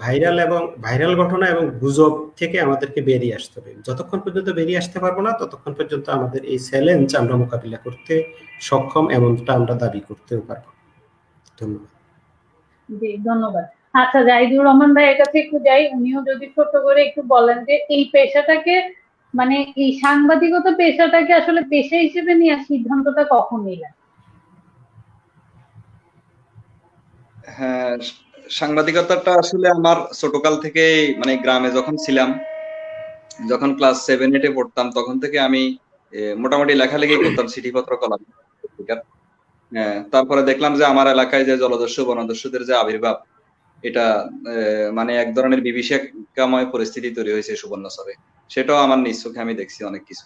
ভাইরাল ঘটনা এবং গুজব থেকে আমাদেরকে বেরিয়ে আসতে হবে। যতক্ষণ পর্যন্ত বেরিয়ে আসতে পারবো না ততক্ষণ পর্যন্ত আমাদের এই চ্যালেঞ্জ আমরা মোকাবিলা করতে সক্ষম, এমনটা আমরা দাবি করতেও পারবো। ধন্যবাদ। জি, ধন্যবাদ। আচ্ছা, জাহিদুর রহমান ভাইয়ের কাছে একটু যাই, উনিও যদি ছোট করে একটু বলেন যে এই পেশাটাকে, মানে এই সাংবাদিকতা পেশাটাকে আসলে পেশা হিসেবে নেওয়ার সিদ্ধান্তটা কখন নিলেন? হ্যাঁ, সাংবাদিকতাটা আসলে আমার ছোটকাল থেকে, মানে গ্রামে যখন ছিলাম, যখন ক্লাস 7-8 পড়তাম, তখন থেকে আমি মোটামুটি লেখালেখি করতাম, চিঠিপত্র কলাম পত্রিকার। তারপরে দেখলাম যে আমার এলাকায় যে জলদস্যু বনদস্যুদের যে আবির্ভাব, এটা মানে এক ধরনের বিভীষিকাময় পরিস্থিতি তৈরি হয়েছে সুবর্ণচরে। সেটাও আমার নিজ চোখে আমি দেখছি অনেক কিছু।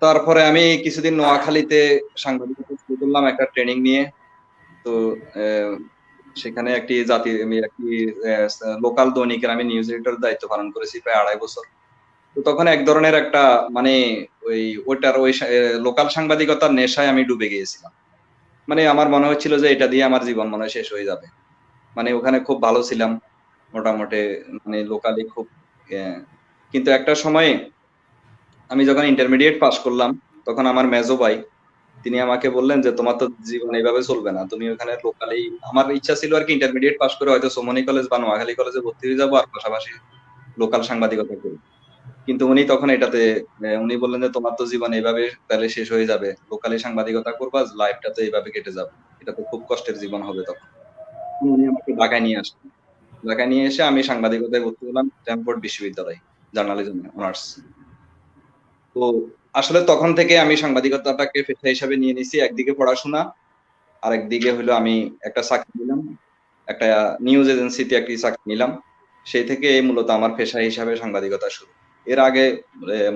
তারপরে আমি কিছুদিন নোয়াখালীতে সাংবাদিকতা শুরু করলাম একটা ট্রেনিং নিয়ে। তো সেখানে একটি লোকাল দৈনিকের আমি নিউজ এডিটর দায়িত্ব পালন করেছি প্রায় 2.5 বছর। তো তখন এক ধরনের একটা, মানে ওই লোকাল সাংবাদিকতার নেশায় আমি ডুবে গিয়েছিলাম। মানে আমার মনে হচ্ছিল যে এটা দিয়ে আমার জীবন মনে হয় শেষ হয়ে যাবে। মানে ওখানে খুব ভালো ছিলাম মোটামুটি, মানে লোকালি খুব। কিন্তু একটা সময়ে আমি যখন ইন্টারমিডিয়েট পাস করলাম, তখন আমার মেজো ভাই তিনি আমাকে বললেন যে তোমার তো জীবন এইভাবে চলবে না, তুমি ওখানে লোকালি, আমার ইচ্ছা ছিল আর কি ইন্টারমিডিয়েট পাস করে হয়তো সোমনি কলেজ বা নোয়াখালী কলেজে ভর্তি হয়ে যাবো আর পাশাপাশি লোকাল সাংবাদিকতা করবো। কিন্তু উনি তখন এটাতে উনি বললেন যে তোমার তো জীবন এইভাবে তাহলে শেষ হয়ে যাবে, লোকালি সাংবাদিকতা করবা, লাইফটা তো এইভাবে কেটে যাবে, এটা তো খুব কষ্টের জীবন হবে। তখন উনি আমাকে ঢাকায় নিয়ে আসলেন, ঢাকায় নিয়ে এসে আমি সাংবাদিকতায় ভর্তি হলাম স্ট্যানফোর্ড বিশ্ববিদ্যালয়, জার্নালিজম অনার্স। তো আসলে তখন থেকে আমি সাংবাদিকতাটাকে পেশা হিসাবে নিয়ে নিছি। একদিকে পড়াশোনা, আরেকদিকে হলো আমি একটা চাকরি নিলাম, একটা নিউজ এজেন্সিতে একটি চাকরি নিলাম। সেই থেকে মূলত আমার পেশা হিসাবে সাংবাদিকতা শুরু। এর আগে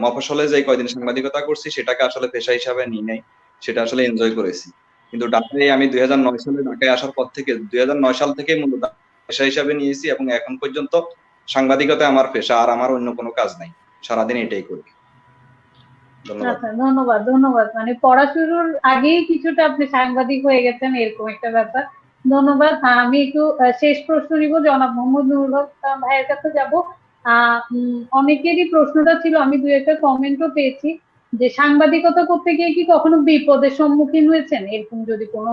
মফস্বলে যে কয়দিন সাংবাদিকতা করছি সেটাকে আসলে পেশা হিসাবে নিই নাই, সেটা আসলে এনজয় করেছি। কিন্তু ঢাকায় আমি 2009 সালে ঢাকায় আসার পর থেকে 2009 সাল থেকে মূলত পেশা হিসাবে নিয়েছি এবং এখন পর্যন্ত সাংবাদিকতা আমার পেশা, আর আমার অন্য কোনো কাজ নাই, সারাদিন এটাই করি। ধন্যবাদ। আচ্ছা, ধন্যবাদ ধন্যবাদ। মানে পড়া শুরুর আগেই কিছুটা আপনি সাংবাদিক হয়ে গেছেন, এরকম একটা ব্যাপার। ধন্যবাদ। আমি একটু শেষ প্রশ্ন নিব, জনাব মোহাম্মদ নুরুল হক ভাইয়ের কাছে যাব। অনেকেরই প্রশ্নটা ছিল, আমি দুই একটা কমেন্টও পেয়েছি, যে সাংবাদিকতা করতে গিয়ে কি কখনো বিপদের সম্মুখীন হয়েছেন, এরকম যদি কোনো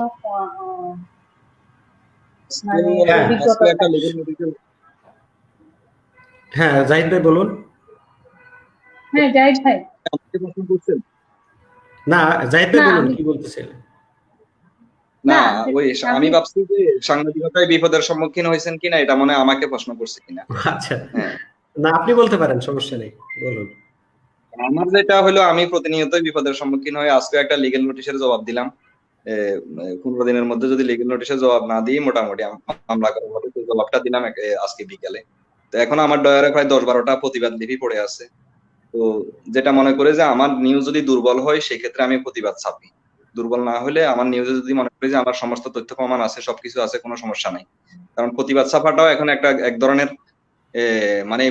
মানে অভিজ্ঞতা থাকে। হ্যাঁ, জাহিদ ভাই বলুন। হ্যাঁ, জাহিদ ভাই। না, জাহিদ ভাই না, বলুন, আমি কি বলতেছেন? না, না ওই আমি আমি ভাবছি যে সাংবাদিকতায় বিপদের সম্মুখীন হয়েছেন কিনা, এটা মনে হয় আমাকে প্রশ্ন করছে কিনা। আচ্ছা, হ্যাঁ, না আপনি বলতে পারেন, সমস্যা নেই, বলুন। আমার যেটা হলো আমি প্রতিনিয়তই বিপদের সম্মুখীন হয়ে আজকে একটা লিগেল নোটিশের জবাব দিলাম। 15 দিনের মধ্যে যদি লিগেল নোটিশের জবাব না দিই মোটামুটি মামলা করার মতো, সেই জবাবটা দিলাম আজকে বিকালে। তো এখন আমার ডয়ারে প্রায় 10-12টা প্রতিবাদ লিপি পড়ে আছে। তো যেটা মনে করে যে আমার নিউজ যদি দুর্বল হয় সেক্ষেত্রে আমি প্রতিবাদ ছাপি, দুর্বল না হলে আমার নিউজে যদি মনে করি যে আমার সমস্ত তথ্য প্রমাণ আছে, সবকিছু আছে, কোনো সমস্যা নাই। কারণ প্রতিবাদ ছাপাটাও এখন এক ধরনের মানে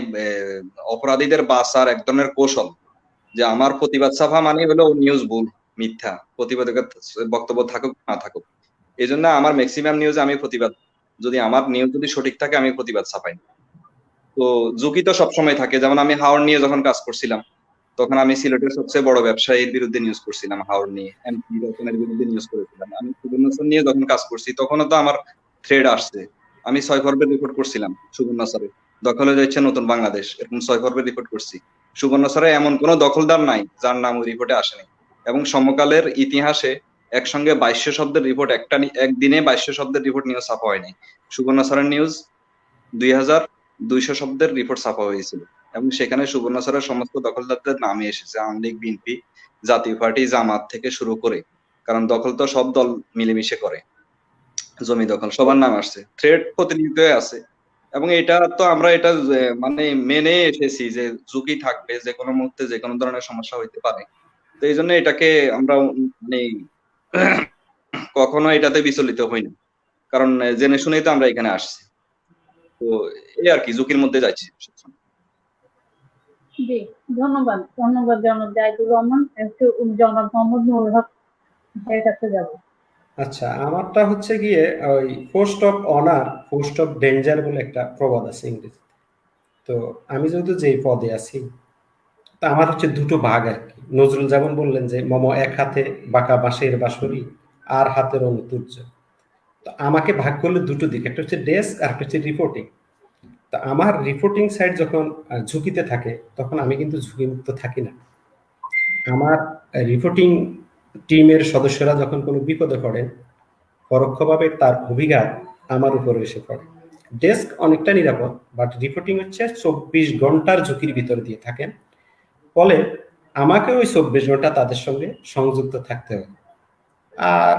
অপরাধীদের বাঁচার এক ধরনের কৌশল, যে আমার প্রতিবাদ ছাপা মানে হলো নিউজ ভুল, মিথ্যা, প্রতিবাদের বক্তব্য থাকুক না থাকুক। এই জন্য আমার ম্যাক্সিমাম নিউজে আমি প্রতিবাদ, যদি আমার নিউজ যদি সঠিক থাকে আমি প্রতিবাদ ছাপাই। তো ঝুঁকি তো সবসময় থাকে, যেমন আমি হাওড় নিয়ে যখন কাজ করছিলাম তখন আমি সিলেটের সবচেয়ে বড় ব্যবসায়ীর বিরুদ্ধে নিউজ করছিলাম, হাওড় নিয়ে এমপি রতনের বিরুদ্ধে নিউজ করেছিলাম। আমি সুবর্ণচর নিয়ে যখন কাজ করছি তখনও তো আমার থ্রেড আসছে। আমি 6 পর্বের রিপোর্ট করছিলাম সুবর্ণচরে, দখল হয়ে যাচ্ছে নতুন বাংলাদেশ, এরকম 6 পর্বের রিপোর্ট করছি। সুবর্ণচরে এমন কোনো দখলদার নাই যার নাম ওই রিপোর্টে আসেনি। এবং সমকালের ইতিহাসে একসঙ্গে 2200 শব্দের রিপোর্ট একদিনে 2200 শব্দের রিপোর্ট নিউজ ছাপা হয়নি। সুবর্ণচরের নিউজ 2200 শব্দের রিপোর্ট ছাপা হয়েছিল এবং সেখানে সুবর্ণচরের সমস্ত দখলদারদের নামে এসেছে, আওয়ামী লীগ, বিএনপি, জাতীয় পার্টি, জামাত থেকে শুরু করে, কারণ দখল তো সব দল মিলেমিশে করে, জমি দখল সবার নাম আসছে, থ্রেড প্রতিনিয়ত আছে। এবং এটা তো আমরা এটা মানে মেনে এসেছি যে ঝুঁকি থাকবে, যে কোনো মুহূর্তে যে কোনো ধরনের সমস্যা হইতে পারে। তো এই জন্য এটাকে আমরা মানে কখনো এটাতে বিচলিত হই না, কারণ জেনে শুনেই তো আমরা এখানে আসছি। তো এই আর কি, ঝুঁকির মধ্যে যাচ্ছি। জি, ধন্যবাদ ধন্যবাদ জনাব জাহিদুর রহমান। একটু জনাব মোহাম্মদ নুরুল হক ভাইয়ের কাছে যাব। আচ্ছা, আমারটা হচ্ছে গিয়ে ওই post of honour post of danger বলে একটা প্রবাদ আছে ইংরেজি। তো আমি যেহেতু যেই পদে আছি, তা আমার হচ্ছে দুটো ভাগ আর কি। নজরুল যেমন বললেন যে মম এক হাতে বাঁকা বাঁশের বাঁশরি, আর হাতের অনুতুর্য। তো আমাকে ভাগ করলে দুটো দিক, একটা হচ্ছে ডেস্ক আর একটা হচ্ছে রিপোর্টিং। তা আমার রিপোর্টিং সাইড যখন ঝুঁকিতে থাকে তখন আমি কিন্তু ঝুঁকিমুক্ত থাকি না। আমার রিপোর্টিং টিমের সদস্যরা যখন কোনো বিপদে পড়েন পরোক্ষভাবে তার অভিঘাত আমার উপরে এসে পড়ে। ডেস্ক অনেকটা নিরাপদ, বাট রিপোর্টিং হচ্ছে 24 ঘন্টার ঝুঁকির ভিতর দিয়ে থাকেন, ফলে আমাকে ওই 24 ঘন্টা তাদের সঙ্গে সংযুক্ত থাকতে হবে। আর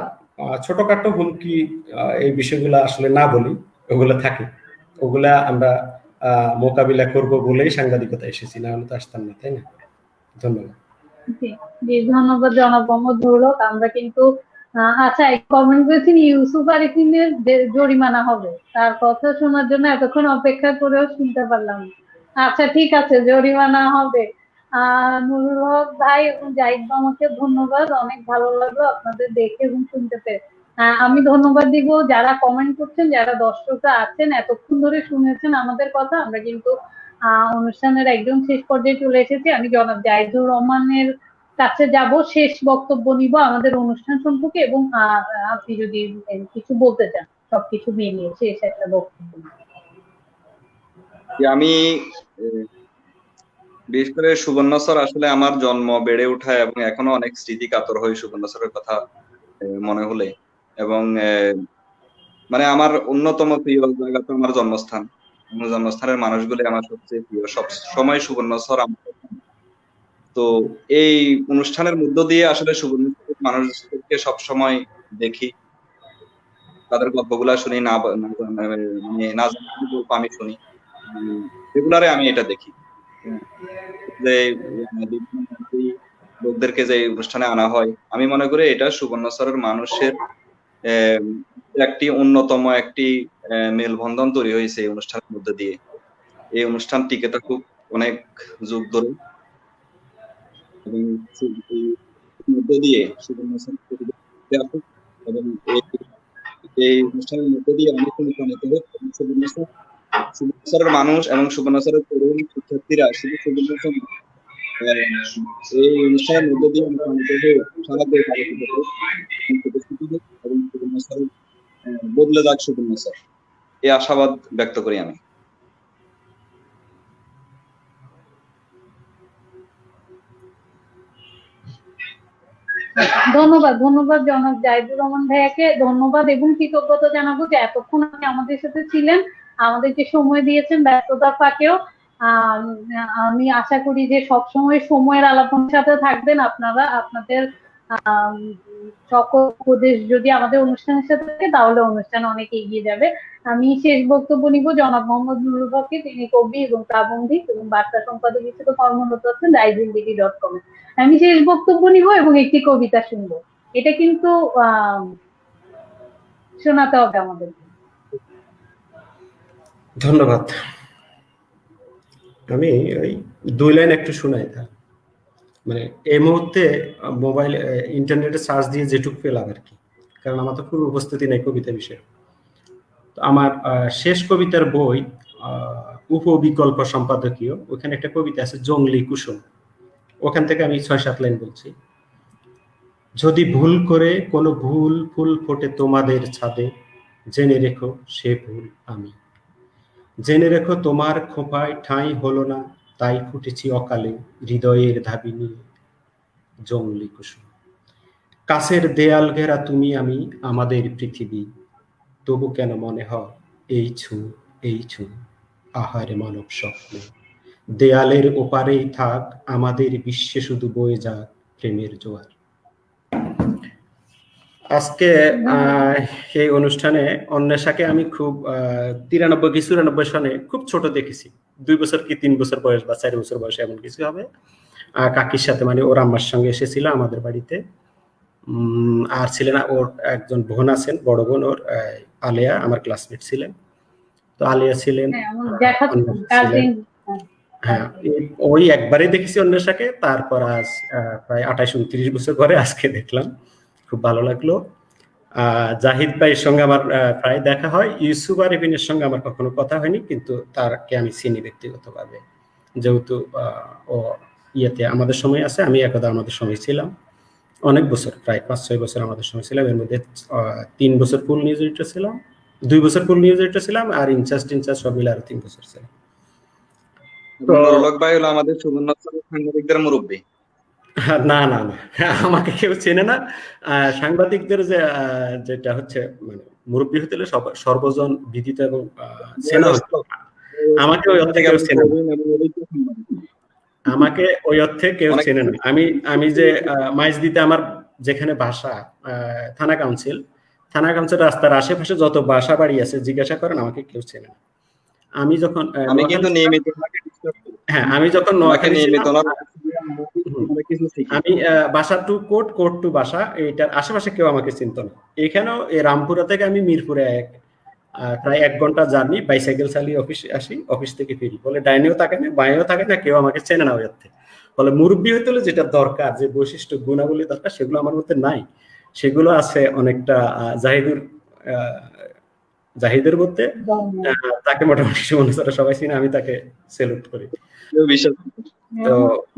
ছোটখাটো হুমকি, এই বিষয়গুলো আসলে না বলি, ওগুলো থাকে, ওগুলা আমরা মোকাবিলা করব বলেই সাংবাদিকতা এসেছি, না হলে তো আসতাম না, তাই না? ধন্যবাদ। জি জি, ধন্যবাদ জনাব মোহাম্মদ নুরুল হক। আমরা কিন্তু আচ্ছা, এক কমেন্ট করেছেন ইউসুফ আরিফিনের জরিমানা হবে, তার কথা শোনার জন্য এতক্ষণ অপেক্ষা করেও শুনতে পারলাম না। আচ্ছা ঠিক আছে, জরিমানা হবে। নুরুল হক ভাই এবং জাহিদ মামাকে ধন্যবাদ, অনেক ভালো লাগলো আপনাদের দেখে এবং শুনতে পেরে। আমি ধন্যবাদ দিব যারা কমেন্ট করছেন, যারা দর্শকরা আছেন এতক্ষণ ধরে শুনেছেন আমাদের কথা। আমরা কিন্তু অনুষ্ঠানের একদম শেষ পর্যায়ে চলে এসেছি। আমি জনাব জাহিদুর রহমানের কাছে যাব, শেষ বক্তব্য নিব আমাদের অনুষ্ঠান সম্পর্কে, এবং আপনি যদি কিছু বলতে চান সবকিছু মিলিয়ে শেষ একটা বক্তব্য। আমি বিশেষ করে সুবর্ণ স্যার, আসলে আমার জন্ম, বেড়ে ওঠা এবং এখনো অনেক স্মৃতি কাতর হই সুবর্ণ স্যারের কথা মনে হলে। এবং মানে আমার অন্যতম প্রিয় জায়গা তো আমার জন্মস্থান। আমার জন্মস্থানের মানুষগুলি আমার সবচেয়ে প্রিয়, সব সময় সুবর্ণ স্যার আমার। তো এই অনুষ্ঠানের মধ্য দিয়ে আসলে সুবর্ণ মানুষদেরকে সবসময় দেখি, তাদের গল্পগুলা শুনি, না না জানি গল্প আমি শুনি, রেগুলারে আমি এটা দেখি যে লোকদেরকে যে অনুষ্ঠানে আনা হয়। আমি মনে করি এটা সুবর্ণ স্যারের মানুষের একটি অন্যতম একটি মেলবন্ধন তৈরি হয়েছে এই অনুষ্ঠানের মধ্যে দিয়ে। এই অনুষ্ঠান টিকে থাকুক অনেক যুগ ধরে, এবং মধ্যে দিয়ে সুবর্ণ স্যার আসুক, এবং এই অনুষ্ঠানের মধ্যে দিয়ে অনেক অনুপ্রাণিত হোক। সুবর্ণ স্যারের মানুষ এবং সুবর্ণ স্যারের তরুণ শিক্ষার্থীরা শুধু সুবর্ণ স্যার এই অনুষ্ঠানের মধ্যে দিয়ে অনুপ্রাণিত হয়ে সারা দেশ আলোচিত হোক এবং সুবর্ণ স্যারের বদলে যাক সুবর্ণ স্যার, এই আশাবাদ ব্যক্ত করি আমি। ধন্যবাদ, ধন্যবাদ জনাব জাহিদুর রহমান ভাইয়াকে, ধন্যবাদ এবং কৃতজ্ঞতা জানাবো যে এতক্ষণ আপনি আমাদের সাথে ছিলেন, আমাদেরকে সময় দিয়েছেন ব্যস্ততার ফাঁকেও। আমি আশা করি যে সবসময় সময়ের আলাপনের সাথে থাকবেন আপনারা। আপনাদের সকল উপদেশ যদি আমাদের অনুষ্ঠানের সাথে থাকে তাহলে অনুষ্ঠান অনেক এগিয়ে যাবে। আমি শেষ বক্তব্য নিব জনাব মোহাম্মদ নুরুল হকের, তিনি কবি এবং প্রাবন্ধিক এবং বার্তা সম্পাদক হিসেবে কর্মরত আছেন risingdigi.com এ। আমি শেষ বক্তব্য নিব এবং একটি কবিতা শুনবো, এটা কিন্তু শোনাতে হবে আমাদের। ধন্যবাদ। আমি ওই 2 লাইন একটু শোনাই। মানে এই মুহূর্তে মোবাইল ইন্টারনেটে সার্চ দিয়ে যেটুকু পেলাম আর কি, কারণ আমার তো খুব উপস্থিতি নেই কবিতা বিষয়ে। তো আমার শেষ কবিতার বই উপবিকল্প সম্পাদকীয়, ওখানে একটা কবিতা আছে জংলি কুসুম, ওখান থেকে আমি 6-7 লাইন বলছি। যদি ভুল করে কোনো ভুল ফুল ফোটে তোমাদের ছাদে, জেনে রেখো সে ভুল আমি। জেনে রেখো তোমার খোঁপায় ঠাঁই হলো না, তাই ফুটেছি অকালে হৃদয়ের ধাবি নিয়ে জংলি কুসুম। কাছের দেয়াল ঘেরা তুমি আমি, আমাদের পৃথিবী, তবু কেন মনে হয় এই ছু আহারে মানব স্বপ্ন। দেয়ালের ওপারেই থাক আমাদের বিশ্বে শুধু বয়ে যাক প্রেমের জোয়ার। আজকে এই অনুষ্ঠানে অন্বেষাকে আমি খুব 93-94 সনে খুব ছোট দেখেছি, 2 বছর কি 3 বছর বয়স বা 4 বছর বয়স এমন কিছু হবে। কাকির সাথে মানে ওর আম্মার সঙ্গে এসেছিল আমাদের বাড়িতে। আর ছিলেন ওর একজন বোন আছেন, বড় বোন ওর আলিয়া, আমার ক্লাসমেট ছিলেন। তো আলিয়া ছিলেন, হ্যাঁ ওই একবারই দেখেছি অন্বেষাকে। তারপর আজ প্রায় 28-29 বছর পরে আজকে দেখলাম, খুব ভালো লাগলো। জাহিদ ভাইয়ের সঙ্গে আমার প্রায় দেখা হয়, ইউসুফ আরিফিনের সঙ্গে আমার কখনো কথা হয়নি, কিন্তু তারকে আমি চিনি ব্যক্তিগতভাবে, যেহেতু ও ইয়েতে আমাদের সময় আছে, আমি একদা আমাদের সময় ছিলাম অনেক বছর, প্রায় 5-6 বছর আমাদের সময় ছিলাম। এর মধ্যে 3 বছর ফুল নিউজ এডিটর ছিলাম, 2 বছর ফুল নিউজ এডিটর ছিলাম, আর ইনচার্জ সব মিলে আরো 3 বছর ছিলাম। নুরুল হক ভাই হলো আমাদের সুবর্ণ সাংবাদিকদের মুরব্বী। না না না, আমাকে কেউ চেনে না। সাংবাদিকদের যে যেটা হচ্ছে মানে মুরব্বী হতে হলে সর্বজন বিদিত এবং চেনা হতো। আমাকে ওই অর্থে কেউ চেনে না, আমাকে ওই অর্থে কেউ চেনে না। আমি যে মাইজদিতে আমার যেখানে বাসা, থানা কাউন্সিল রাস্তার আশেপাশে যত বাসা বাড়ি আছে জিজ্ঞাসা করেন, আমাকে কেউ চেনে না। আমি যখন আমি বাসা টু কোর্ট টু বাসা, এটার আশেপাশে কেউ আমাকে চিনত না। এখানেও রামপুরা থেকে আমি মিরপুরে প্রায় 1 ঘন্টা জার্নি বাইসাইকেল চালিয়ে অফিসে আসি, অফিস থেকে ফিরি, বলে ডাইনেও থাকে না বাঁয়েও থাকে না, কেউ আমাকে চেনে না ওই অর্থে। বলে মুরব্বী হতে হলে যেটা দরকার, যে বৈশিষ্ট্য গুণাবলী দরকার, সেগুলো আমার মধ্যে নাই। সেগুলো আছে অনেকটা জাহিদের মধ্যে। তাকে মোটামুটি সুমন স্যার সবাই চিনে, আমি তাকে সেলুট করি।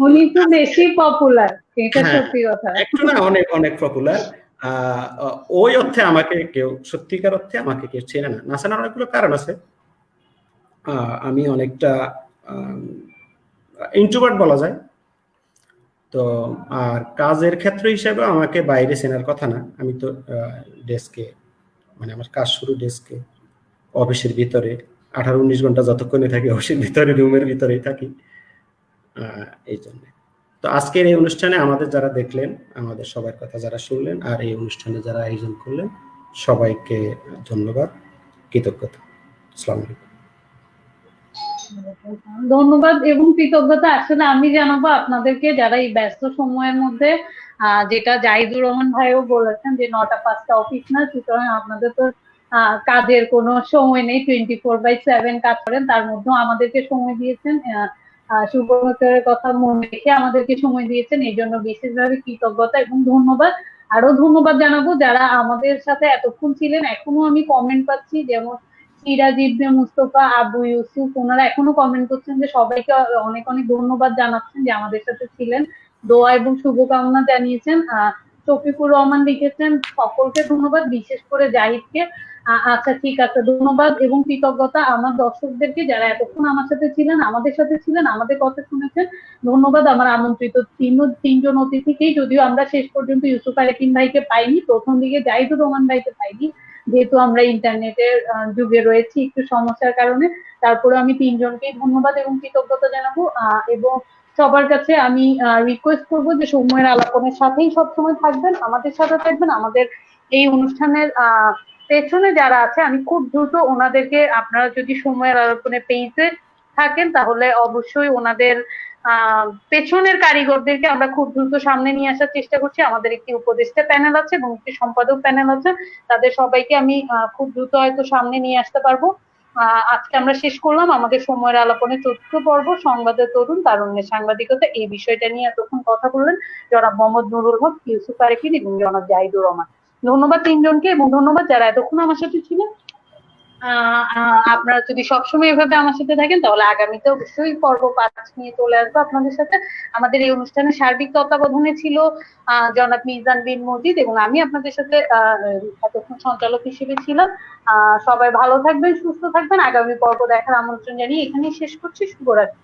উনি তো বেশি পপুলার, এটা হ্যাঁ, সত্যি কথা। একটু না, অনেক অনেক পপুলার। ওই অর্থে আমাকে কেউ, সত্যিকার অর্থে আমাকে কেউ চেনে না। না চেনার অনেকগুলো কারণ আছে। আমি অনেকটা ইন্ট্রোভার্ট বলা যায়। তো আর কাজের ক্ষেত্র হিসেবে আমাকে বাইরে চেনার কথা না। আমি তো ডেস্কে, মানে আমার কাজ শুরু ডেস্কে, অফিসের ভিতরে 18-19 ঘন্টা যতক্ষণে থাকি অফিসের ভিতরে, রুমের ভিতরেই থাকি। এই জন্য তো আজকের এই অনুষ্ঠানে আমাদের যারা দেখলেন, আমাদের সবার কথা যারা শুনলেন, আর এই অনুষ্ঠানে যারা আয়োজন করলেন, সবাইকে ধন্যবাদ, কৃতজ্ঞতা। আসসালামু আলাইকুম। ধন্যবাদ এবং কৃতজ্ঞতা আসলে আমি জানাবো আপনাদেরকে, যারা এই ব্যস্ত সময়ের মধ্যে যেটা জাহিদুর রহমান ভাইও বলেছেন যে 9টা 5টা অফিস না, সুতরাং আপনাদের তো কাজের কোনো সময় নেই, 24/7 কাজ করেন, তার মধ্যেও আমাদেরকে সময় দিয়েছেন, শুভমিত্রের কথা মনে রেখে আমাদেরকে সময় দিয়েছেন, এই জন্য বিশেষভাবে কৃতজ্ঞতা এবং ধন্যবাদ। আরো ধন্যবাদ জানাবো যারা আমাদের সাথে এতক্ষণ ছিলেন। এখনো আমি কমেন্ট পাচ্ছি, যেমন সিরাজ ইবনে মুস্তফা, আবু ইউসুফ, ওনারা এখনো কমেন্ট করছেন যে সবাইকে অনেক অনেক ধন্যবাদ জানাচ্ছেন যে আমাদের সাথে ছিলেন, দোয়া এবং শুভকামনা জানিয়েছেন। শফিকুর রহমান লিখেছেন সকলকে ধন্যবাদ, বিশেষ করে জাহিদকে। আচ্ছা ঠিক আছে, ধন্যবাদ এবং কৃতজ্ঞতা আমার দর্শকদেরকে যারা এতক্ষণ আমার সাথে ছিলেন, আমাদের সাথে ছিলেন, আমাদের কথা শুনেছেন। ধন্যবাদ আমার আমন্ত্রিত তিনজন অতিথিকেই, যদিও আমরা শেষ পর্যন্ত ইউসুফ আরেফিন ভাইকে পাইনি, প্রথম দিকে জাহিদুর রহমান ভাইকে পাইনি, যেহেতু আমরা ইন্টারনেটের যুগে রয়েছি একটু সমস্যার কারণে। তারপরে আমি তিনজনকেই ধন্যবাদ এবং কৃতজ্ঞতা জানাবো, এবং সবার কাছে আমি রিকোয়েস্ট করবো যে সময়ের আলাপনের সাথেই সবসময় থাকবেন, আমাদের সাথে থাকবেন। আমাদের এই অনুষ্ঠানের পেছনে যারা আছে, আমি খুব দ্রুত ওনাদেরকে, আপনারা যদি সময়ের আলাপনে পেজে থাকেন তাহলে অবশ্যই ওনাদের পেছনের কারিগরদেরকে আমরা খুব দ্রুত সামনে নিয়ে আসার চেষ্টা করছি। আমাদের একটি উপদেষ্টা প্যানেল আছে এবং একটি সম্পাদক প্যানেল আছে, তাদের সবাইকে আমি খুব দ্রুত হয়তো সামনে নিয়ে আসতে পারবো। আজকে আমরা শেষ করলাম আমাদের সময়ের আলাপনে 4র্থ পর্ব, সংবাদের তরুণ তারুণ্যের সাংবাদিকতা। এই বিষয়টা নিয়ে এতক্ষণ কথা বললেন জনাব মোহাম্মদ নুরুল হক, ইউসুফ আরেফিন এবং জনাব জাহিদুর রহমান। ধন্যবাদ তিনজনকে এবং ধন্যবাদ যারা এতক্ষণ আমার সাথে ছিলেন। আপনারা যদি সবসময় এভাবে আমার সাথে থাকেন তাহলে আগামীতে অবশ্যই পর্ব 5 নিয়ে চলে আসবো আপনাদের সাথে। আমাদের এই অনুষ্ঠানে সার্বিক তত্ত্বাবধানে ছিল জনাব মিজান বিন মজিদ এবং আমি আপনাদের সাথে এতক্ষণ সঞ্চালক হিসেবে ছিলাম। সবাই ভালো থাকবেন, সুস্থ থাকবেন। আগামী পর্ব দেখার আমন্ত্রণ জানিয়ে এখানেই শেষ করছি। শুভরাত্রি।